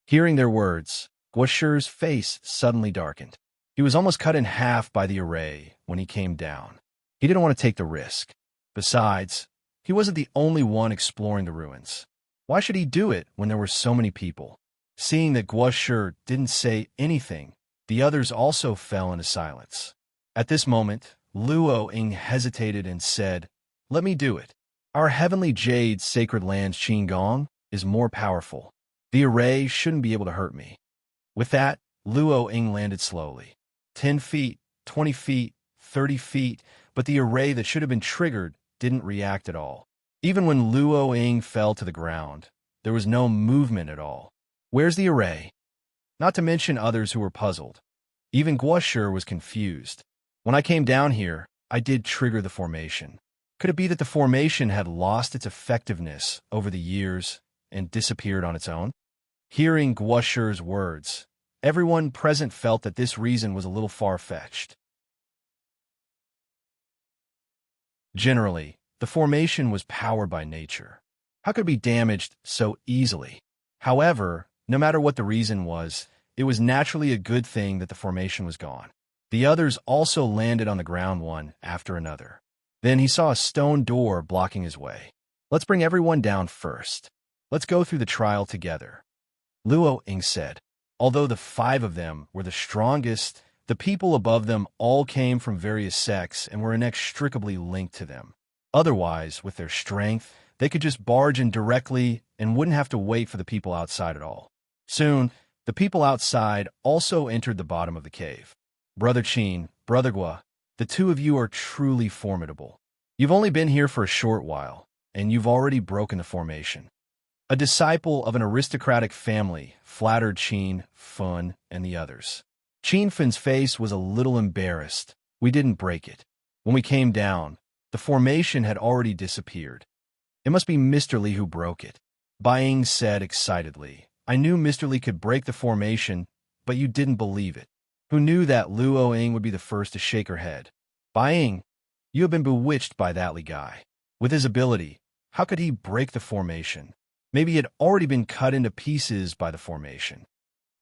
Hearing their words, Guoshu's face suddenly darkened. He was almost cut in half by the array when he came down. He didn't want to take the risk. Besides, he wasn't the only one exploring the ruins. Why should he do it when there were so many people? Seeing that Guoshu didn't say anything, the others also fell into silence. At this moment, Luoying hesitated and said, Let me do it. Our heavenly jade sacred land's Qigong is more powerful. The array shouldn't be able to hurt me. With that, Luoying landed slowly. 10 feet, 20 feet, 30 feet, but the array that should have been triggered didn't react at all. Even when Luoying fell to the ground, there was no movement at all. Where's the array? Not to mention others who were puzzled. Even Guoshu was confused. When I came down here, I did trigger the formation. Could it be that the formation had lost its effectiveness over the years and disappeared on its own? Hearing Guoshu's words, everyone present felt that this reason was a little far-fetched. Generally, the formation was powered by nature. How could it be damaged so easily? However, no matter what the reason was, it was naturally a good thing that the formation was gone. The others also landed on the ground one after another. Then he saw a stone door blocking his way. Let's bring everyone down first. Let's go through the trial together. Luoying said. Although the five of them were the strongest, the people above them all came from various sects and were inextricably linked to them. Otherwise, with their strength, they could just barge in directly and wouldn't have to wait for the people outside at all. Soon, the people outside also entered the bottom of the cave. Brother Qin, Brother Gua, the two of you are truly formidable. You've only been here for a short while, and you've already broken the formation. A disciple of an aristocratic family flattered Qin Fen and the others. Qin Fen's face was a little embarrassed. We didn't break it. When we came down, the formation had already disappeared. It must be Mr. Li who broke it. Baiying said excitedly. I knew Mr. Li could break the formation, but you didn't believe it. Who knew that Luoying would be the first to shake her head? Baiying, you have been bewitched by that Li guy. With his ability, how could he break the formation? Maybe he had already been cut into pieces by the formation.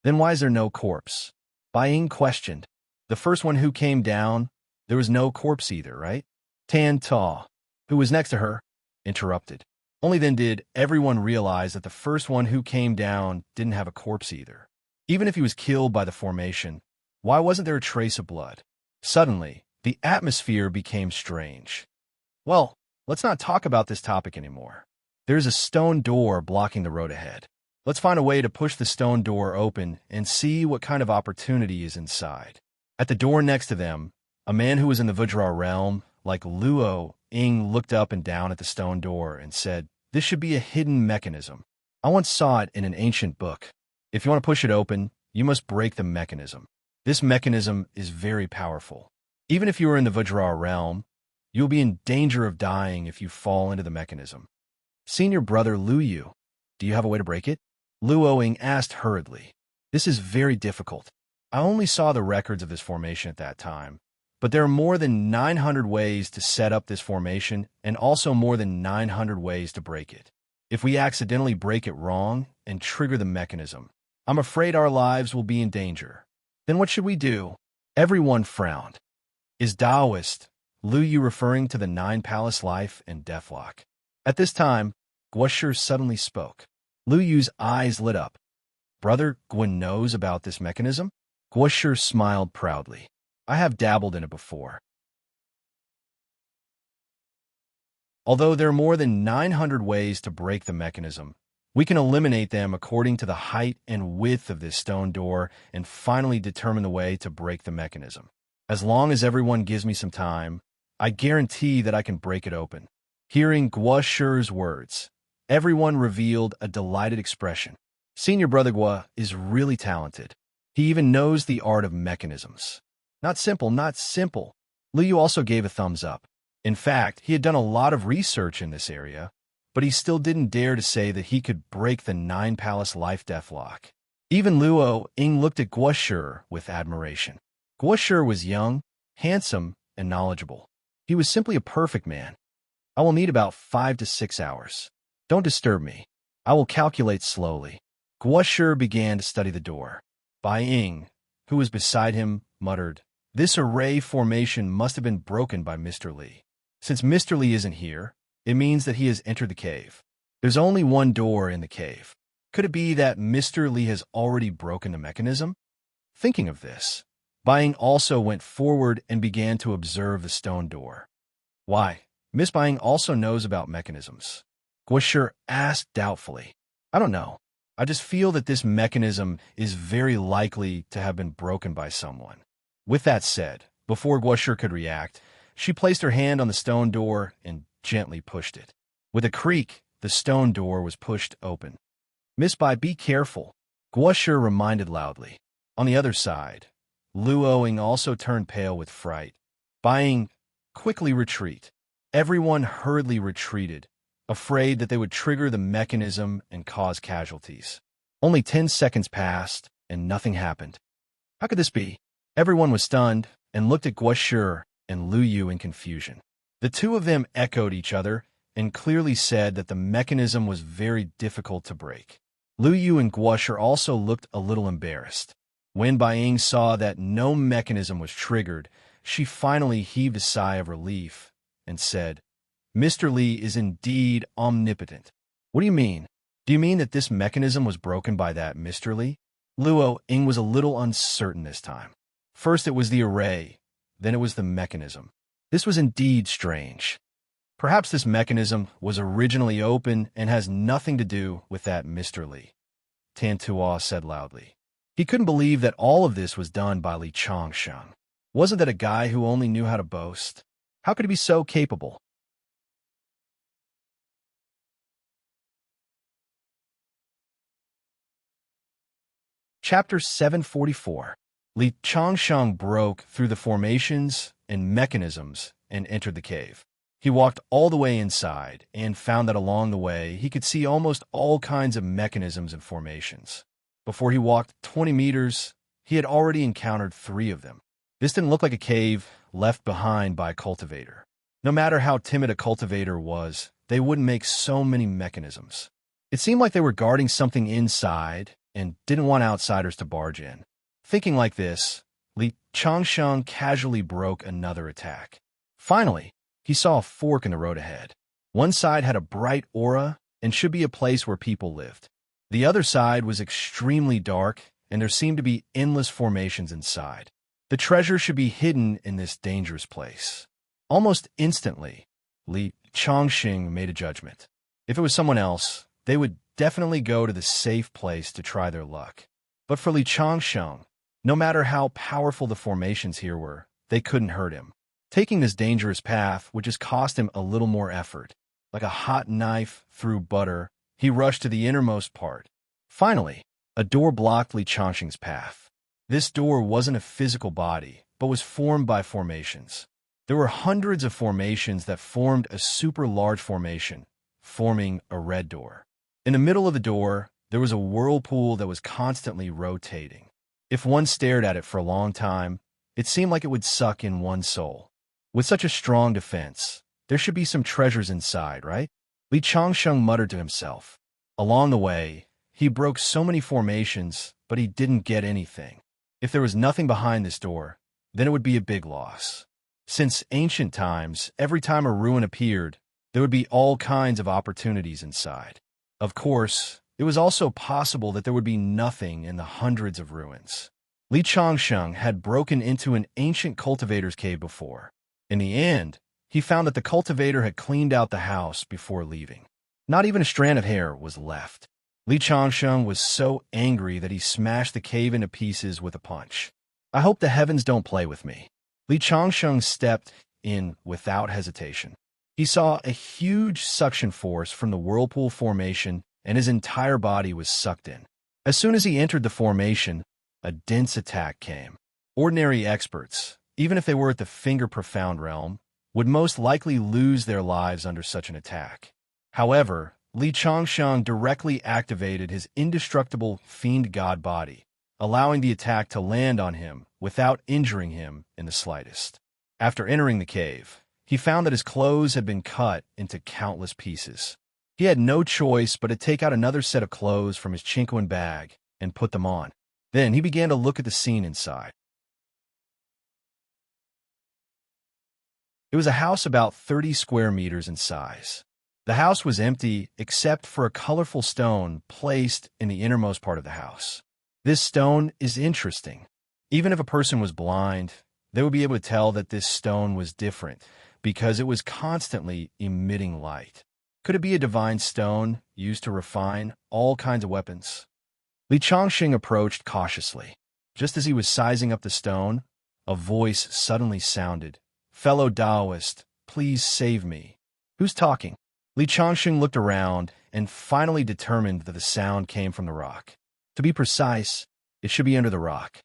Then why is there no corpse? Baiying questioned. The first one who came down, there was no corpse either, right? Tan Ta, who was next to her, interrupted. Only then did everyone realize that the first one who came down didn't have a corpse either. Even if he was killed by the formation, why wasn't there a trace of blood? Suddenly, the atmosphere became strange. Well, let's not talk about this topic anymore. There's a stone door blocking the road ahead. Let's find a way to push the stone door open and see what kind of opportunity is inside. At the door next to them, a man who was in the Vajra realm, like Luo Ying, looked up and down at the stone door and said, "This should be a hidden mechanism. I once saw it in an ancient book. If you want to push it open, you must break the mechanism. This mechanism is very powerful. Even if you are in the Vajra realm, you will be in danger of dying if you fall into the mechanism. Senior brother Lu Yu, do you have a way to break it?" Luo Ying asked hurriedly. "This is very difficult. I only saw the records of this formation at that time, but there are more than 900 ways to set up this formation and also more than 900 ways to break it. If we accidentally break it wrong and trigger the mechanism, I'm afraid our lives will be in danger. Then what should we do?" Everyone frowned. Is Taoist Lu Yu referring to the Nine Palace Life and Deathlock? At this time, Guoshi suddenly spoke. Lu Yu's eyes lit up. "Brother Gwen knows about this mechanism?" Guoshi smiled proudly. "I have dabbled in it before. Although there are more than 900 ways to break the mechanism, we can eliminate them according to the height and width of this stone door and finally determine the way to break the mechanism. As long as everyone gives me some time, I guarantee that I can break it open." Hearing Guoshi's words, everyone revealed a delighted expression. Senior brother Gua is really talented. He even knows the art of mechanisms. Not simple, not simple. Lu Yu also gave a thumbs up. In fact, he had done a lot of research in this area, but he still didn't dare to say that he could break the Nine Palace Life Deathlock. Even Luo Ying looked at Guoshi with admiration. Guoshi was young, handsome, and knowledgeable. He was simply a perfect man. "I will need about 5 to 6 hours. Don't disturb me. I will calculate slowly." Guoshi began to study the door. Bai Ying, who was beside him, muttered, "This array formation must have been broken by Mr. Li. Since Mr. Li isn't here, it means that he has entered the cave. There's only one door in the cave. Could it be that Mr. Li has already broken the mechanism?" Thinking of this, Bai Ying also went forward and began to observe the stone door. "Why, Miss Bai Ying also knows about mechanisms?" Guoshi asked doubtfully. "I don't know. I just feel that this mechanism is very likely to have been broken by someone." With that said, before Guoshi could react, she placed her hand on the stone door and gently pushed it. With a creak, the stone door was pushed open. "Miss Bai, be careful," Guoshi reminded loudly. On the other side, Luo Ying also turned pale with fright. Bai Ying, quickly retreat. Everyone hurriedly retreated, afraid that they would trigger the mechanism and cause casualties. Only 10 seconds passed, and nothing happened. How could this be? Everyone was stunned and looked at Guoshi and Lu Yu in confusion. The two of them echoed each other and clearly said that the mechanism was very difficult to break. Lu Yu and Guoshi also looked a little embarrassed. When Bai Ying saw that no mechanism was triggered, she finally heaved a sigh of relief and said, "Mr. Li is indeed omnipotent." "What do you mean? Do you mean that this mechanism was broken by that Mr. Li?" Luo Ying was a little uncertain this time. First it was the array, then it was the mechanism. This was indeed strange. Perhaps this mechanism was originally open and has nothing to do with that Mr. Li, Tan Tua said loudly. He couldn't believe that all of this was done by Li Changsheng. Wasn't that a guy who only knew how to boast? How could he be so capable? Chapter 744. Li Changsheng broke through the formations and mechanisms and entered the cave. He walked all the way inside and found that along the way he could see almost all kinds of mechanisms and formations. Before he walked 20 meters, he had already encountered 3 of them. This didn't look like a cave left behind by a cultivator. No matter how timid a cultivator was, they wouldn't make so many mechanisms. It seemed like they were guarding something inside and didn't want outsiders to barge in. Thinking like this, Li Changsheng casually broke another attack. Finally, he saw a fork in the road ahead. One side had a bright aura and should be a place where people lived. The other side was extremely dark, and there seemed to be endless formations inside. The treasure should be hidden in this dangerous place. Almost instantly, Li Chongqing made a judgment. If it was someone else, they would definitely go to the safe place to try their luck. But for Li Chongqing, no matter how powerful the formations here were, they couldn't hurt him. Taking this dangerous path would just cost him a little more effort. Like a hot knife through butter, he rushed to the innermost part. Finally, a door blocked Li Chongqing's path. This door wasn't a physical body, but was formed by formations. There were hundreds of formations that formed a super large formation, forming a red door. In the middle of the door, there was a whirlpool that was constantly rotating. If one stared at it for a long time, it seemed like it would suck in one's soul. With such a strong defense, there should be some treasures inside, right? Li Chongqing muttered to himself. Along the way, he broke so many formations, but he didn't get anything. If there was nothing behind this door, then it would be a big loss. Since ancient times, every time a ruin appeared, there would be all kinds of opportunities inside. Of course, it was also possible that there would be nothing in the hundreds of ruins. Li Chongqing had broken into an ancient cultivator's cave before. In the end, he found that the cultivator had cleaned out the house before leaving. Not even a strand of hair was left. Li Chongqing was so angry that he smashed the cave into pieces with a punch. I hope the heavens don't play with me. Li Chongqing stepped in without hesitation. He saw a huge suction force from the whirlpool formation, and his entire body was sucked in. As soon as he entered the formation, a dense attack came. Ordinary experts, even if they were at the finger-profound realm, would most likely lose their lives under such an attack. However, Li Chongqing directly activated his indestructible fiend god body, allowing the attack to land on him without injuring him in the slightest. After entering the cave, he found that his clothes had been cut into countless pieces. He had no choice but to take out another set of clothes from his chinquin bag and put them on. Then he began to look at the scene inside. It was a house about 30 square meters in size. The house was empty except for a colorful stone placed in the innermost part of the house. This stone is interesting. Even if a person was blind, they would be able to tell that this stone was different because it was constantly emitting light. Could it be a divine stone used to refine all kinds of weapons? Li Chongqing approached cautiously. Just as he was sizing up the stone, a voice suddenly sounded. "Fellow Taoist, please save me." "Who's talking?" Li Chongqing looked around and finally determined that the sound came from the rock. To be precise, it should be under the rock.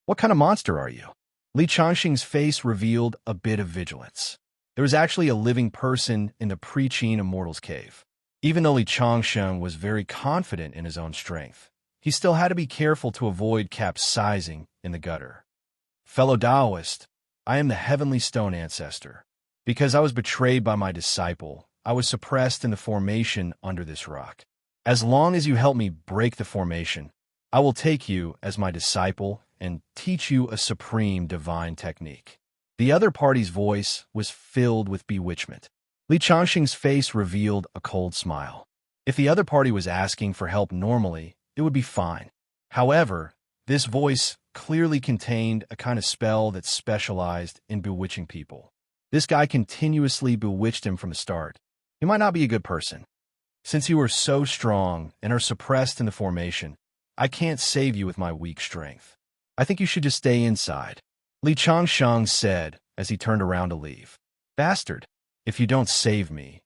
"What kind of monster are you?" Li Chongqing's face revealed a bit of vigilance. There was actually a living person in the Preaching Immortal's cave. Even though Li Chongqing was very confident in his own strength, he still had to be careful to avoid capsizing in the gutter. "Fellow Taoist, I am the Heavenly Stone Ancestor. Because I was betrayed by my disciple, I was suppressed in the formation under this rock. As long as you help me break the formation, I will take you as my disciple and teach you a supreme divine technique." The other party's voice was filled with bewitchment. Li Chongqing's face revealed a cold smile. If the other party was asking for help normally, it would be fine. However, this voice clearly contained a kind of spell that specialized in bewitching people. This guy continuously bewitched him from the start. He might not be a good person. "Since you are so strong and are suppressed in the formation, I can't save you with my weak strength. I think you should just stay inside," Li Chongqing said as he turned around to leave. "Bastard, if you don't save me,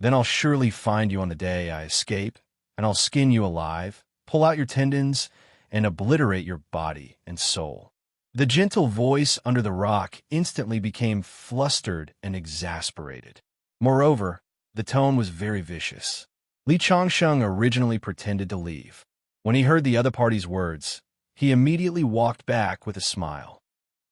then I'll surely find you on the day I escape, and I'll skin you alive, pull out your tendons, and obliterate your body and soul." The gentle voice under the rock instantly became flustered and exasperated. Moreover, the tone was very vicious. Li Chongqing originally pretended to leave. When he heard the other party's words, he immediately walked back with a smile.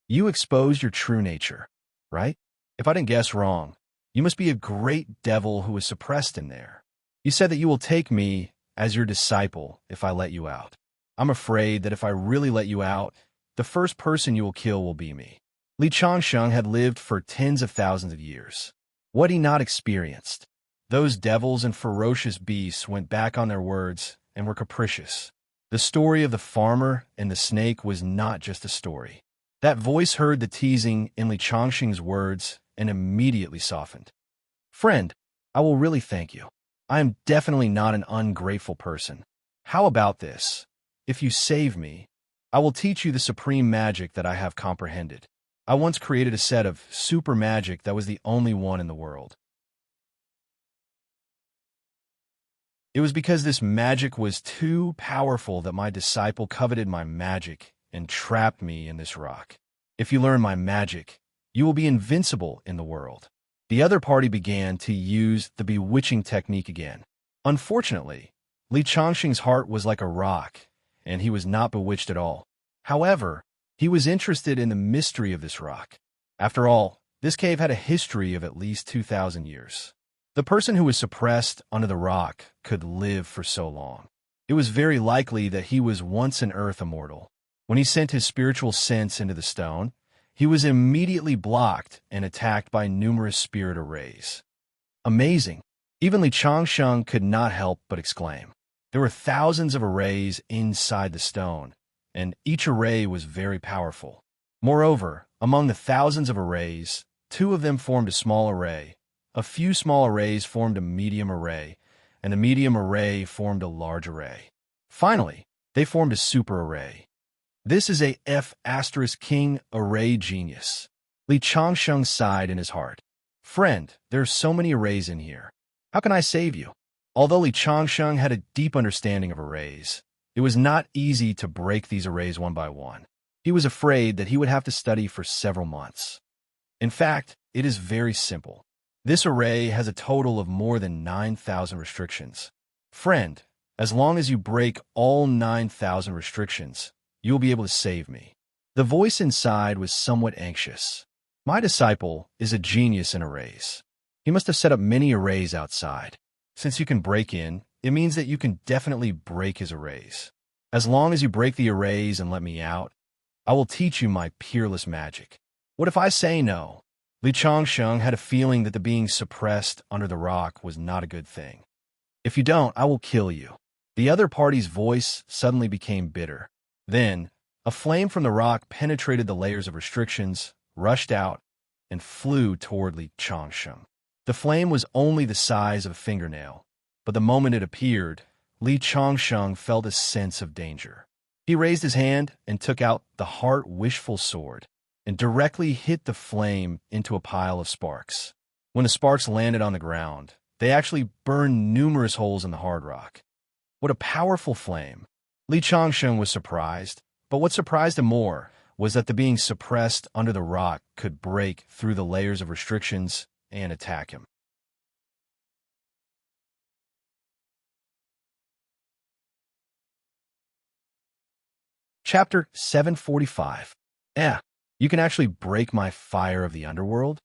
"You exposed your true nature, right? If I didn't guess wrong, you must be a great devil who is suppressed in there. You said that you will take me as your disciple if I let you out. I'm afraid that if I really let you out, the first person you will kill will be me." Li Chongqing had lived for tens of thousands of years. What he not experienced? Those devils and ferocious beasts went back on their words and were capricious. The story of the farmer and the snake was not just a story. That voice heard the teasing in Li Chongqing's words and immediately softened. Friend, I will really thank you. I am definitely not an ungrateful person. How about this? If you save me, I will teach you the supreme magic that I have comprehended. I once created a set of super magic that was the only one in the world. It was because this magic was too powerful that my disciple coveted my magic and trapped me in this rock. If you learn my magic, you will be invincible in the world. The other party began to use the bewitching technique again. Unfortunately, Li Chongqing's heart was like a rock, and he was not bewitched at all. However, he was interested in the mystery of this rock. After all, this cave had a history of at least 2,000 years. The person who was suppressed under the rock could live for so long. It was very likely that he was once an earth immortal. When he sent his spiritual sense into the stone, he was immediately blocked and attacked by numerous spirit arrays. Amazing! Even Li Chongqing could not help but exclaim. There were thousands of arrays inside the stone, and each array was very powerful. Moreover, among the thousands of arrays, 2 of them formed a small array, a few small arrays formed a medium array, and the medium array formed a large array. Finally, they formed a super array. This is a F*King array genius. Li Chongqing sighed in his heart. Friend, there are so many arrays in here. How can I save you? Although Li Chongqing had a deep understanding of arrays, it was not easy to break these arrays one by one. He was afraid that he would have to study for several months. In fact, it is very simple. This array has a total of more than 9,000 restrictions. Friend, as long as you break all 9,000 restrictions, you will be able to save me. The voice inside was somewhat anxious. My disciple is a genius in arrays. He must have set up many arrays outside. Since you can break in, it means that you can definitely break his arrays. As long as you break the arrays and let me out, I will teach you my peerless magic. What if I say no? Li Chongqing had a feeling that the being suppressed under the rock was not a good thing. If you don't, I will kill you. The other party's voice suddenly became bitter. Then, a flame from the rock penetrated the layers of restrictions, rushed out, and flew toward Li Chongqing. The flame was only the size of a fingernail, but the moment it appeared, Li Chongqing felt a sense of danger. He raised his hand and took out the heart-wishful sword, and directly hit the flame into a pile of sparks. When the sparks landed on the ground, they actually burned numerous holes in the hard rock. What a powerful flame! Li Chongqing was surprised, but what surprised him more was that the being suppressed under the rock could break through the layers of restrictions and attack him. Chapter 745. You can actually break my fire of the underworld?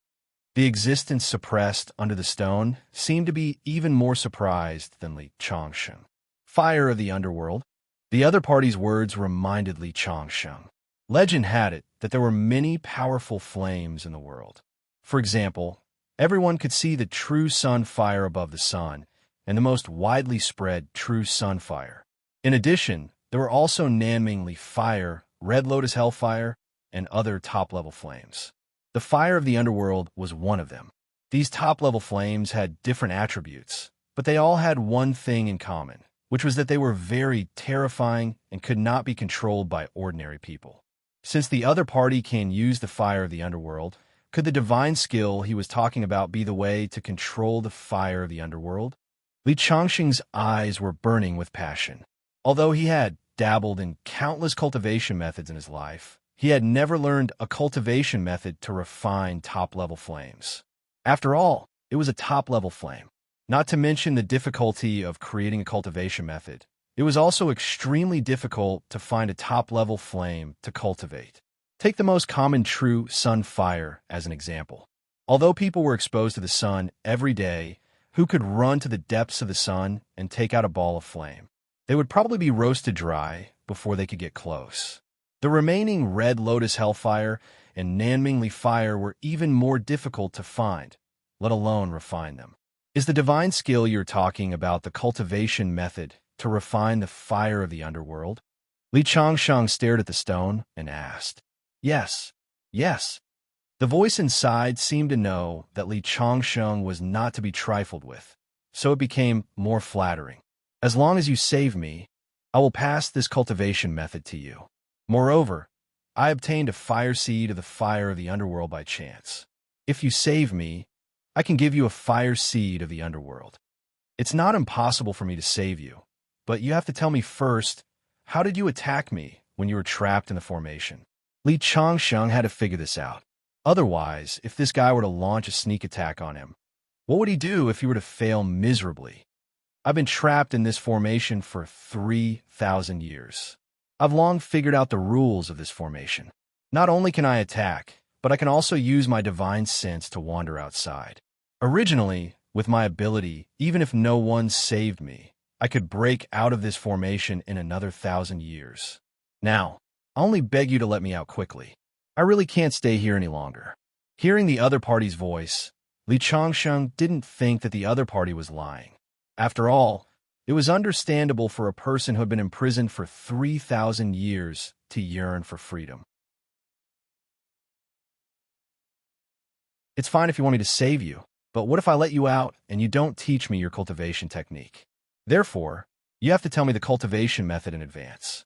The existence suppressed under the stone seemed to be even more surprised than Li Chongqing. Fire of the underworld? The other party's words reminded Li Chongqing. Legend had it that there were many powerful flames in the world. For example, everyone could see the true sun fire above the sun, and the most widely spread true sun fire. In addition, there were also Nanmingli fire, red lotus hellfire, and other top-level flames. The fire of the underworld was one of them. These top-level flames had different attributes, but they all had one thing in common, which was that they were very terrifying and could not be controlled by ordinary people. Since the other party can use the fire of the underworld, could the divine skill he was talking about be the way to control the fire of the underworld? Li Chongqing's eyes were burning with passion. Although he had dabbled in countless cultivation methods in his life, he had never learned a cultivation method to refine top-level flames. After all, it was a top-level flame. Not to mention the difficulty of creating a cultivation method, it was also extremely difficult to find a top-level flame to cultivate. Take the most common true sun fire as an example. Although people were exposed to the sun every day, who could run to the depths of the sun and take out a ball of flame? They would probably be roasted dry before they could get close. The remaining red lotus hellfire and Nanmingli fire were even more difficult to find, let alone refine them. Is the divine skill you're talking about the cultivation method to refine the fire of the underworld? Li Changsheng stared at the stone and asked. Yes, yes. The voice inside seemed to know that Li Changsheng was not to be trifled with, so it became more flattering. As long as you save me, I will pass this cultivation method to you. Moreover, I obtained a fire seed of the fire of the underworld by chance. If you save me, I can give you a fire seed of the underworld. It's not impossible for me to save you, but you have to tell me first, how did you attack me when you were trapped in the formation? Li Changsheng had to figure this out. Otherwise, if this guy were to launch a sneak attack on him, what would he do if he were to fail miserably? I've been trapped in this formation for 3,000 years. I've long figured out the rules of this formation. Not only can I attack, but I can also use my divine sense to wander outside. Originally, with my ability, even if no one saved me, I could break out of this formation in another 1,000 years. Now, I only beg you to let me out quickly. I really can't stay here any longer. Hearing the other party's voice, Li Changsheng didn't think that the other party was lying. After all, it was understandable for a person who had been imprisoned for 3,000 years to yearn for freedom. It's fine if you want me to save you, but what if I let you out and you don't teach me your cultivation technique? Therefore, you have to tell me the cultivation method in advance.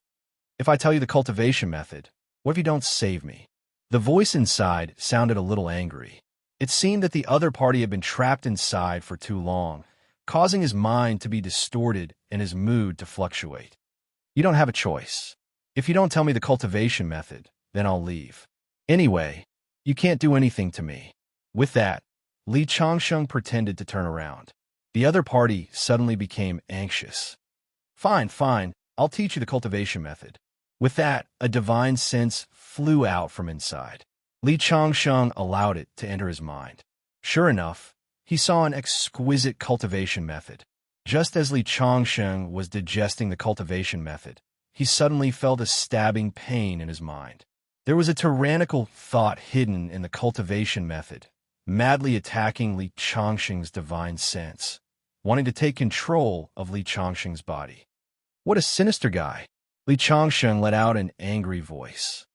If I tell you the cultivation method, what if you don't save me? The voice inside sounded a little angry. It seemed that the other party had been trapped inside for too long, causing his mind to be distorted and his mood to fluctuate. You don't have a choice. If you don't tell me the cultivation method, then I'll leave. Anyway, you can't do anything to me. With that, Li Changsheng pretended to turn around. The other party suddenly became anxious. Fine, I'll teach you the cultivation method. With that, a divine sense flew out from inside. Li Changsheng allowed it to enter his mind. Sure enough, he saw an exquisite cultivation method. Just as Li Changsheng was digesting the cultivation method, he suddenly felt a stabbing pain in his mind. There was a tyrannical thought hidden in the cultivation method, madly attacking Li Changsheng's divine sense, wanting to take control of Li Changsheng's body. What a sinister guy! Li Changsheng let out an angry voice.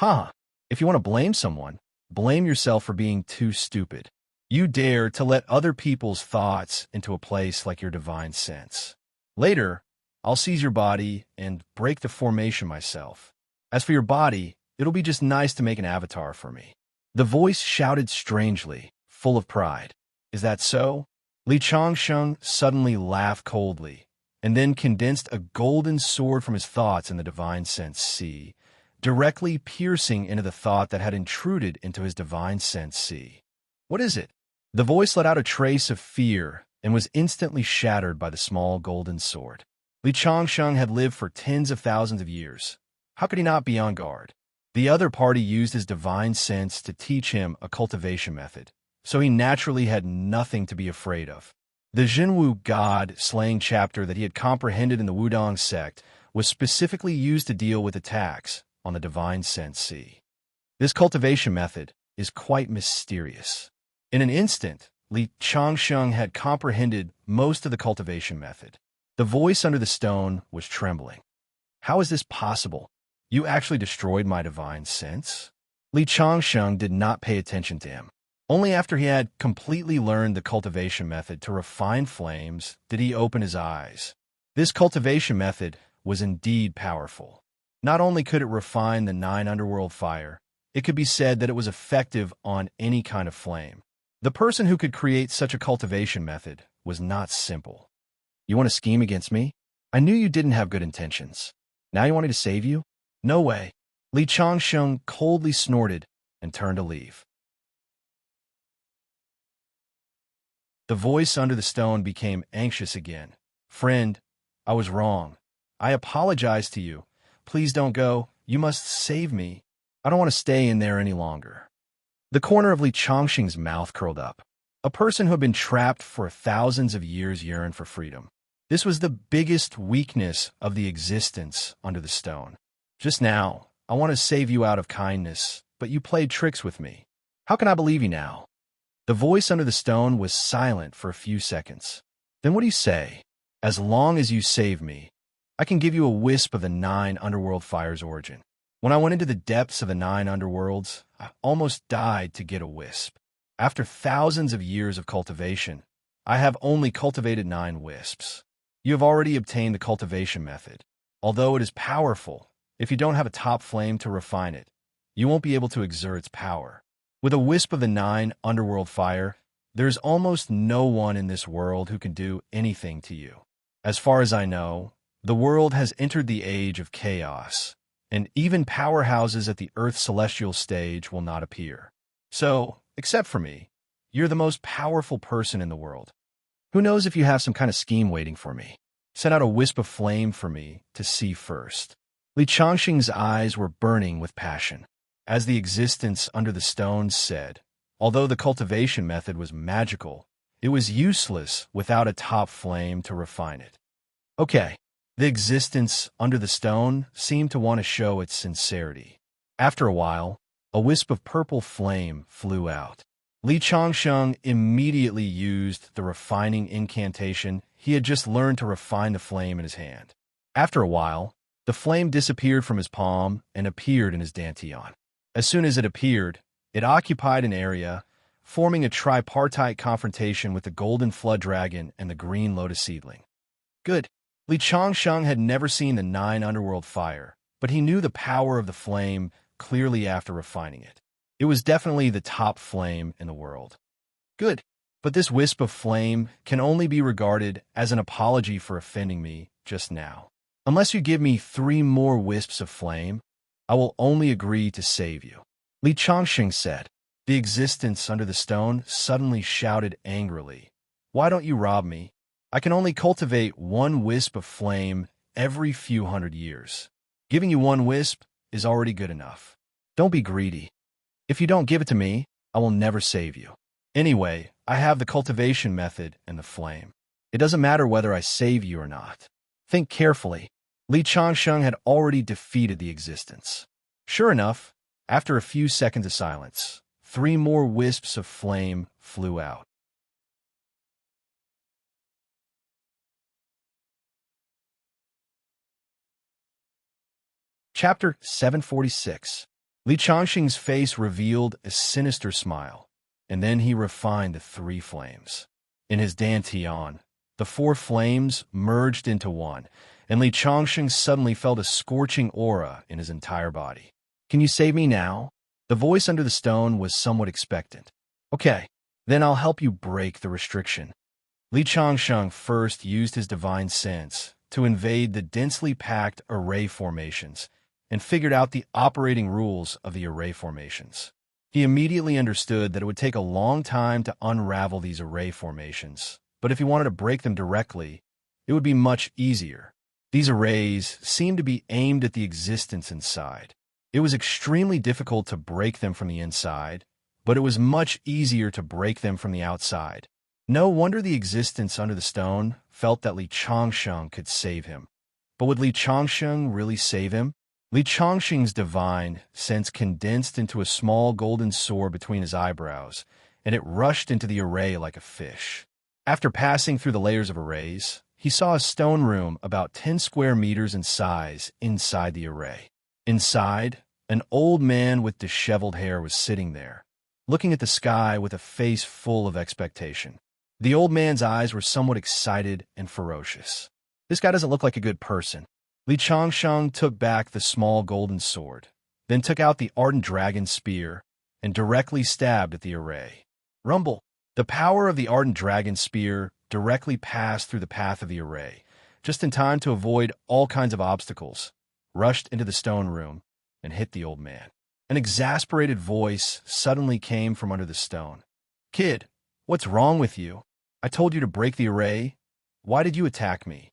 If you want to blame someone, blame yourself for being too stupid. You dare to let other people's thoughts into a place like your divine sense. Later, I'll seize your body and break the formation myself. As for your body, it'll be just nice to make an avatar for me. The voice shouted strangely, full of pride. Is that so? Li Changsheng suddenly laughed coldly, and then condensed a golden sword from his thoughts in the divine sense C, directly piercing into the thought that had intruded into his divine sense C. What is it? The voice let out a trace of fear and was instantly shattered by the small golden sword. Li Changsheng had lived for tens of thousands of years. How could he not be on guard? The other party used his divine sense to teach him a cultivation method, so he naturally had nothing to be afraid of. The Jinwu God-slaying chapter that he had comprehended in the Wudong sect was specifically used to deal with attacks on the divine sense C. This cultivation method is quite mysterious. In an instant, Li Changsheng had comprehended most of the cultivation method. The voice under the stone was trembling. How is this possible? You actually destroyed my divine sense? Li Changsheng did not pay attention to him. Only after he had completely learned the cultivation method to refine flames did he open his eyes. This cultivation method was indeed powerful. Not only could it refine the 9 underworld fire, it could be said that it was effective on any kind of flame. The person who could create such a cultivation method was not simple. You want to scheme against me? I knew you didn't have good intentions. Now you want me to save you? No way. Li Changsheng coldly snorted and turned to leave. The voice under the stone became anxious again. Friend, I was wrong. I apologize to you. Please don't go. You must save me. I don't want to stay in there any longer. The corner of Li Changsheng's mouth curled up. A person who had been trapped for thousands of years yearned for freedom. This was the biggest weakness of the existence under the stone. Just now, I want to save you out of kindness, but you played tricks with me. How can I believe you now? The voice under the stone was silent for a few seconds. Then what do you say? As long as you save me, I can give you a wisp of the 9 underworld fire's origin. When I went into the depths of the 9 underworlds, I almost died to get a wisp. After thousands of years of cultivation, I have only cultivated 9 wisps. You have already obtained the cultivation method. Although it is powerful, if you don't have a top flame to refine it, you won't be able to exert its power. With a wisp of the 9 underworld fire, there's almost no one in this world who can do anything to you. As far as I know, the world has entered the age of chaos, and even powerhouses at the Earth's celestial stage will not appear. So, except for me, you're the most powerful person in the world. Who knows if you have some kind of scheme waiting for me? Send out a wisp of flame for me to see first. Li Changxing's eyes were burning with passion. As the existence under the stones said, although the cultivation method was magical, it was useless without a top flame to refine it. Okay, the existence under the stone seemed to want to show its sincerity. After a while, a wisp of purple flame flew out. Li Changsheng immediately used the refining incantation he had just learned to refine the flame in his hand. After a while, the flame disappeared from his palm and appeared in his dantian. As soon as it appeared, it occupied an area, forming a tripartite confrontation with the golden flood dragon and the green lotus seedling. Good. Li Changsheng had never seen the 9 underworld fire, but he knew the power of the flame clearly after refining it. It was definitely the top flame in the world. Good. But this wisp of flame can only be regarded as an apology for offending me just now. Unless you give me 3 more wisps of flame, I will only agree to save you. Li Changxing said. The existence under the stone suddenly shouted angrily, "Why don't you rob me? I can only cultivate 1 wisp of flame every few hundred years. Giving you 1 wisp is already good enough. Don't be greedy. If you don't give it to me, I will never save you. Anyway, I have the cultivation method and the flame. It doesn't matter whether I save you or not. Think carefully." Li Changsheng had already defeated the existence. Sure enough, after a few seconds of silence, 3 more wisps of flame flew out. Chapter 746. Li Changxing's face revealed a sinister smile, and then he refined the 3 flames. In his dantian, the 4 flames merged into one, and Li Changxing suddenly felt a scorching aura in his entire body. "Can you save me now?" The voice under the stone was somewhat expectant. "Okay, then I'll help you break the restriction." Li Changsheng first used his divine sense to invade the densely packed array formations and figured out the operating rules of the array formations. He immediately understood that it would take a long time to unravel these array formations, but if he wanted to break them directly, it would be much easier. These arrays seemed to be aimed at the existence inside. It was extremely difficult to break them from the inside, but it was much easier to break them from the outside. No wonder the existence under the stone felt that Li Changsheng could save him. But would Li Changsheng really save him? Li Changxing's divine sense condensed into a small golden sword between his eyebrows, and it rushed into the array like a fish. After passing through the layers of arrays, he saw a stone room about 10 square meters in size inside the array. Inside, an old man with disheveled hair was sitting there, looking at the sky with a face full of expectation. The old man's eyes were somewhat excited and ferocious. This guy doesn't look like a good person. Li Changsheng took back the small golden sword, then took out the ardent dragon spear and directly stabbed at the array. Rumble! The power of the ardent dragon spear directly passed through the path of the array, just in time to avoid all kinds of obstacles, rushed into the stone room, and hit the old man. An exasperated voice suddenly came from under the stone. "Kid, what's wrong with you? I told you to break the array. Why did you attack me?"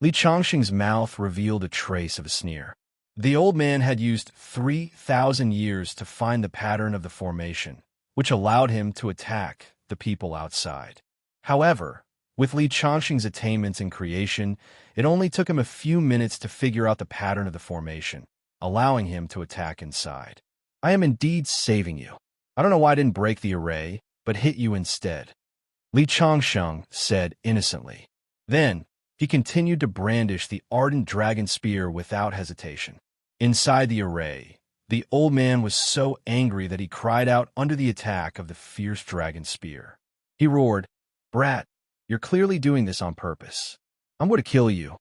Li Changxing's mouth revealed a trace of a sneer. The old man had used 3,000 years to find the pattern of the formation, which allowed him to attack the people outside. However, with Li Changxing's attainments in creation, it only took him a few minutes to figure out the pattern of the formation, allowing him to attack inside. "I am indeed saving you. I don't know why I didn't break the array, but hit you instead," Li Changsheng said innocently. Then, he continued to brandish the ardent dragon spear without hesitation. Inside the array, the old man was so angry that he cried out under the attack of the fierce dragon spear. He roared, "Brat, you're clearly doing this on purpose. I'm going to kill you."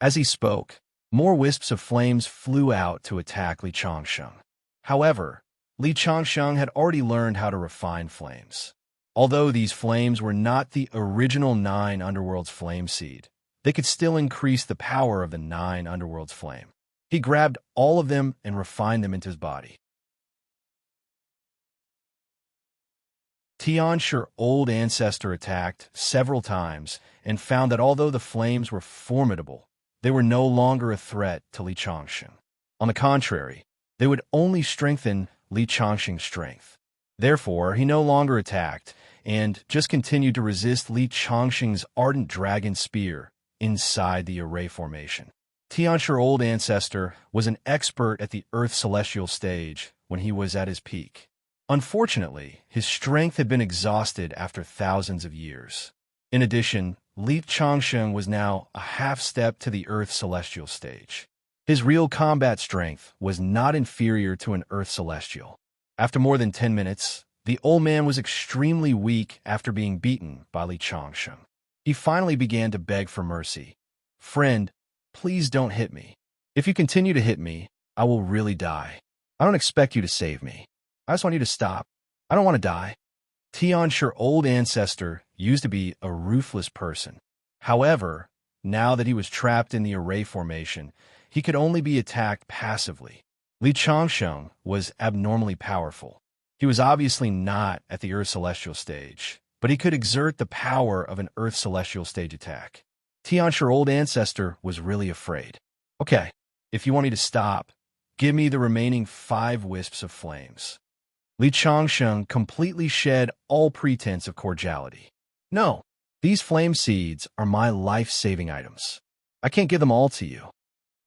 As he spoke, more wisps of flames flew out to attack Li Changsheng. However, Li Changsheng had already learned how to refine flames. Although these flames were not the original 9 Underworlds flame seed, they could still increase the power of the 9 Underworlds flame. He grabbed all of them and refined them into his body. Tian's old ancestor attacked several times and found that although the flames were formidable, they were no longer a threat to Li Changsheng. On the contrary, they would only strengthen Li Changsheng's strength. Therefore, he no longer attacked and just continued to resist Li Changsheng's ardent dragon spear inside the array formation. Tian's old ancestor was an expert at the Earth Celestial stage when he was at his peak. Unfortunately, his strength had been exhausted after thousands of years. In addition, Li Changsheng was now a half-step to the Earth Celestial stage. His real combat strength was not inferior to an Earth Celestial. After more than 10 minutes, the old man was extremely weak after being beaten by Li Changsheng. He finally began to beg for mercy. "Friend, please don't hit me. If you continue to hit me, I will really die. I don't expect you to save me. I just want you to stop. I don't want to die." Tian's old ancestor used to be a ruthless person. However, now that he was trapped in the array formation, he could only be attacked passively. Li Changsheng was abnormally powerful. He was obviously not at the Earth Celestial stage, but he could exert the power of an Earth Celestial stage attack. Tian's old ancestor was really afraid. "Okay, if you want me to stop, give me the remaining 5 wisps of flames." Li Changsheng completely shed all pretense of cordiality. "No, these flame seeds are my life-saving items. I can't give them all to you.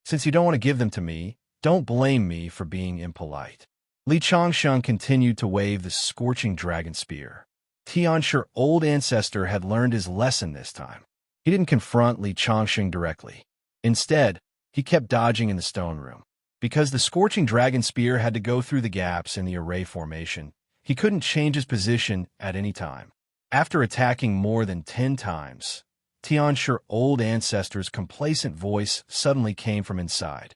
Since you don't want to give them to me, don't blame me for being impolite." Li Changsheng continued to wave the scorching dragon spear. Tian's old ancestor had learned his lesson this time. He didn't confront Li Changsheng directly. Instead, he kept dodging in the stone room. Because the scorching dragon spear had to go through the gaps in the array formation, he couldn't change his position at any time. After attacking more than 10 times, Tian's old ancestor's complacent voice suddenly came from inside.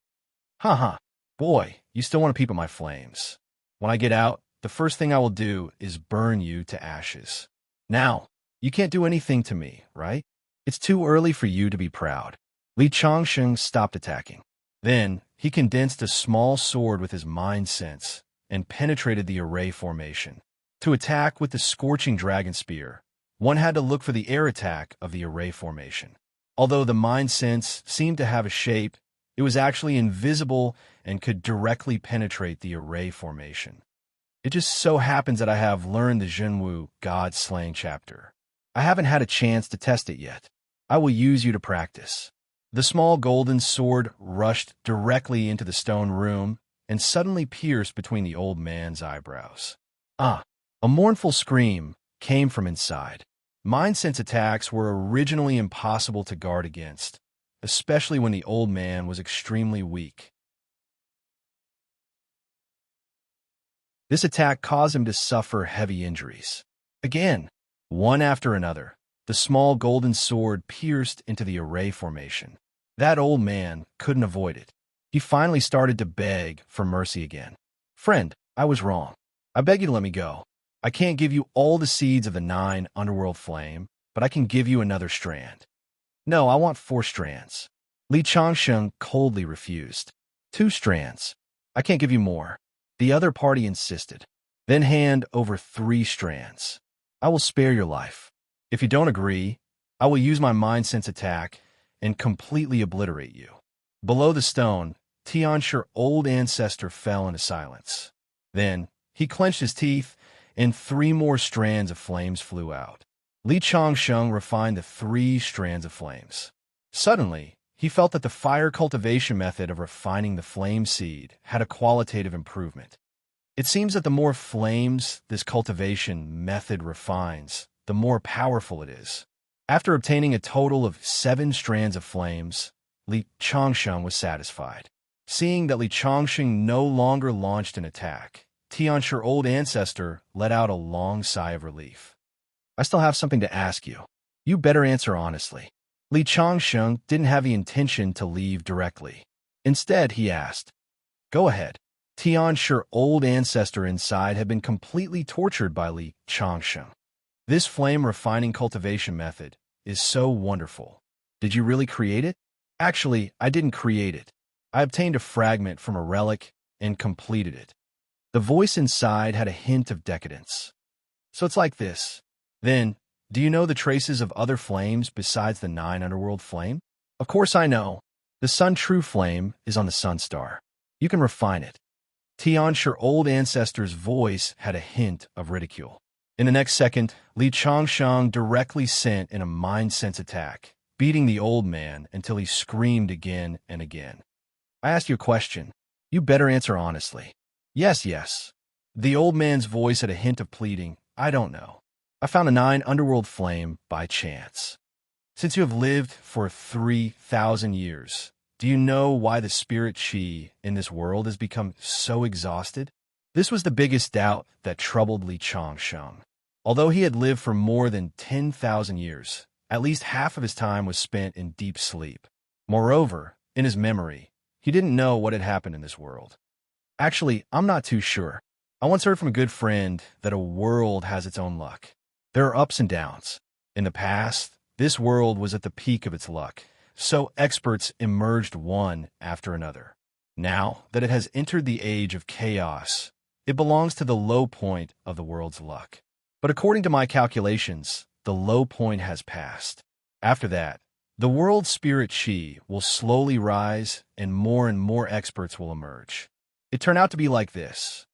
"Haha, boy, you still want to peep at my flames. When I get out, the first thing I will do is burn you to ashes. Now, you can't do anything to me, right? It's too early for you to be proud." Li Changsheng stopped attacking. Then, he condensed a small sword with his mind sense and penetrated the array formation. To attack with the scorching dragon spear, one had to look for the air attack of the array formation. Although the mind sense seemed to have a shape, it was actually invisible and could directly penetrate the array formation. It just so happens that I have learned the Zhenwu God Slaying chapter. I haven't had a chance to test it yet. I will use you to practice. The small golden sword rushed directly into the stone room and suddenly pierced between the old man's eyebrows. Ah! A mournful scream came from inside. Mind sense attacks were originally impossible to guard against, especially when the old man was extremely weak. This attack caused him to suffer heavy injuries. Again, one after another, the small golden sword pierced into the array formation. That old man couldn't avoid it. He finally started to beg for mercy again. "Friend, I was wrong. I beg you to let me go. I can't give you all the seeds of the 9 Underworld flame, but I can give you another strand." "No, I want 4 strands." Li Changsheng coldly refused. "2 strands. I can't give you more." The other party insisted. "Then hand over 3 strands. I will spare your life. If you don't agree, I will use my mind sense attack and completely obliterate you." Below the stone, Tian's old ancestor fell into silence. Then, he clenched his teeth, and 3 more strands of flames flew out. Li Changsheng refined the 3 strands of flames. Suddenly, he felt that the fire cultivation method of refining the flame seed had a qualitative improvement. It seems that the more flames this cultivation method refines, the more powerful it is. After obtaining a total of 7 strands of flames, Li Changsheng was satisfied. Seeing that Li Changsheng no longer launched an attack, Tianshi, old ancestor, let out a long sigh of relief. I still have something to ask you. You better answer honestly. Li Changsheng didn't have the intention to leave directly. Instead, he asked, "Go ahead." Tianshi, old ancestor inside, had been completely tortured by Li Changsheng. This flame-refining cultivation method is so wonderful. Did you really create it? Actually, I didn't create it. I obtained a fragment from a relic and completed it. The voice inside had a hint of decadence. So it's like this. Then, do you know the traces of other flames besides the 9 underworld flame? Of course I know. The sun true flame is on the sun star. You can refine it. Tianshi, old ancestor's voice had a hint of ridicule. In the next second, Li Changsheng directly sent in a mind-sense attack, beating the old man until he screamed again and again. I asked you a question. You better answer honestly. Yes, yes. The old man's voice had a hint of pleading. I don't know. I found a 9 underworld flame by chance. Since you have lived for 3,000 years, do you know why the spirit chi in this world has become so exhausted? This was the biggest doubt that troubled Li Changsheng. Although he had lived for more than 10,000 years, at least half of his time was spent in deep sleep. Moreover, in his memory, he didn't know what had happened in this world. Actually, I'm not too sure. I once heard from a good friend that a world has its own luck. There are ups and downs. In the past, this world was at the peak of its luck, so experts emerged one after another. Now that it has entered the age of chaos, it belongs to the low point of the world's luck. But according to my calculations, the low point has passed. After that, the world's spirit chi will slowly rise and more experts will emerge. It turned out to be like this.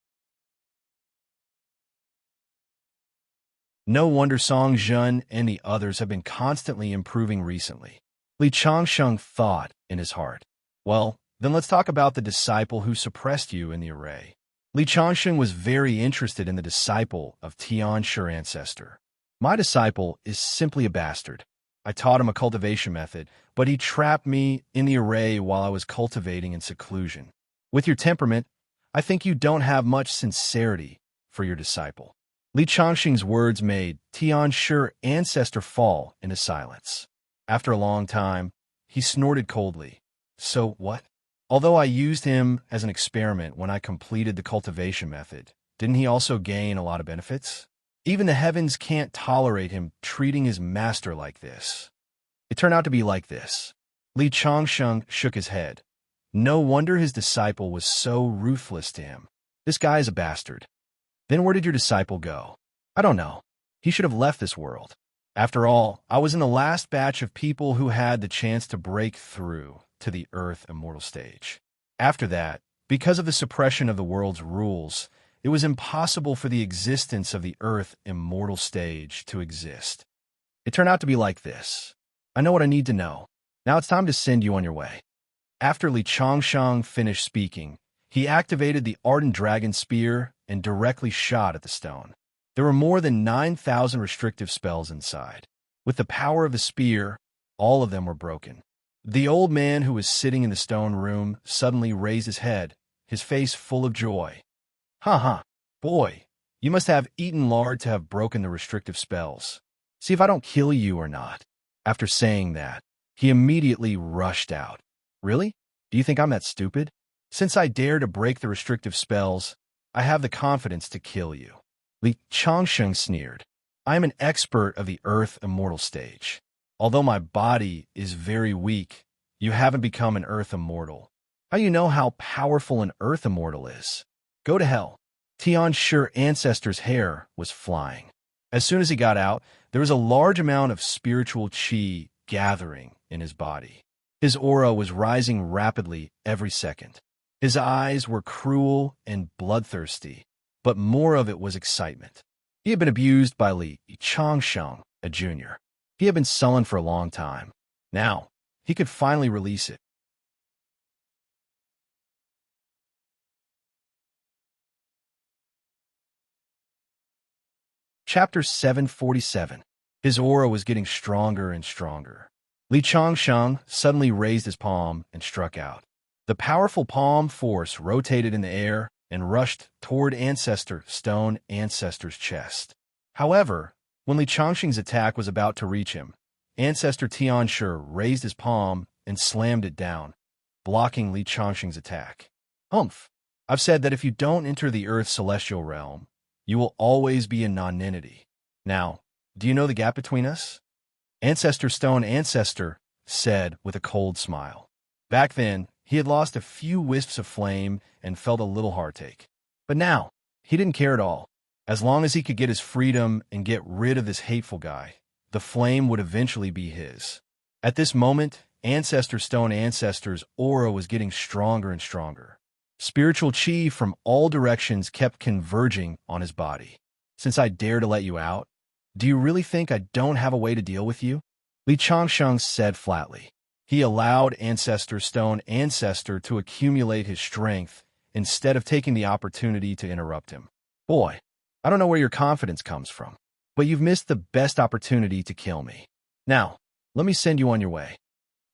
No wonder Song Jun and the others have been constantly improving recently. Li Changsheng thought in his heart. Well, then let's talk about the disciple who suppressed you in the array. Li Changsheng was very interested in the disciple of Tianshi ancestor. My disciple is simply a bastard. I taught him a cultivation method, but he trapped me in the array while I was cultivating in seclusion. With your temperament, I think you don't have much sincerity for your disciple. Li Changsheng's words made Tianshi ancestor fall into silence. After a long time, he snorted coldly. So what? Although I used him as an experiment when I completed the cultivation method, didn't he also gain a lot of benefits? Even the heavens can't tolerate him treating his master like this. It turned out to be like this. Li Changsheng shook his head. No wonder his disciple was so ruthless to him. This guy is a bastard. Then where did your disciple go? I don't know. He should have left this world. After all, I was in the last batch of people who had the chance to break through to the Earth Immortal stage. After that, because of the suppression of the world's rules, it was impossible for the existence of the Earth Immortal stage to exist. It turned out to be like this. I know what I need to know. Now it's time to send you on your way. After Li Changsheng finished speaking, he activated the Ardent Dragon Spear and directly shot at the stone. There were more than 9,000 restrictive spells inside. With the power of the spear, all of them were broken. The old man who was sitting in the stone room suddenly raised his head, his face full of joy. Ha! Boy, you must have eaten lard to have broken the restrictive spells. See if I don't kill you or not. After saying that, he immediately rushed out. Really? Do you think I'm that stupid? Since I dare to break the restrictive spells, I have the confidence to kill you. Li Changsheng sneered. I am an expert of the Earth Immortal stage. Although my body is very weak, you haven't become an Earth Immortal. How do you know how powerful an Earth Immortal is? Go to hell. Tianshi ancestor's hair was flying. As soon as he got out, there was a large amount of spiritual chi gathering in his body. His aura was rising rapidly every second. His eyes were cruel and bloodthirsty, but more of it was excitement. He had been abused by Li Changsheng, a junior. He had been sullen for a long time. Now, he could finally release it. Chapter 747. His aura was getting stronger and stronger. Li Changsheng suddenly raised his palm and struck out. The powerful palm force rotated in the air and rushed toward Ancestor Stone Ancestor's chest. However, when Li Changsheng's attack was about to reach him, Ancestor Tianshi raised his palm and slammed it down, blocking Li Changsheng's attack. Humph! I've said that if you don't enter the Earth's celestial realm, you will always be a non-entity. Now, do you know the gap between us? Ancestor Stone Ancestor said with a cold smile. Back then, he had lost a few wisps of flame and felt a little heartache. But now, he didn't care at all. As long as he could get his freedom and get rid of this hateful guy, the flame would eventually be his. At this moment, Ancestor Stone Ancestor's aura was getting stronger and stronger. Spiritual chi from all directions kept converging on his body. Since I dare to let you out, do you really think I don't have a way to deal with you? Li Changsheng said flatly. He allowed Ancestor Stone Ancestor to accumulate his strength instead of taking the opportunity to interrupt him. Boy, I don't know where your confidence comes from, but you've missed the best opportunity to kill me. Now, let me send you on your way.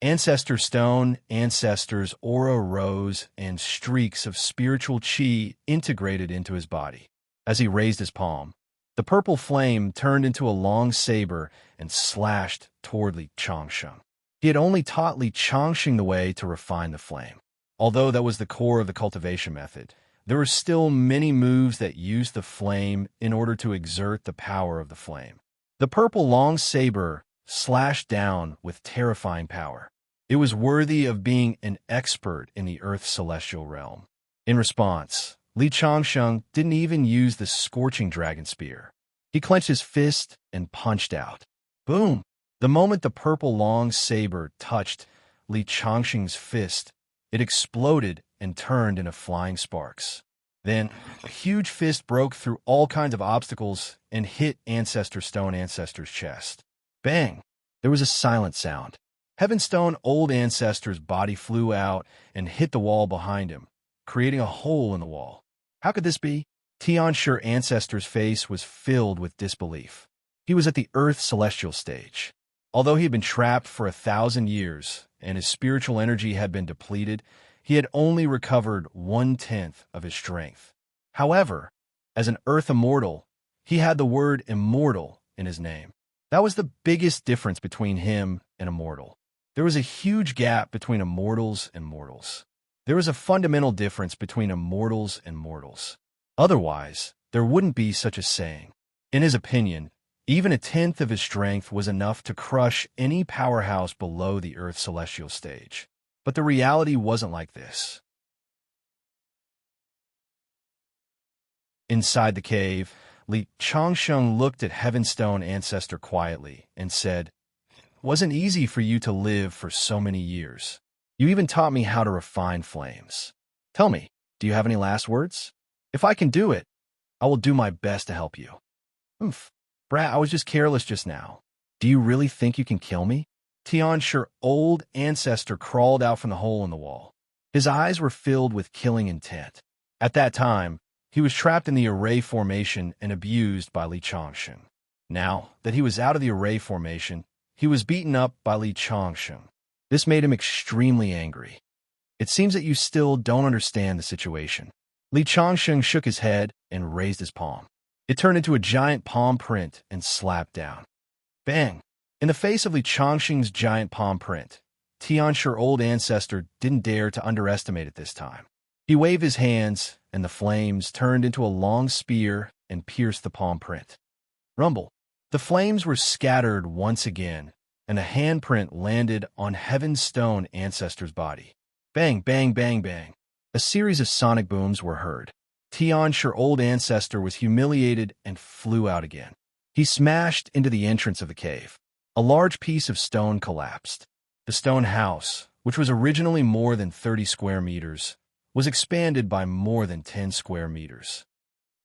Ancestor Stone Ancestor's aura rose and streaks of spiritual chi integrated into his body. As he raised his palm, the purple flame turned into a long saber and slashed toward Li Changsheng. He had only taught Li Changsheng the way to refine the flame. Although that was the core of the cultivation method, there were still many moves that used the flame in order to exert the power of the flame. The purple long saber slashed down with terrifying power. It was worthy of being an expert in the Earth's celestial realm. In response, Li Changsheng didn't even use the scorching dragon spear. He clenched his fist and punched out. Boom! The moment the purple long saber touched Li Changsheng's fist, it exploded and turned into flying sparks. Then, a huge fist broke through all kinds of obstacles and hit Ancestor Stone Ancestor's chest. Bang! There was a silent sound. Heavenstone Old Ancestor's body flew out and hit the wall behind him, creating a hole in the wall. How could this be? Tianshi Ancestor's face was filled with disbelief. He was at the Earth's celestial stage. Although he had been trapped for 1,000 years and his spiritual energy had been depleted, he had only recovered 1/10 of his strength. However, as an Earth immortal, he had the word immortal in his name. That was the biggest difference between him and a mortal. There was a huge gap between immortals and mortals. There was a fundamental difference between immortals and mortals. Otherwise, there wouldn't be such a saying. In his opinion, even 1/10 of his strength was enough to crush any powerhouse below the Earth's celestial stage. But the reality wasn't like this. Inside the cave, Li Changsheng looked at Heavenstone Ancestor quietly and said, "It wasn't easy for you to live for so many years. You even taught me how to refine flames. Tell me, do you have any last words? If I can do it, I will do my best to help you." Brat, I was just careless just now. Do you really think you can kill me? Tianshi Old Ancestor crawled out from the hole in the wall. His eyes were filled with killing intent. At that time, he was trapped in the array formation and abused by Li Changsheng. Now that he was out of the array formation, he was beaten up by Li Changsheng. This made him extremely angry. It seems that you still don't understand the situation. Li Changsheng shook his head and raised his palm. It turned into a giant palm print and slapped down. Bang! In the face of Li Changsheng's giant palm print, Tianshi Old Ancestor didn't dare to underestimate it this time. He waved his hands, and the flames turned into a long spear and pierced the palm print. Rumble! The flames were scattered once again, and a handprint landed on Heavenstone Ancestor's body. Bang, bang, bang, bang. A series of sonic booms were heard. Tianshi Old Ancestor was humiliated and flew out again. He smashed into the entrance of the cave. A large piece of stone collapsed. The stone house, which was originally more than 30 square meters, was expanded by more than 10 square meters.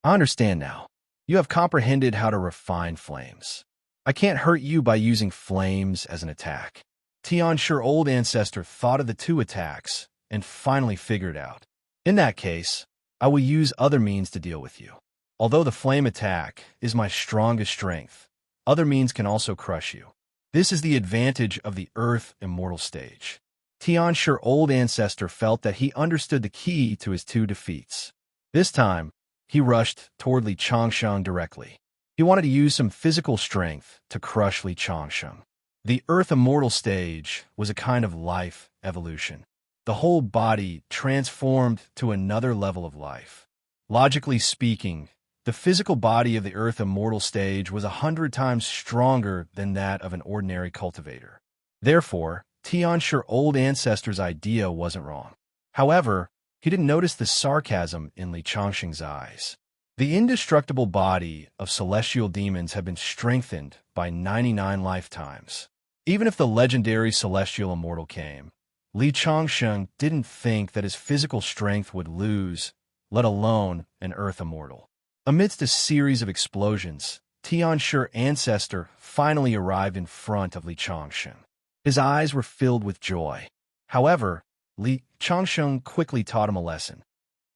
I understand now. You have comprehended how to refine flames. I can't hurt you by using flames as an attack. Tianshi Old Ancestor thought of the two attacks and finally figured out. In that case, I will use other means to deal with you. Although the flame attack is my strongest strength, other means can also crush you. This is the advantage of the Earth Immortal stage. Tianshi, old ancestor, felt that he understood the key to his two defeats. This time, he rushed toward Li Changsheng directly. He wanted to use some physical strength to crush Li Changsheng. The Earth Immortal stage was a kind of life evolution. The whole body transformed to another level of life. Logically speaking, the physical body of the Earth Immortal stage was 100 times stronger than that of an ordinary cultivator. Therefore, Tianshi, old ancestor's idea wasn't wrong. However, he didn't notice the sarcasm in Li Changsheng's eyes. The indestructible body of celestial demons had been strengthened by 99 lifetimes. Even if the legendary celestial immortal came, Li Changsheng didn't think that his physical strength would lose, let alone an Earth Immortal. Amidst a series of explosions, Tianshi, ancestor, finally arrived in front of Li Changsheng. His eyes were filled with joy. However, Li Changsheng quickly taught him a lesson.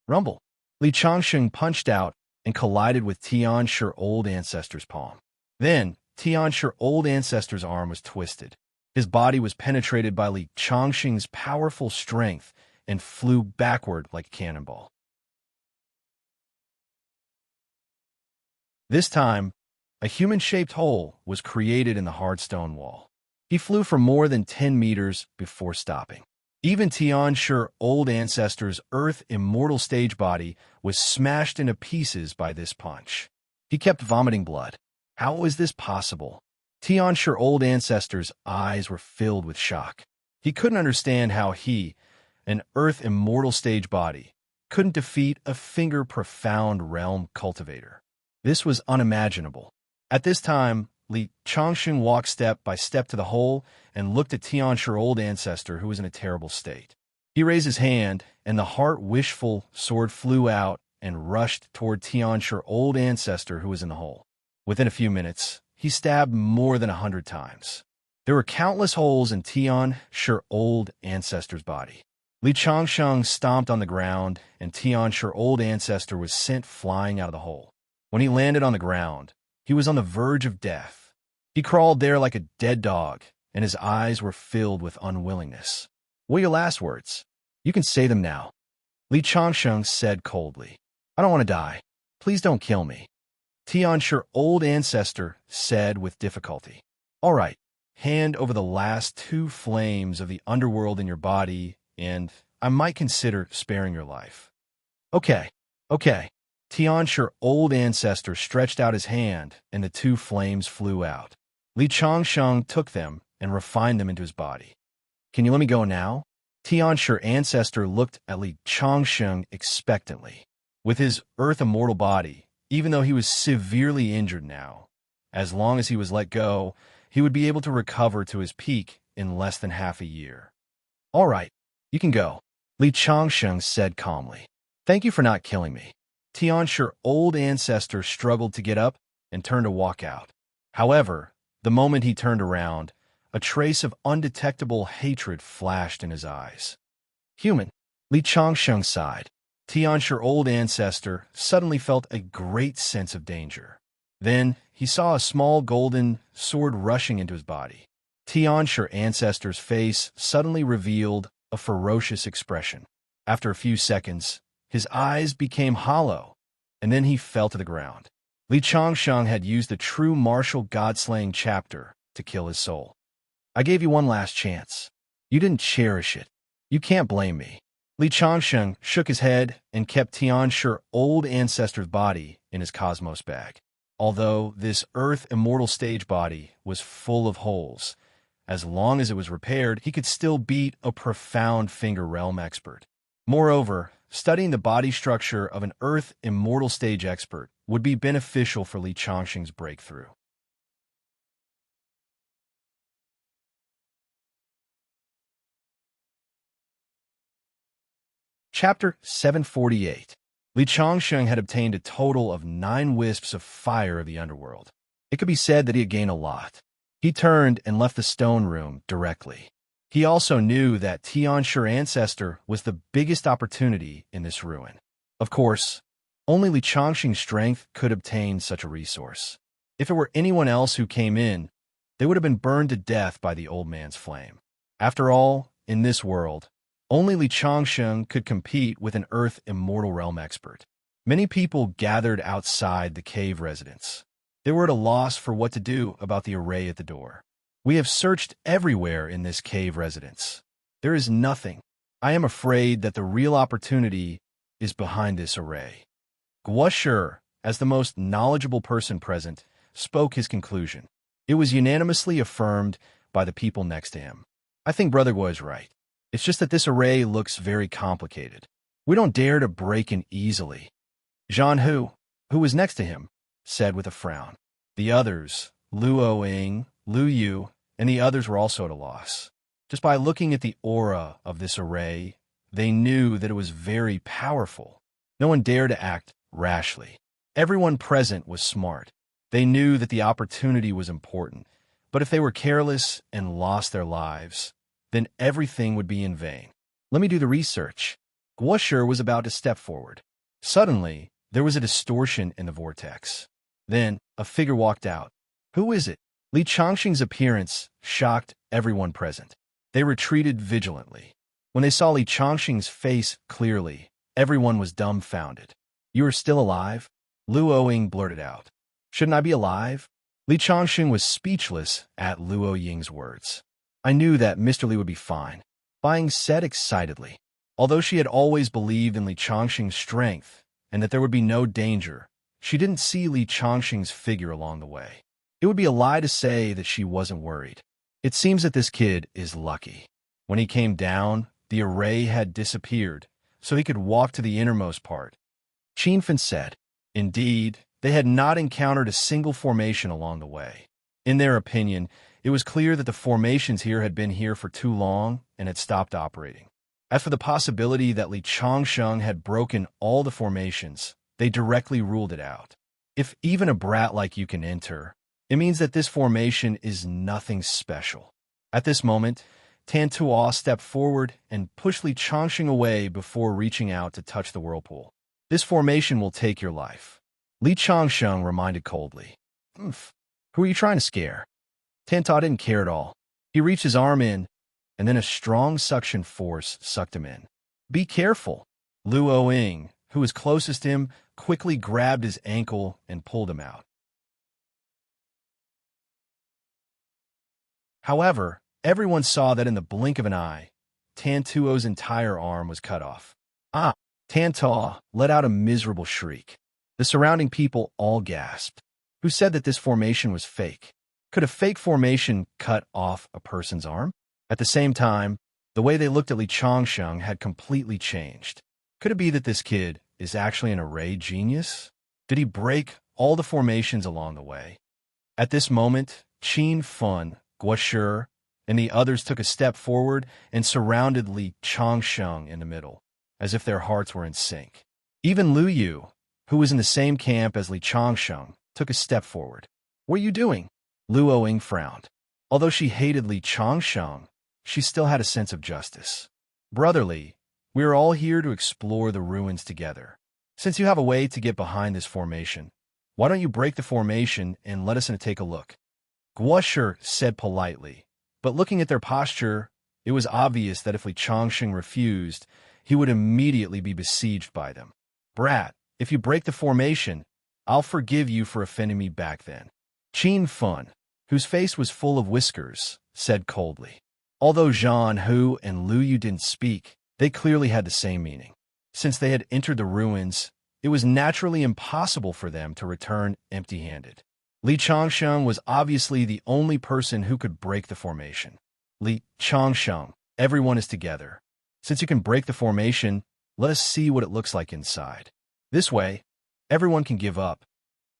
Rumble. Li Changsheng punched out and collided with Tianshi, old ancestor's palm. Then, Tianshi, old ancestor's arm was twisted. His body was penetrated by Li Changsheng's powerful strength and flew backward like a cannonball. This time, a human-shaped hole was created in the hard stone wall. He flew for more than 10 meters before stopping. Even Tianshi, old ancestor's Earth Immortal stage body was smashed into pieces by this punch. He kept vomiting blood. How was this possible? Tianshi, old ancestor's eyes were filled with shock. He couldn't understand how he, an Earth Immortal stage body, couldn't defeat a finger-profound realm cultivator. This was unimaginable. At this time, Li Changsheng walked step by step to the hole and looked at Tianshi, old ancestor, who was in a terrible state. He raised his hand, and the heart-wishful sword flew out and rushed toward Tianshi, old ancestor, who was in the hole. Within a few minutes, he stabbed more than 100 times. There were countless holes in Tianshi, old ancestor's body. Li Changsheng stomped on the ground, and Tianshi, old ancestor, was sent flying out of the hole. When he landed on the ground, he was on the verge of death. He crawled there like a dead dog, and his eyes were filled with unwillingness. "What are your last words? You can say them now," Li Changsheng said coldly. "I don't want to die. Please don't kill me," Tianshi, old ancestor, said with difficulty. "All right, hand over the last 2 flames of the underworld in your body, and I might consider sparing your life." Okay. Tianshi, old ancestor, stretched out his hand, and the 2 flames flew out. Li Changsheng took them and refined them into his body. "Can you let me go now?" Tianshi, ancestor, looked at Li Changsheng expectantly. With his Earth Immortal body, even though he was severely injured now, as long as he was let go, he would be able to recover to his peak in less than half a year. "All right, you can go," Li Changsheng said calmly. "Thank you for not killing me." Tianshi, old ancestor, struggled to get up and turned to walk out. However, the moment he turned around, a trace of undetectable hatred flashed in his eyes. "Human," Li Changsheng sighed. Tianshi, old ancestor, suddenly felt a great sense of danger. Then he saw a small golden sword rushing into his body. Tianshi, ancestor's face suddenly revealed a ferocious expression. After a few seconds, his eyes became hollow, and then he fell to the ground. Li Changsheng had used the true martial god-slaying chapter to kill his soul. "I gave you one last chance. You didn't cherish it. You can't blame me." Li Changsheng shook his head and kept Tianshi, old ancestor's body in his cosmos bag. Although this Earth Immortal stage body was full of holes, as long as it was repaired, he could still beat a profound finger realm expert. Moreover, studying the body structure of an Earth Immortal stage expert would be beneficial for Li Changsheng's breakthrough. Chapter 748. Li Changsheng had obtained a total of 9 wisps of fire of the underworld. It could be said that he had gained a lot. He turned and left the stone room directly. He also knew that Tianshi, ancestor, was the biggest opportunity in this ruin. Of course, Only Li Changxing's strength could obtain such a resource. If it were anyone else who came in, they would have been burned to death by the old man's flame. After all, in this world, only Li Changxing could compete with an Earth Immortal Realm expert. Many people gathered outside the cave residence. They were at a loss for what to do about the array at the door. We have searched everywhere in this cave residence. There is nothing. I am afraid that the real opportunity is behind this array. Guo Shi, as the most knowledgeable person present, spoke his conclusion. It was unanimously affirmed by the people next to him. I think Brother Guo is right. It's just that this array looks very complicated. We don't dare to break in easily. Zhan Hu, who was next to him, said with a frown. The others, Luo Ying, Lu Yu, and the others were also at a loss. Just by looking at the aura of this array, they knew that it was very powerful. No one dared to act rashly. Everyone present was smart. They knew that the opportunity was important, but if they were careless and lost their lives, then everything would be in vain. Let me do the research. Guo Shi was about to step forward. Suddenly, there was a distortion in the vortex. Then, a figure walked out. Who is it? Li Changxing's appearance shocked everyone present. They retreated vigilantly. When they saw Li Changxing's face clearly, everyone was dumbfounded. You are still alive? Luo Ying blurted out. Shouldn't I be alive? Li Changxing was speechless at Luo Ying's words. I knew that Mr. Li would be fine, Buying said excitedly. Although she had always believed in Li Changxing's strength and that there would be no danger, she didn't see Li Changxing's figure along the way. It would be a lie to say that she wasn't worried. It seems that this kid is lucky. When he came down, the array had disappeared, so he could walk to the innermost part. Qin Fan said. Indeed, they had not encountered a single formation along the way. In their opinion, it was clear that the formations here had been here for too long and had stopped operating. As for the possibility that Li Changxing had broken all the formations, they directly ruled it out. If even a brat like you can enter, it means that this formation is nothing special. At this moment, Tan Tuo stepped forward and pushed Li Changxing away before reaching out to touch the whirlpool. This formation will take your life. Li Changxing reminded coldly. Who are you trying to scare? Tan Tuo didn't care at all. He reached his arm in, and then a strong suction force sucked him in. Be careful. Luo Ying, who was closest to him, quickly grabbed his ankle and pulled him out. However, everyone saw that in the blink of an eye, Tan Tuo's entire arm was cut off. Tan Tuo let out a miserable shriek. The surrounding people all gasped. Who said that this formation was fake? Could a fake formation cut off a person's arm? At the same time, the way they looked at Li Changxing had completely changed. Could it be that this kid is actually an array genius? Did he break all the formations along the way? At this moment, Qin Fan, Guo Shi, and the others took a step forward and surrounded Li Changxing in the middle, as if their hearts were in sync. Even Lu Yu, who was in the same camp as Li Changxing, took a step forward. What are you doing? Luo Ying frowned. Although she hated Li Changxing, she still had a sense of justice. Brotherly, we are all here to explore the ruins together. Since you have a way to get behind this formation, why don't you break the formation and let us in to take a look? Guo Shi said politely, but looking at their posture, it was obvious that if Li Changxing refused, he would immediately be besieged by them. Brat, if you break the formation, I'll forgive you for offending me back then. Qin Fan, whose face was full of whiskers, said coldly. Although Zhan Hu and Lu Yu didn't speak, they clearly had the same meaning. Since they had entered the ruins, it was naturally impossible for them to return empty-handed. Li Changxing was obviously the only person who could break the formation. Li Changxing, everyone is together. Since you can break the formation, let us see what it looks like inside. This way, everyone can give up.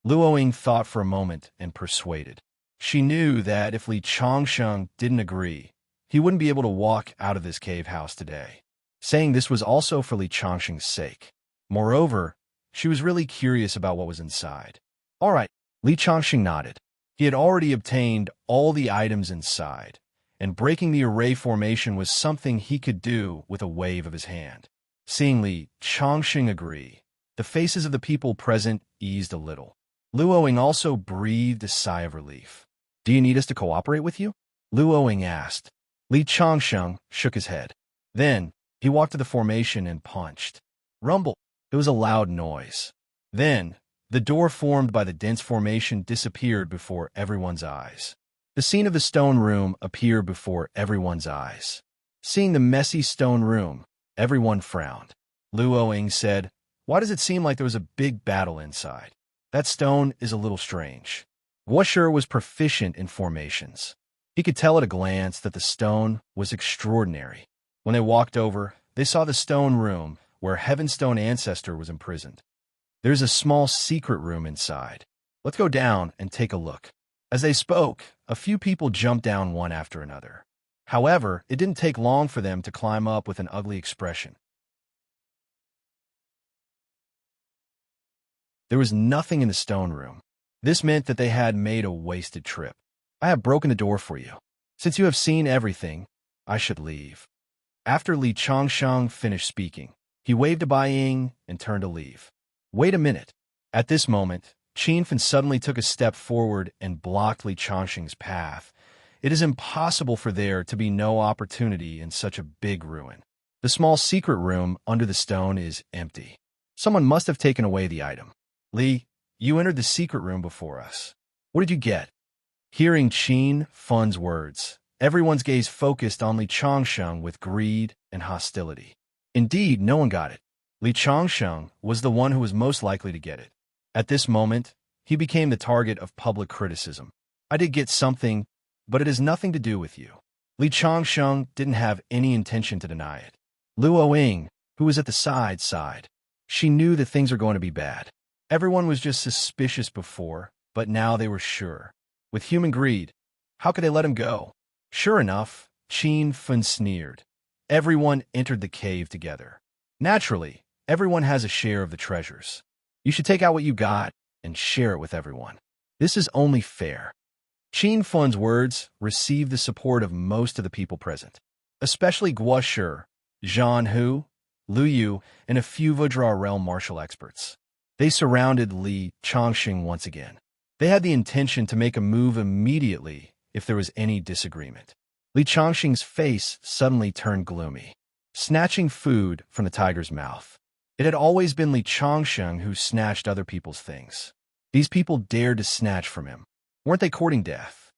Luo Ying thought for a moment and persuaded. She knew that if Li Changxing didn't agree, he wouldn't be able to walk out of this cave house today, saying this was also for Li Changxing's sake. Moreover, she was really curious about what was inside. All right, Li Changxing nodded. He had already obtained all the items inside, and breaking the array formation was something he could do with a wave of his hand. Seeing Li Changxing agree, The faces of the people present eased a little. Luoing also breathed a sigh of relief. "Do you need us to cooperate with you?" Luoing asked. Li Changsheng shook his head. Then, he walked to the formation and punched. Rumble. It was a loud noise. Then, the door formed by the dense formation disappeared before everyone's eyes. The scene of the stone room appeared before everyone's eyes. Seeing the messy stone room, everyone frowned. Luoing said, "Why does it seem like there was a big battle inside? That stone is a little strange." Guosher was proficient in formations. He could tell at a glance that the stone was extraordinary. When they walked over, they saw the stone room where Heavenstone Ancestor was imprisoned. "There's a small secret room inside. Let's go down and take a look." As they spoke, a few people jumped down one after another. However, it didn't take long for them to climb up with an ugly expression. There was nothing in the stone room. This meant that they had made a wasted trip. "I have broken the door for you. Since you have seen everything, I should leave." After Li Changsheng finished speaking, he waved to Bai Ying and turned to leave. "Wait a minute." At this moment, Qin Fan suddenly took a step forward and blocked Li Changsheng's path. It is impossible for there to be no opportunity in such a big ruin. The small secret room under the stone is empty. Someone must have taken away the item. "Li, you entered the secret room before us. What did you get?" Hearing Qin Fan's words, everyone's gaze focused on Li Changsheng with greed and hostility. Indeed, no one got it. Li Changsheng was the one who was most likely to get it. At this moment, he became the target of public criticism. "I did get something, but it has nothing to do with you." Li Changsheng didn't have any intention to deny it. Luoing, who was at the side, sighed. She knew that things were going to be bad. Everyone was just suspicious before, but now they were sure. With human greed, how could they let him go? Sure enough, Qin Fan sneered. Everyone entered the cave together. Naturally, everyone has a share of the treasures. You should take out what you got and share it with everyone. This is only fair. Qin Fan's words received the support of most of the people present, especially Guosher, Zhan Hu, Lu Yu, and a few Vajra realm martial experts. They surrounded Li Changsheng once again. They had the intention to make a move immediately if there was any disagreement. Li Changsheng's face suddenly turned gloomy, snatching food from the tiger's mouth. It had always been Li Changsheng who snatched other people's things. These people dared to snatch from him. Weren't they courting death?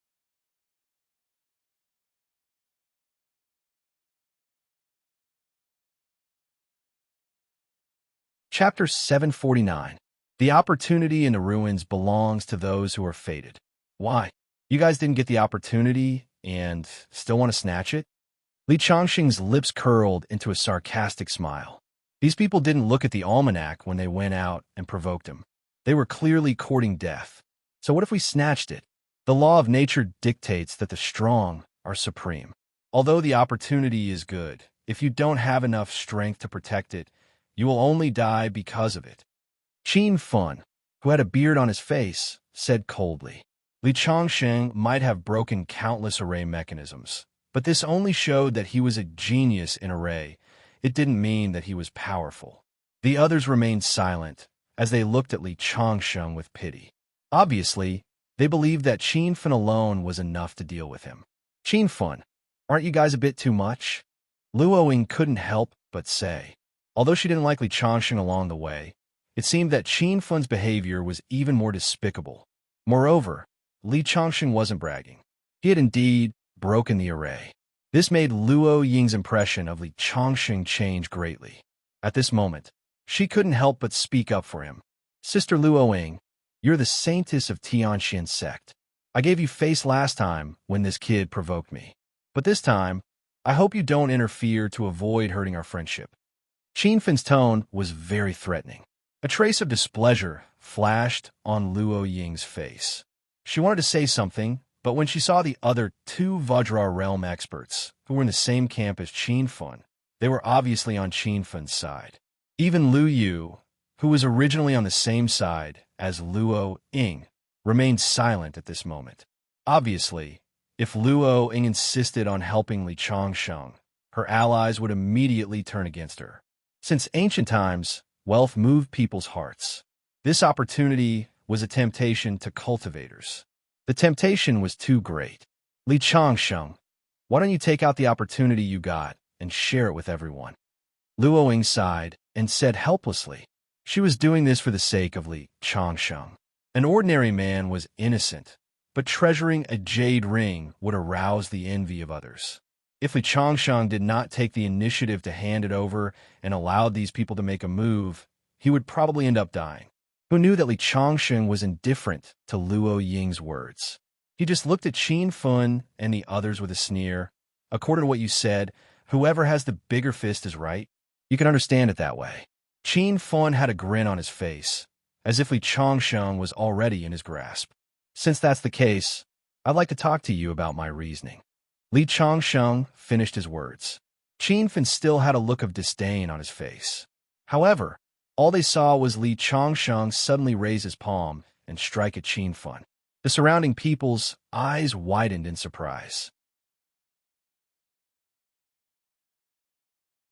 Chapter 749. The opportunity in the ruins belongs to those who are fated. Why? You guys didn't get the opportunity and still want to snatch it? Li Changsheng's lips curled into a sarcastic smile. These people didn't look at the almanac when they went out and provoked him. They were clearly courting death. So what if we snatched it? The law of nature dictates that the strong are supreme. Although the opportunity is good, if you don't have enough strength to protect it, you will only die because of it. Qin Fan, who had a beard on his face, said coldly. Li Changsheng might have broken countless array mechanisms, but this only showed that he was a genius in array. It didn't mean that he was powerful. The others remained silent as they looked at Li Changsheng with pity. Obviously, they believed that Qin Fan alone was enough to deal with him. Qin Fan, aren't you guys a bit too much? Luoing couldn't help but say. Although she didn't like Li Changsheng along the way, it seemed that Qin Fan's behavior was even more despicable. Moreover, Li Changsheng wasn't bragging. He had indeed broken the array. This made Luo Ying's impression of Li Changsheng change greatly. At this moment, she couldn't help but speak up for him. Sister Luoing, you're the saintess of Tianxian sect. I gave you face last time when this kid provoked me. But this time, I hope you don't interfere to avoid hurting our friendship. Qin Fan's tone was very threatening. A trace of displeasure flashed on Luo Ying's face. She wanted to say something, but when she saw the other two Vajra realm experts, who were in the same camp as Qin Fan, they were obviously on Qin Fan's side. Even Lu Yu, who was originally on the same side as Luo Ying, remained silent at this moment. Obviously, if Luo Ying insisted on helping Li Changsheng, her allies would immediately turn against her. Since ancient times, Wealth moved people's hearts. This opportunity was a temptation to cultivators. The temptation was too great. Li Changsheng, why don't you take out the opportunity you got and share it with everyone? Luo Ying sighed and said helplessly. She was doing this for the sake of Li Changsheng. An ordinary man was innocent, but treasuring a jade ring would arouse the envy of others. If Li Changsheng did not take the initiative to hand it over and allowed these people to make a move, he would probably end up dying. Who knew that Li Changsheng was indifferent to Luo Ying's words? He just looked at Qin Fun and the others with a sneer. According to what you said, whoever has the bigger fist is right. You can understand it that way. Qin Fun had a grin on his face, as if Li Changsheng was already in his grasp. Since that's the case, I'd like to talk to you about my reasoning. Li Changsheng finished his words. Qin Fun still had a look of disdain on his face. However, all they saw was Li Changsheng suddenly raise his palm and strike at Qin Fun. The surrounding people's eyes widened in surprise.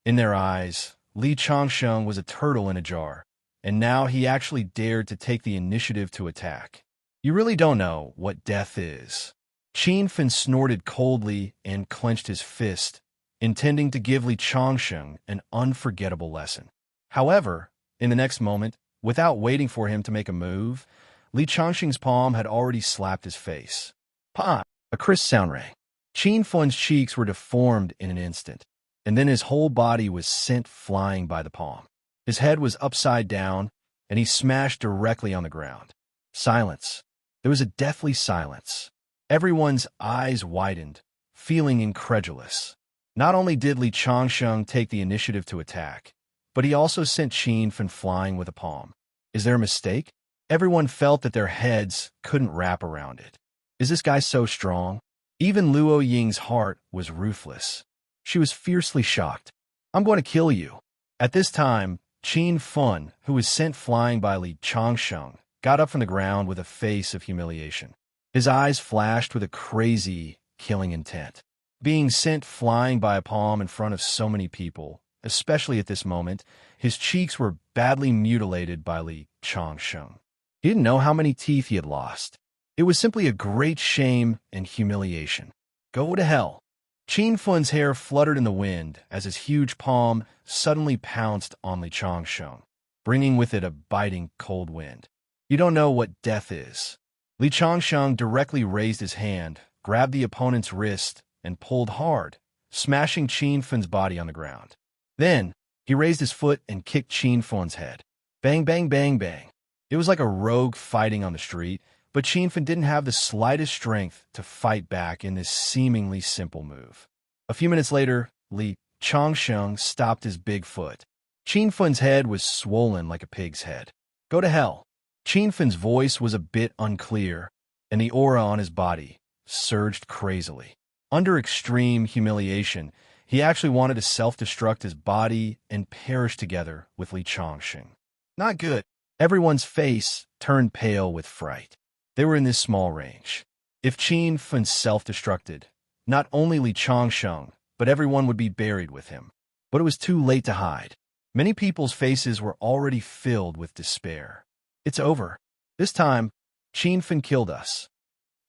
In their eyes, Li Changsheng was a turtle in a jar, and now he actually dared to take the initiative to attack. You really don't know what death is. Qin Fun snorted coldly and clenched his fist, intending to give Li Changsheng an unforgettable lesson. However, in the next moment, without waiting for him to make a move, Li Changsheng's palm had already slapped his face. Pa! A crisp sound rang. Qin Fun's cheeks were deformed in an instant, and then his whole body was sent flying by the palm. His head was upside down, and he smashed directly on the ground. Silence. There was a deathly silence. Everyone's eyes widened, feeling incredulous. Not only did Li Changsheng take the initiative to attack, but he also sent Qin Fun flying with a palm. Is there a mistake? Everyone felt that their heads couldn't wrap around it. Is this guy so strong? Even Luo Ying's heart was ruthless. She was fiercely shocked. I'm going to kill you. At this time, Qin Fun, who was sent flying by Li Changsheng, got up from the ground with a face of humiliation. His eyes flashed with a crazy, killing intent. Being sent flying by a palm in front of so many people, especially at this moment, his cheeks were badly mutilated by Li Changsheng. He didn't know how many teeth he had lost. It was simply a great shame and humiliation. Go to hell. Qin Fun's hair fluttered in the wind as his huge palm suddenly pounced on Li Changsheng, bringing with it a biting cold wind. You don't know what death is. Li Changsheng directly raised his hand, grabbed the opponent's wrist, and pulled hard, smashing Qin Fun's body on the ground. Then, he raised his foot and kicked Qin Fun's head. Bang, bang, bang, bang. It was like a rogue fighting on the street, but Qin Fun didn't have the slightest strength to fight back in this seemingly simple move. A few minutes later, Li Changsheng stopped his big foot. Qin Fun's head was swollen like a pig's head. Go to hell. Qin Fun's voice was a bit unclear, and the aura on his body surged crazily. Under extreme humiliation, he actually wanted to self-destruct his body and perish together with Li Changsheng. Not good. Everyone's face turned pale with fright. They were in this small range. If Qin Fun self-destructed, not only Li Changsheng, but everyone would be buried with him. But it was too late to hide. Many people's faces were already filled with despair. It's over. This time, Qin Fun killed us.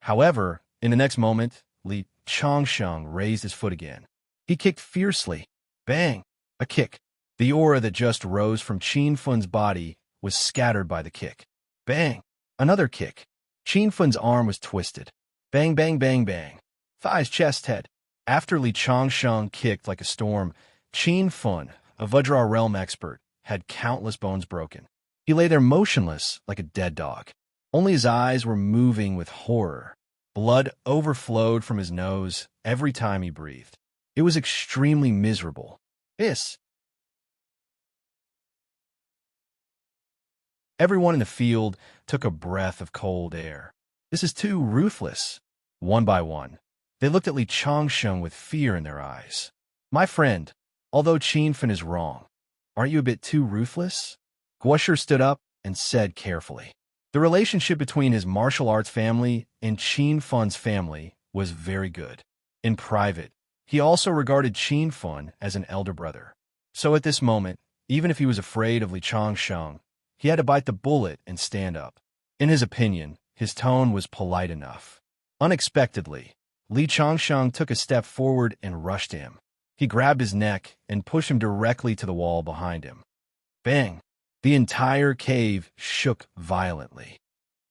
However, in the next moment, Li Changsheng raised his foot again. He kicked fiercely. Bang! A kick. The aura that just rose from Qin Fun's body was scattered by the kick. Bang! Another kick. Qin Fun's arm was twisted. Bang, bang, bang, bang. Thighs, chest, head. After Li Changsheng kicked like a storm, Qin Fun, a Vajra realm expert, had countless bones broken. He lay there motionless like a dead dog. Only his eyes were moving with horror. Blood overflowed from his nose every time he breathed. It was extremely miserable. Hiss! Everyone in the field took a breath of cold air. This is too ruthless. One by one, they looked at Li Changsheng with fear in their eyes. My friend, although Qin Fun is wrong, aren't you a bit too ruthless? Guosher stood up and said carefully. The relationship between his martial arts family and Qin Fun's family was very good. In private, he also regarded Qin Fun as an elder brother. So at this moment, Even if he was afraid of Li Changsheng, he had to bite the bullet and stand up. In his opinion, his tone was polite enough. Unexpectedly, Li Changsheng took a step forward and rushed him. He grabbed his neck and pushed him directly to the wall behind him. Bang! The entire cave shook violently.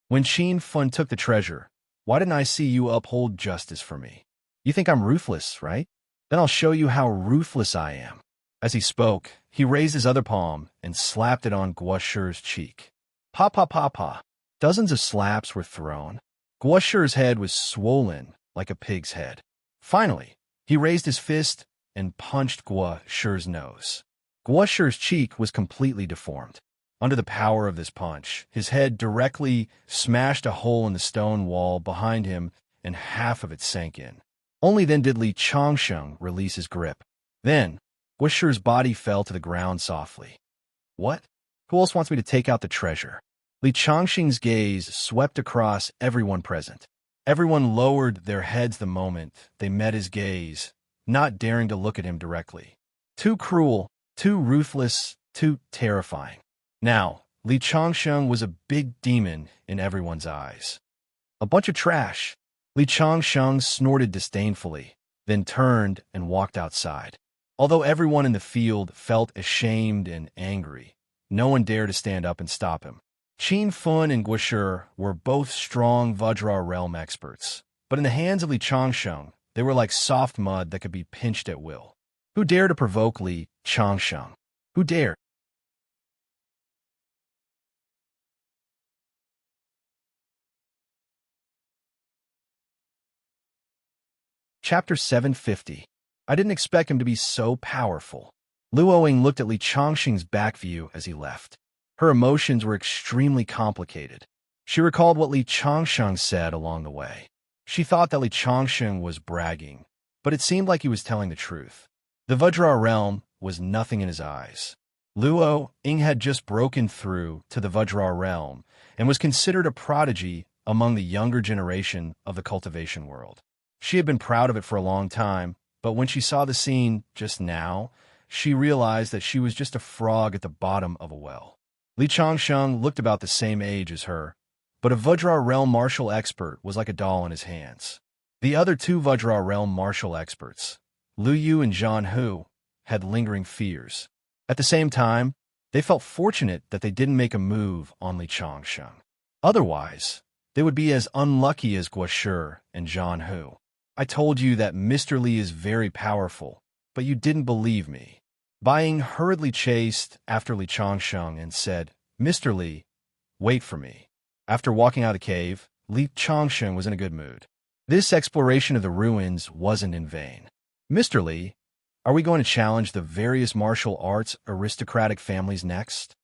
When Qin Fun took the treasure, "Why didn't I see you uphold justice for me? You think I'm ruthless, right? Then I'll show you how ruthless I am." As he spoke, he raised his other palm and slapped it on Guo Shi's cheek. Pa pa pa pa. Dozens of slaps were thrown. Guo Shi's head was swollen like a pig's head. Finally, he raised his fist and punched Guo Shi's nose. Guo Shi's cheek was completely deformed. Under the power of this punch, his head directly smashed a hole in the stone wall behind him and half of it sank in. Only then did Li Changsheng release his grip. Then, Guo Shi's body fell to the ground softly. What? Who else wants me to take out the treasure? Li Changsheng's gaze swept across everyone present. Everyone lowered their heads the moment they met his gaze, not daring to look at him directly. Too cruel, too ruthless, too terrifying. Now, Li Changsheng was a big demon in everyone's eyes. A bunch of trash. Li Changsheng snorted disdainfully, then turned and walked outside. Although everyone in the field felt ashamed and angry, no one dared to stand up and stop him. Qin Fun and Guo Shi were both strong Vajra realm experts, but in the hands of Li Changsheng, they were like soft mud that could be pinched at will. Who dared to provoke Li Changsheng? Who dared? Chapter 750. I didn't expect him to be so powerful. Luoying looked at Li Changsheng's back view as he left. Her emotions were extremely complicated. She recalled what Li Changsheng said along the way. She thought that Li Changsheng was bragging, but it seemed like he was telling the truth. The Vajra realm was nothing in his eyes. Luoying had just broken through to the Vajra realm and was considered a prodigy among the younger generation of the cultivation world. She had been proud of it for a long time, but when she saw the scene just now, she realized that she was just a frog at the bottom of a well. Li Changsheng looked about the same age as her, but a Vajra realm martial expert was like a doll in his hands. The other two Vajra realm martial experts, Lu Yu and Zhan Hu, had lingering fears. At the same time, they felt fortunate that they didn't make a move on Li Changsheng. Otherwise, they would be as unlucky as Guo Shi and Zhan Hu. I told you that Mr. Li is very powerful, but you didn't believe me. Bai Ying hurriedly chased after Li Changsheng and said, "Mr. Li, wait for me." After walking out of the cave, Li Changsheng was in a good mood. This exploration of the ruins wasn't in vain. "Mr. Li, are we going to challenge the various martial arts aristocratic families next?"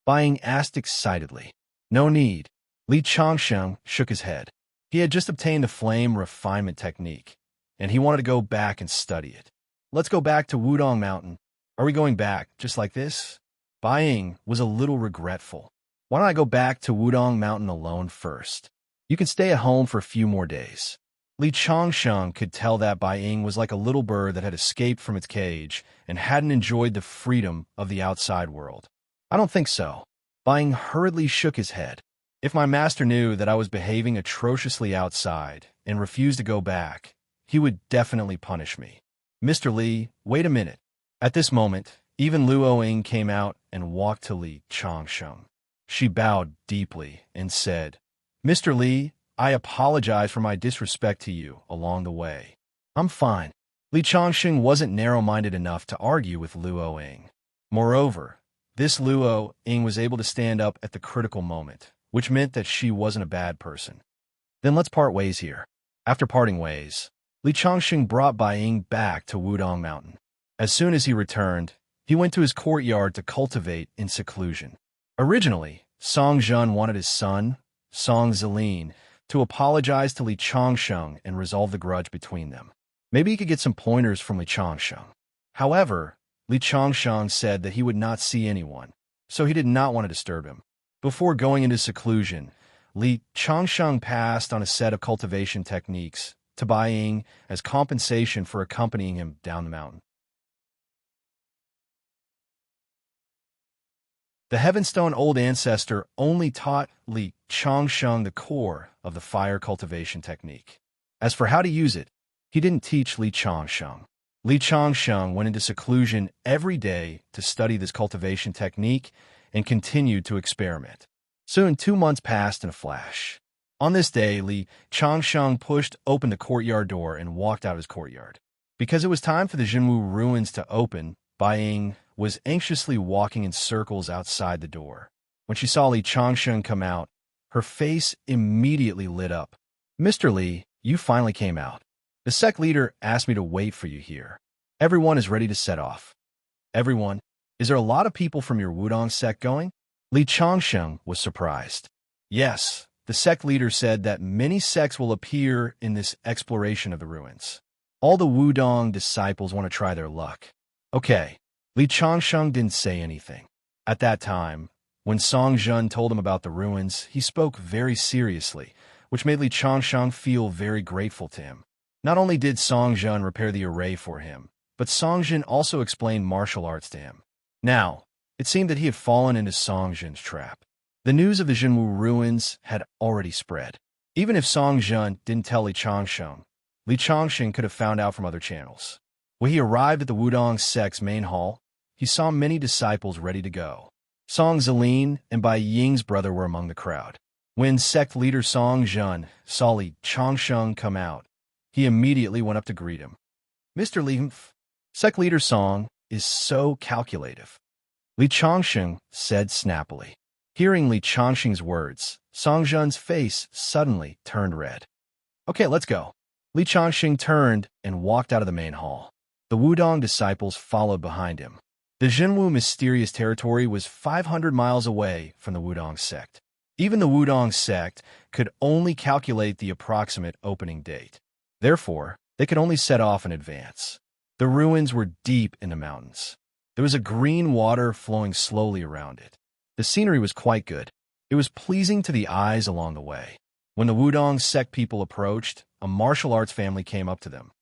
Bai Ying asked excitedly. "No need." Li Changsheng shook his head. He had just obtained the flame refinement technique, and he wanted to go back and study it. "Let's go back to Wudong Mountain." "Are we going back just like this?" Bai Ying was a little regretful. "Why don't I go back to Wudong Mountain alone first? You can stay at home for a few more days." Li Changsheng could tell that Bai Ying was like a little bird that had escaped from its cage and hadn't enjoyed the freedom of the outside world. "I don't think so." Bai Ying hurriedly shook his head. "If my master knew that I was behaving atrociously outside and refused to go back, he would definitely punish me." "Mr. Li, wait a minute." At this moment, even Luoying came out and walked to Li Changsheng. She bowed deeply and said, "Mr. Li, I apologize for my disrespect to you along the way." "I'm fine." Li Changsheng wasn't narrow-minded enough to argue with Luoying. Moreover, this Luoying was able to stand up at the critical moment, which meant that she wasn't a bad person. "Then let's part ways here." After parting ways, Li Changsheng brought Bai Ying back to Wudong Mountain. As soon as he returned, he went to his courtyard to cultivate in seclusion. Originally, Song Zhen wanted his son, Song Zilin, to apologize to Li Changsheng and resolve the grudge between them. Maybe he could get some pointers from Li Changsheng. However, Li Changsheng said that he would not see anyone, so he did not want to disturb him. Before going into seclusion, Li Changsheng passed on a set of cultivation techniques to Bai Ying as compensation for accompanying him down the mountain. The Heavenstone old ancestor only taught Li Changsheng the core of the fire cultivation technique. As for how to use it, he didn't teach Li Changsheng. Li Changsheng went into seclusion every day to study this cultivation technique and continued to experiment. Soon, 2 months passed in a flash. On this day, Li Changsheng pushed open the courtyard door and walked out of his courtyard. Because it was time for the Jinwu ruins to open, Bai Ying was anxiously walking in circles outside the door. When she saw Li Changsheng come out, her face immediately lit up. "Mr. Li, you finally came out. The sect leader asked me to wait for you here. Everyone is ready to set off." "Everyone? Is there a lot of people from your Wudong sect going?" Li Changsheng was surprised. "Yes, the sect leader said that many sects will appear in this exploration of the ruins. All the Wudong disciples want to try their luck." "Okay." Li Changsheng didn't say anything. At that time, when Song Zhen told him about the ruins, he spoke very seriously, which made Li Changsheng feel very grateful to him. Not only did Song Zhen repair the array for him, but Song Zhen also explained martial arts to him. Now, it seemed that he had fallen into Song Zhen's trap. The news of the Jinwu ruins had already spread. Even if Song Zhen didn't tell Li Changsheng could have found out from other channels. When he arrived at the Wudong sect's main hall, he saw many disciples ready to go. Song Zilin and Bai Ying's brother were among the crowd. When sect leader Song Zhen saw Li Changsheng come out, he immediately went up to greet him. "Mr. Li, sect leader Song is so calculative," Li Changsheng said snappily. Hearing Li Changsheng's words, Song Zhen's face suddenly turned red. "Okay, let's go." Li Changsheng turned and walked out of the main hall. The Wudong disciples followed behind him. The Jinwu mysterious territory was 500 miles away from the Wudong sect. Even the Wudong sect could only calculate the approximate opening date. Therefore, they could only set off in advance. The ruins were deep in the mountains. There was a green water flowing slowly around it. The scenery was quite good. It was pleasing to the eyes along the way. When the Wudong sect people approached, a martial arts family came up to them.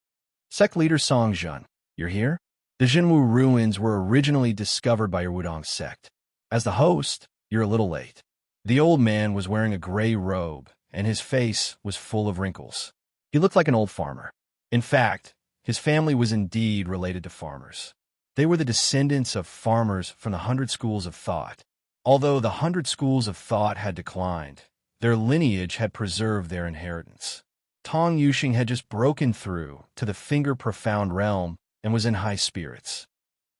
"Sect leader Song Zhen, you're here? The Jinwu ruins were originally discovered by your Wudong sect. As the host, you're a little late." The old man was wearing a gray robe, and his face was full of wrinkles. He looked like an old farmer. In fact, his family was indeed related to farmers. They were the descendants of farmers from the 100 schools of thought. Although the 100 schools of thought had declined, their lineage had preserved their inheritance. Tong Yuxing had just broken through to the finger-profound realm and was in high spirits.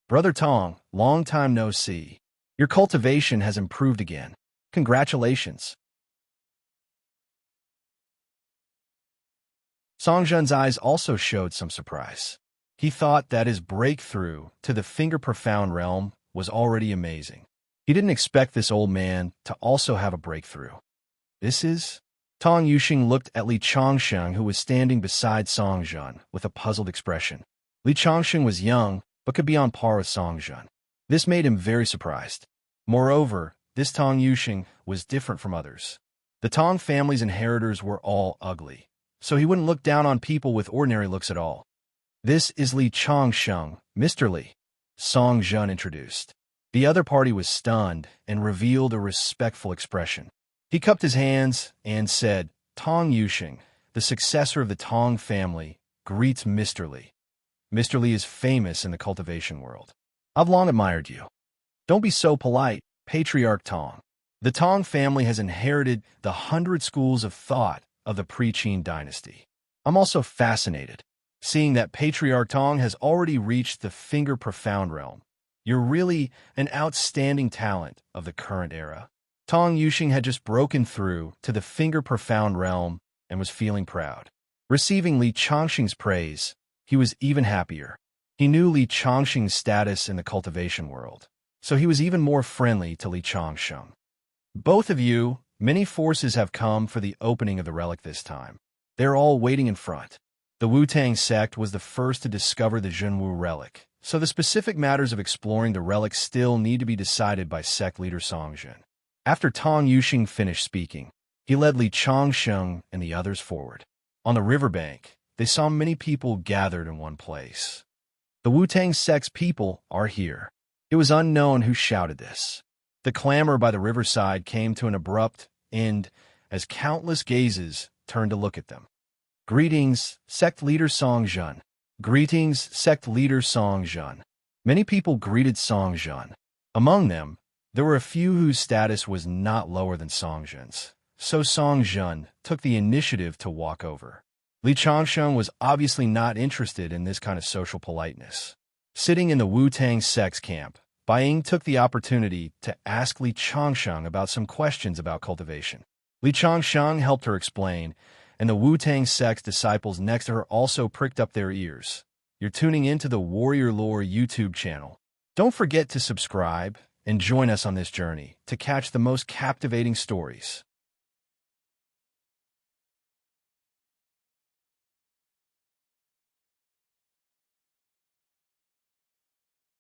"Brother Tong, long time no see. Your cultivation has improved again. Congratulations." Song Zhen's eyes also showed some surprise. He thought that his breakthrough to the finger-profound realm was already amazing. He didn't expect this old man to also have a breakthrough. "This is..." Tong Yuxing looked at Li Changsheng, who was standing beside Song Zhen, with a puzzled expression. Li Changsheng was young, but could be on par with Song Zhen. This made him very surprised. Moreover, this Tong Yuxing was different from others. The Tong family's inheritors were all ugly, so he wouldn't look down on people with ordinary looks at all. "This is Li Changsheng, Mr. Li," Song Zhen introduced. The other party was stunned and revealed a respectful expression. He cupped his hands and said, "Tong Yuxing, the successor of the Tong family, greets Mr. Li. Mr. Li is famous in the cultivation world. I've long admired you." "Don't be so polite, Patriarch Tong. The Tong family has inherited the 100 schools of thought of the Pre-Qin dynasty. I'm also fascinated, seeing that Patriarch Tong has already reached the finger-profound realm. You're really an outstanding talent of the current era." Tong Yuxing had just broken through to the finger-profound realm and was feeling proud. Receiving Li Changsheng's praise, he was even happier. He knew Li Changsheng's status in the cultivation world, so he was even more friendly to Li Changsheng. "Both of you, many forces have come for the opening of the relic this time. They're all waiting in front." The Wu-Tang sect was the first to discover the Jinwu relic, so the specific matters of exploring the relic still need to be decided by sect leader Song Zhen. After Tong Yuxing finished speaking, he led Li Changsheng and the others forward. On the riverbank, they saw many people gathered in one place. "The Wu-Tang sect's people are here." It was unknown who shouted this. The clamor by the riverside came to an abrupt end as countless gazes turned to look at them. Greetings, sect leader Songjun. Greetings, sect leader Songjun. Many people greeted Songjun. Among them, there were a few whose status was not lower than Songjun's. So Songjun took the initiative to walk over. Li Changsheng was obviously not interested in this kind of social politeness. Sitting in the Wu-Tang sect's camp, Bai Ying took the opportunity to ask Li Changsheng about some questions about cultivation. Li Changsheng helped her explain, and the Wu-Tang sect's disciples next to her also pricked up their ears. You're tuning into the Warrior Lore YouTube channel. Don't forget to subscribe and join us on this journey to catch the most captivating stories.